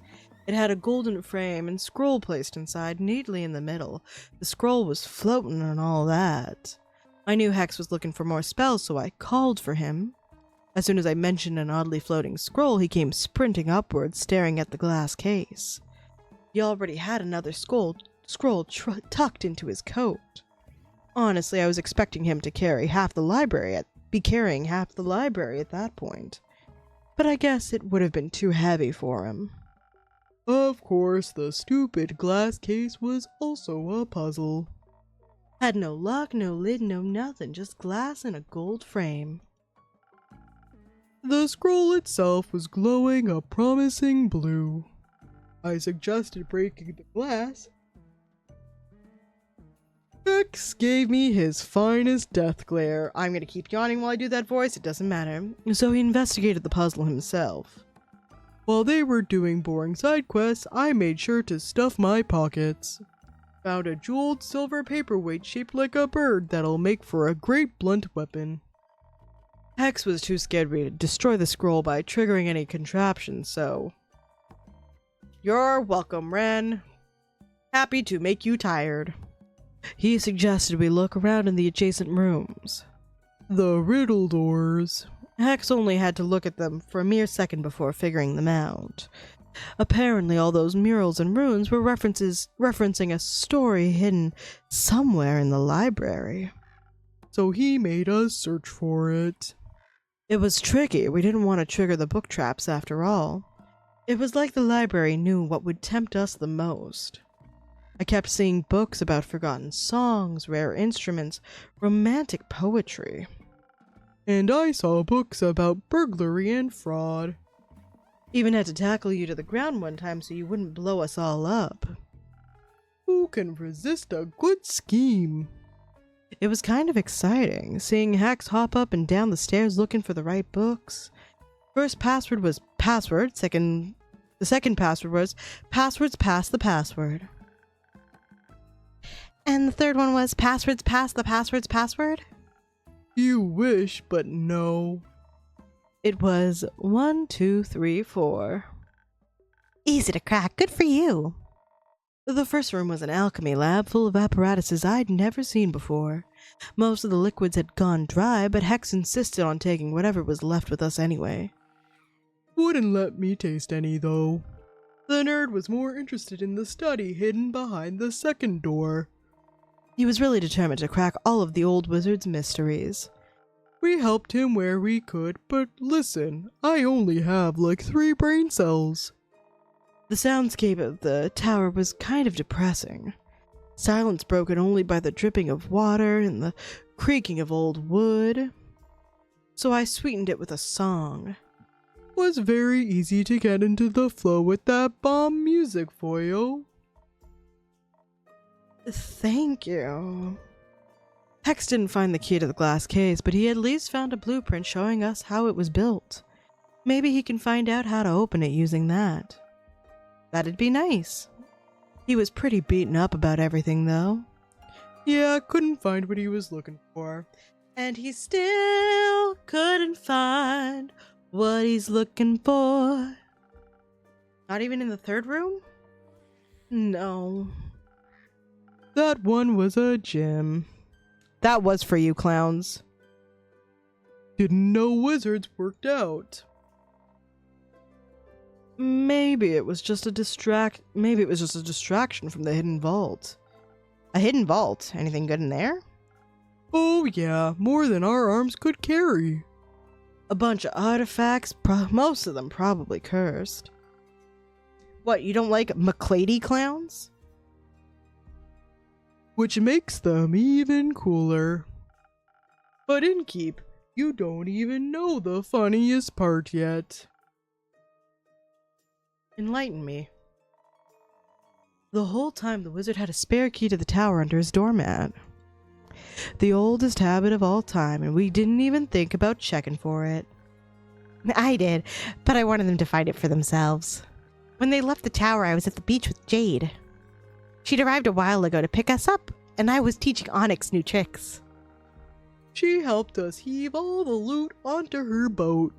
It had a golden frame and scroll placed inside, neatly in the middle. The scroll was floating and all that. I knew Hex was looking for more spells, so I called for him. As soon as I mentioned an oddly floating scroll, he came sprinting upwards, staring at the glass case. He already had another scroll tucked into his coat. Honestly, I was expecting him to carry half the library be carrying half the library at that point. But I guess it would have been too heavy for him. Of course, the stupid glass case was also a puzzle. Had no lock, no lid, no nothing, just glass and a gold frame. The scroll itself was glowing a promising blue. I suggested breaking the glass. Hex gave me his finest death glare. I'm gonna keep yawning while I do that voice, it doesn't matter. So he investigated the puzzle himself. While they were doing boring side quests, I made sure to stuff my pockets. Found a jeweled silver paperweight shaped like a bird that'll make for a great blunt weapon. Hex was too scared to destroy the scroll by triggering any contraption, so... You're welcome, Ren. Happy to make you tired. He suggested we look around in the adjacent rooms. The riddle doors. Hex only had to look at them for a mere second before figuring them out. Apparently all those murals and runes were referencing a story hidden somewhere in the library. So he made us search for it. It was tricky. We didn't want to trigger the book traps after all. It was like the library knew what would tempt us the most. I kept seeing books about forgotten songs, rare instruments, romantic poetry. And I saw books about burglary and fraud. Even had to tackle you to the ground one time so you wouldn't blow us all up. Who can resist a good scheme? It was kind of exciting, seeing Hex hop up and down the stairs looking for the right books. First password was password, the second password was passwords past the password. And the third one was passwords past the password's password? You wish, but no. It was 1, 2, 3, 4. Easy to crack, good for you. The first room was an alchemy lab full of apparatuses I'd never seen before. Most of the liquids had gone dry, but Hex insisted on taking whatever was left with us anyway. Wouldn't let me taste any, though. The nerd was more interested in the study hidden behind the second door. He was really determined to crack all of the old wizard's mysteries. We helped him where we could, but listen, I only have like 3 brain cells. The soundscape of the tower was kind of depressing. Silence broken only by the dripping of water and the creaking of old wood. So I sweetened it with a song. Was very easy to get into the flow with that bomb music for you. Thank you. Hex didn't find the key to the glass case, but he at least found a blueprint showing us how it was built. Maybe he can find out how to open it using that. That'd be nice. He was pretty beaten up about everything, though. Yeah, couldn't find what he was looking for. And he still couldn't find what he's looking for. Not even in the third room? No. That one was a gem. That was for you, clowns. Didn't know wizards worked out. Maybe it was just a distraction from the hidden vault. A hidden vault? Anything good in there? Oh yeah, more than our arms could carry. A bunch of artifacts, most of them probably cursed. What, you don't like McClady clowns? Which makes them even cooler. But Innkeep, you don't even know the funniest part yet. Enlighten me. The whole time the wizard had a spare key to the tower under his doormat. The oldest habit of all time, and we didn't even think about checking for it. I did, but I wanted them to find it for themselves. When they left the tower, I was at the beach with Jade. She'd arrived a while ago to pick us up, and I was teaching Onyx new tricks. She helped us heave all the loot onto her boat.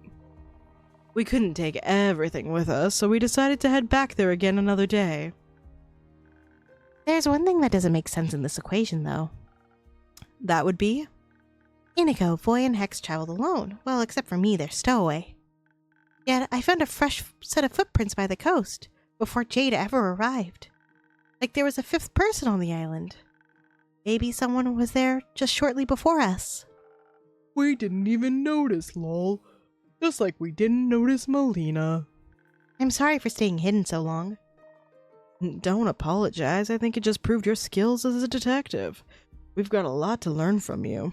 We couldn't take everything with us, so we decided to head back there again another day. There's one thing that doesn't make sense in this equation, though. That would be? Inigo, Voy, and Hex traveled alone. Well, except for me, they're stowaway. Yet, I found a fresh set of footprints by the coast, before Jade ever arrived. Like there was a fifth person on the island. Maybe someone was there just shortly before us. We didn't even notice, lol. Just like we didn't notice Melina. I'm sorry for staying hidden so long. Don't apologize. I think it just proved your skills as a detective. We've got a lot to learn from you.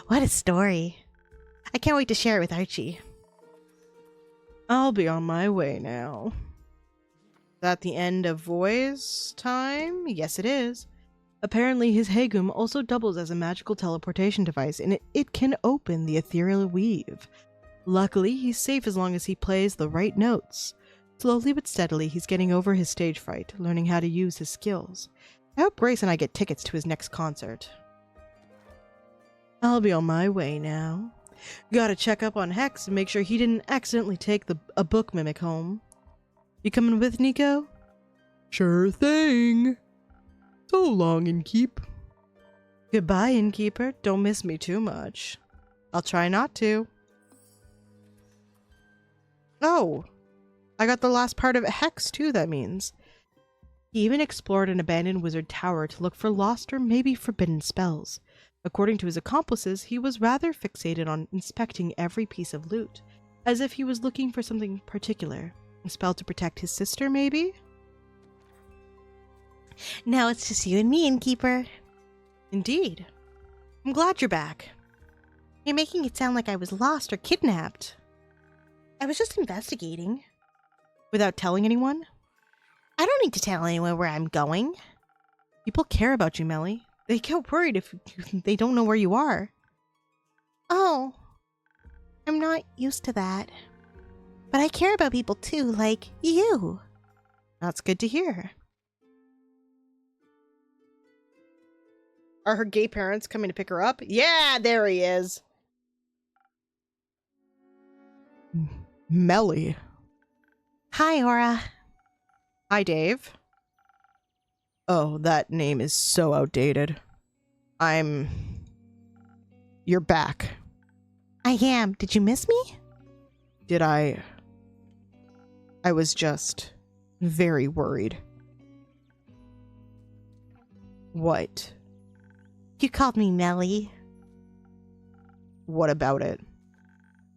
What a story. I can't wait to share it with Archie. I'll be on my way now. Is that the end of Voy's time? Yes, it is. Apparently, his Hagum also doubles as a magical teleportation device, and it can open the ethereal weave. Luckily, he's safe as long as he plays the right notes. Slowly but steadily, he's getting over his stage fright, learning how to use his skills. I hope Grace and I get tickets to his next concert. I'll be on my way now. Gotta check up on Hex and make sure he didn't accidentally take a book mimic home. You coming with, Nico? Sure thing. So long, Innkeep. Goodbye, Innkeeper. Don't miss me too much. I'll try not to. Oh, I got the last part of Hex too, that means. He even explored an abandoned wizard tower to look for lost or maybe forbidden spells. According to his accomplices, he was rather fixated on inspecting every piece of loot, as if he was looking for something particular. A spell to protect his sister, maybe? Now it's just you and me, Innkeeper. Indeed. I'm glad you're back. You're making it sound like I was lost or kidnapped. I was just investigating. Without telling anyone? I don't need to tell anyone where I'm going. People care about you, Melly. They get worried if they don't know where you are. Oh, I'm not used to that. But I care about people too, like you. That's good to hear. Are her gay parents coming to pick her up? Yeah, there he is. Melly. Hi, Aura. Hi, Dave. Oh, that name is so outdated. You're back. I am. Did you miss me? Did I was just very worried. What? You called me Melly. What about it?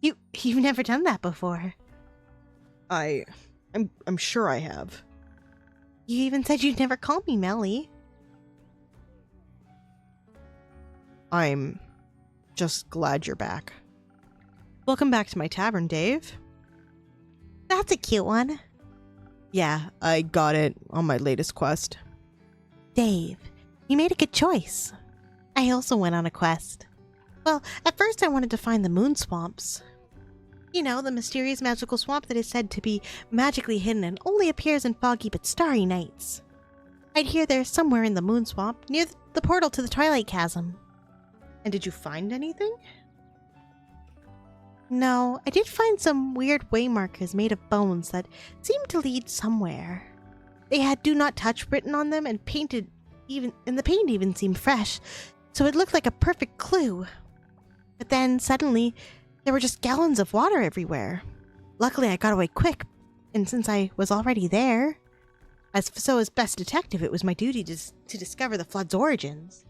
You've never done that before. I'm sure I have. You even said you'd never call me Melly. I'm just glad you're back. Welcome back to my tavern, Dave. That's a cute one. Yeah, I got it on my latest quest. Dave, you made a good choice. I also went on a quest. Well, at first I wanted to find the moon swamps. You know, the mysterious magical swamp that is said to be magically hidden and only appears in foggy but starry nights. I'd hear they're somewhere in the moon swamp, near the portal to the Twilight Chasm. And did you find anything? No, I did find some weird waymarkers made of bones that seemed to lead somewhere. They had "Do Not Touch" written on them and the paint even seemed fresh, so it looked like a perfect clue. But then, suddenly, there were just gallons of water everywhere. Luckily, I got away quick, and since I was already there, as best detective, it was my duty to discover the flood's origins.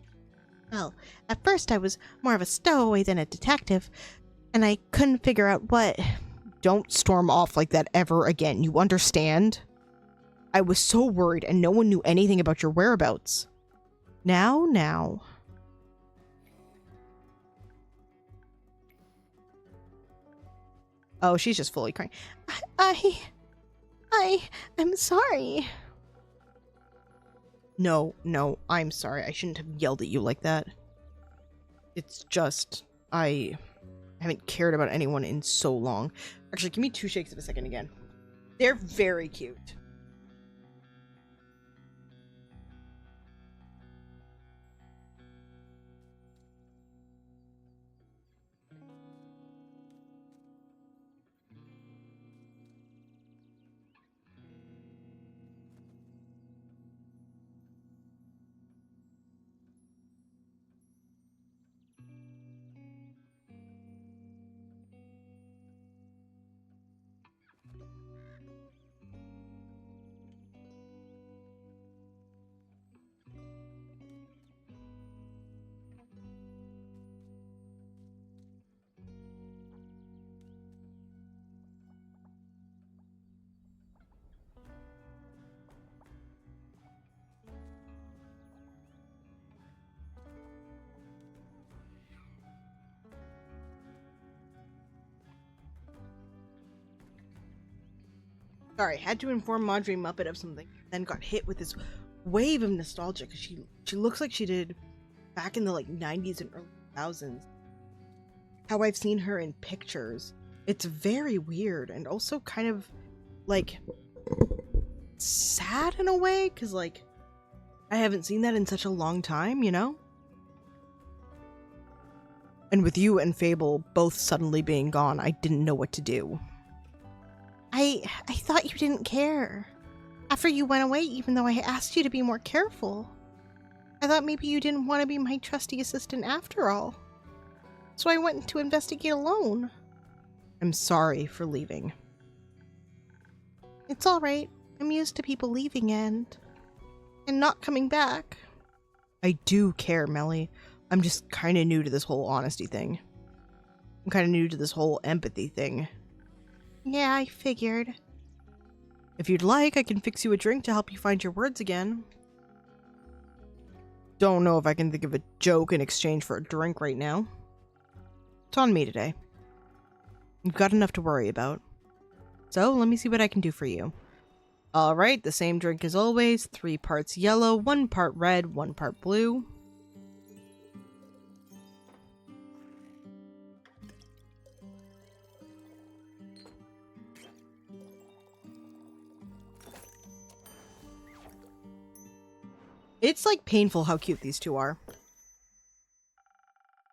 Well, at first I was more of a stowaway than a detective, and I couldn't figure out what... Don't storm off like that ever again, you understand? I was so worried and no one knew anything about your whereabouts. Now. Oh, she's just fully crying. I'm sorry. No, I'm sorry. I shouldn't have yelled at you like that. It's just, I haven't cared about anyone in so long. Actually, give me 2 shakes of a second again. They're very cute. Sorry, had to inform Marjorie Muppet of something, then got hit with this wave of nostalgia because she looks like she did back in the 90s and early 2000s. How I've seen her in pictures. It's very weird and also kind of sad in a way because I haven't seen that in such a long time, you know? And with you and Fable both suddenly being gone, I didn't know what to do. I thought you didn't care. After you went away, even though I asked you to be more careful. I thought maybe you didn't want to be my trusty assistant after all. So I went to investigate alone. I'm sorry for leaving. It's alright. I'm used to people leaving and not coming back. I do care, Melly. I'm just kind of new to this whole honesty thing. I'm kind of new to this whole empathy thing. Yeah, I figured. If you'd like, I can fix you a drink to help you find your words again. Don't know if I can think of a joke in exchange for a drink right now. It's on me today. You've got enough to worry about. So, let me see what I can do for you. Alright, the same drink as always. 3 parts yellow, 1 part red, 1 part blue. It's painful how cute these two are.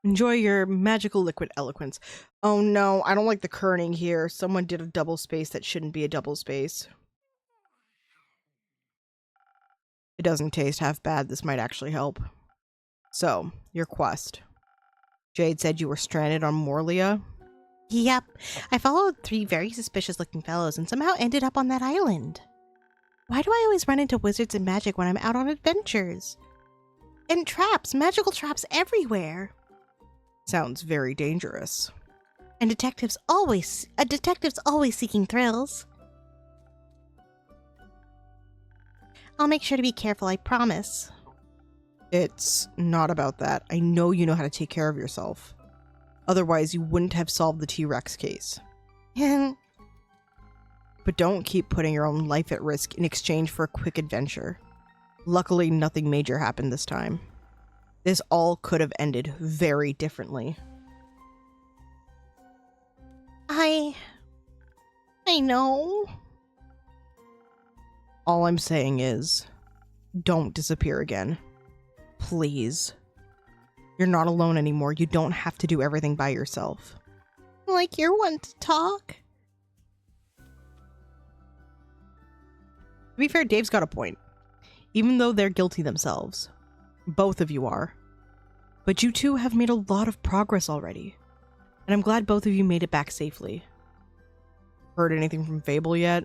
Enjoy your magical liquid eloquence. Oh no, I don't like the kerning here. Someone did a double space that shouldn't be a double space. It doesn't taste half bad. This might actually help. So, your quest. Jade said you were stranded on Morlia. Yep. I followed 3 very suspicious looking fellows and somehow ended up on that island. Why do I always run into wizards and magic when I'm out on adventures? And traps, magical traps everywhere. Sounds very dangerous. And a detective's always seeking thrills. I'll make sure to be careful, I promise. It's not about that. I know you know how to take care of yourself. Otherwise, you wouldn't have solved the T-Rex case. But don't keep putting your own life at risk in exchange for a quick adventure. Luckily, nothing major happened this time. This all could have ended very differently. I know. All I'm saying is, don't disappear again. Please. You're not alone anymore. You don't have to do everything by yourself. Like you're one to talk. To be fair, Dave's got a point. Even though they're guilty themselves. Both of you are. But you two have made a lot of progress already. And I'm glad both of you made it back safely. Heard anything from Fable yet?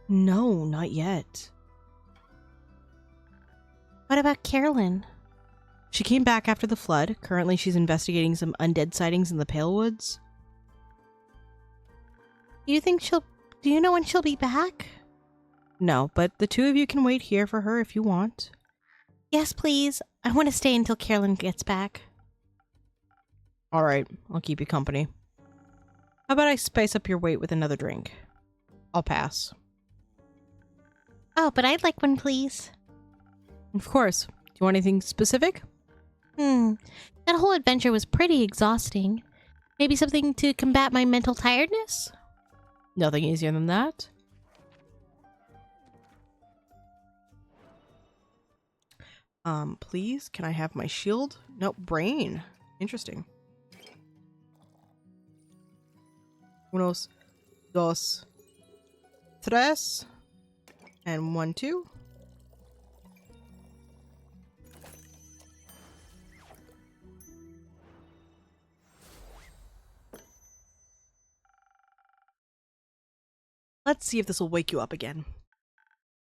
No, not yet. What about Carolyn? She came back after the flood. Currently she's investigating some undead sightings in the Pale Woods. Do you know when she'll be back? No, but the two of you can wait here for her if you want. Yes, please. I want to stay until Carolyn gets back. Alright, I'll keep you company. How about I spice up your wait with another drink? I'll pass. Oh, but I'd like one, please. Of course. Do you want anything specific? That whole adventure was pretty exhausting. Maybe something to combat my mental tiredness? Nothing easier than that. Please, can I have my shield? Nope, brain. Interesting. Unos, dos, tres, and 1, 2. Let's see if this will wake you up again.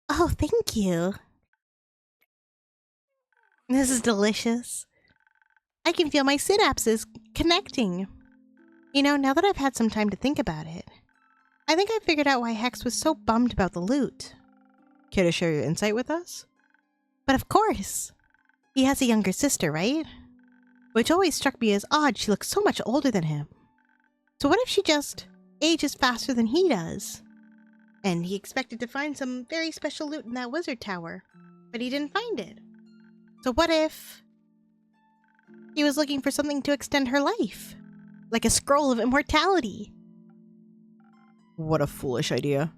Oh, thank you. This is delicious. I can feel my synapses connecting. You know, now that I've had some time to think about it, I think I figured out why Hex was so bummed about the loot. Care to share your insight with us? But of course. He has a younger sister, right? Which always struck me as odd, she looks so much older than him. So what if she just ages faster than he does? And he expected to find some very special loot in that wizard tower, but he didn't find it. So what if he was looking for something to extend her life? Like a scroll of immortality. What a foolish idea.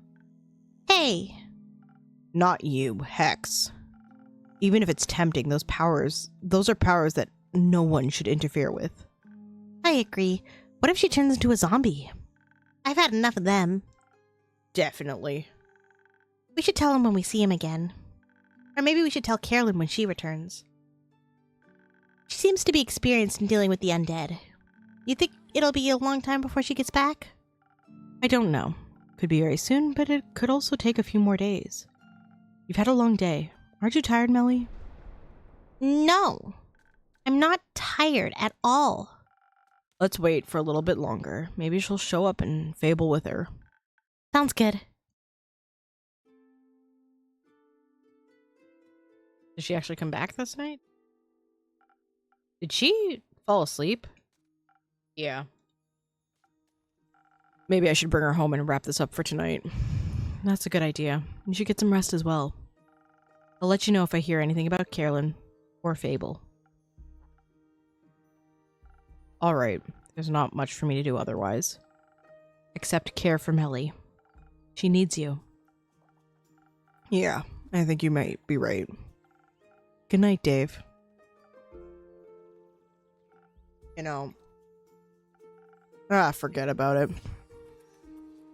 Hey! Not you, Hex. Even if it's tempting, those are powers that no one should interfere with. I agree. What if she turns into a zombie? I've had enough of them. Definitely. We should tell him when we see him again. Or maybe we should tell Carolyn when she returns. She seems to be experienced in dealing with the undead. You think it'll be a long time before she gets back? I don't know. Could be very soon, but it could also take a few more days. You've had a long day. Aren't you tired, Melly? No. I'm not tired at all. Let's wait for a little bit longer. Maybe she'll show up and fable with her. Sounds good. Did she actually come back this night? Did she fall asleep? Yeah. Maybe I should bring her home and wrap this up for tonight. That's a good idea. You should get some rest as well. I'll let you know if I hear anything about Carolyn or Fable. Alright, there's not much for me to do otherwise. Except care for Melly. She needs you. Yeah, I think you might be right. Good night, Dave. You know... forget about it.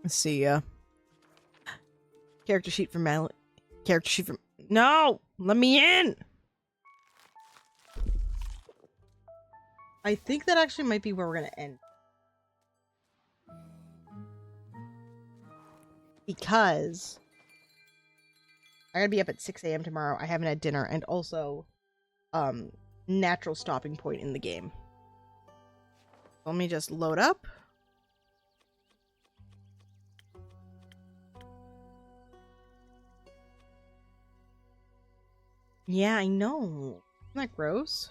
See ya. Character sheet for Melly. Character sheet for... No! Let me in! I think that actually might be where we're gonna end. Because I gotta be up at 6 a.m. tomorrow. I haven't had dinner, and also natural stopping point in the game. Let me just load up. Yeah, I know. Isn't that gross?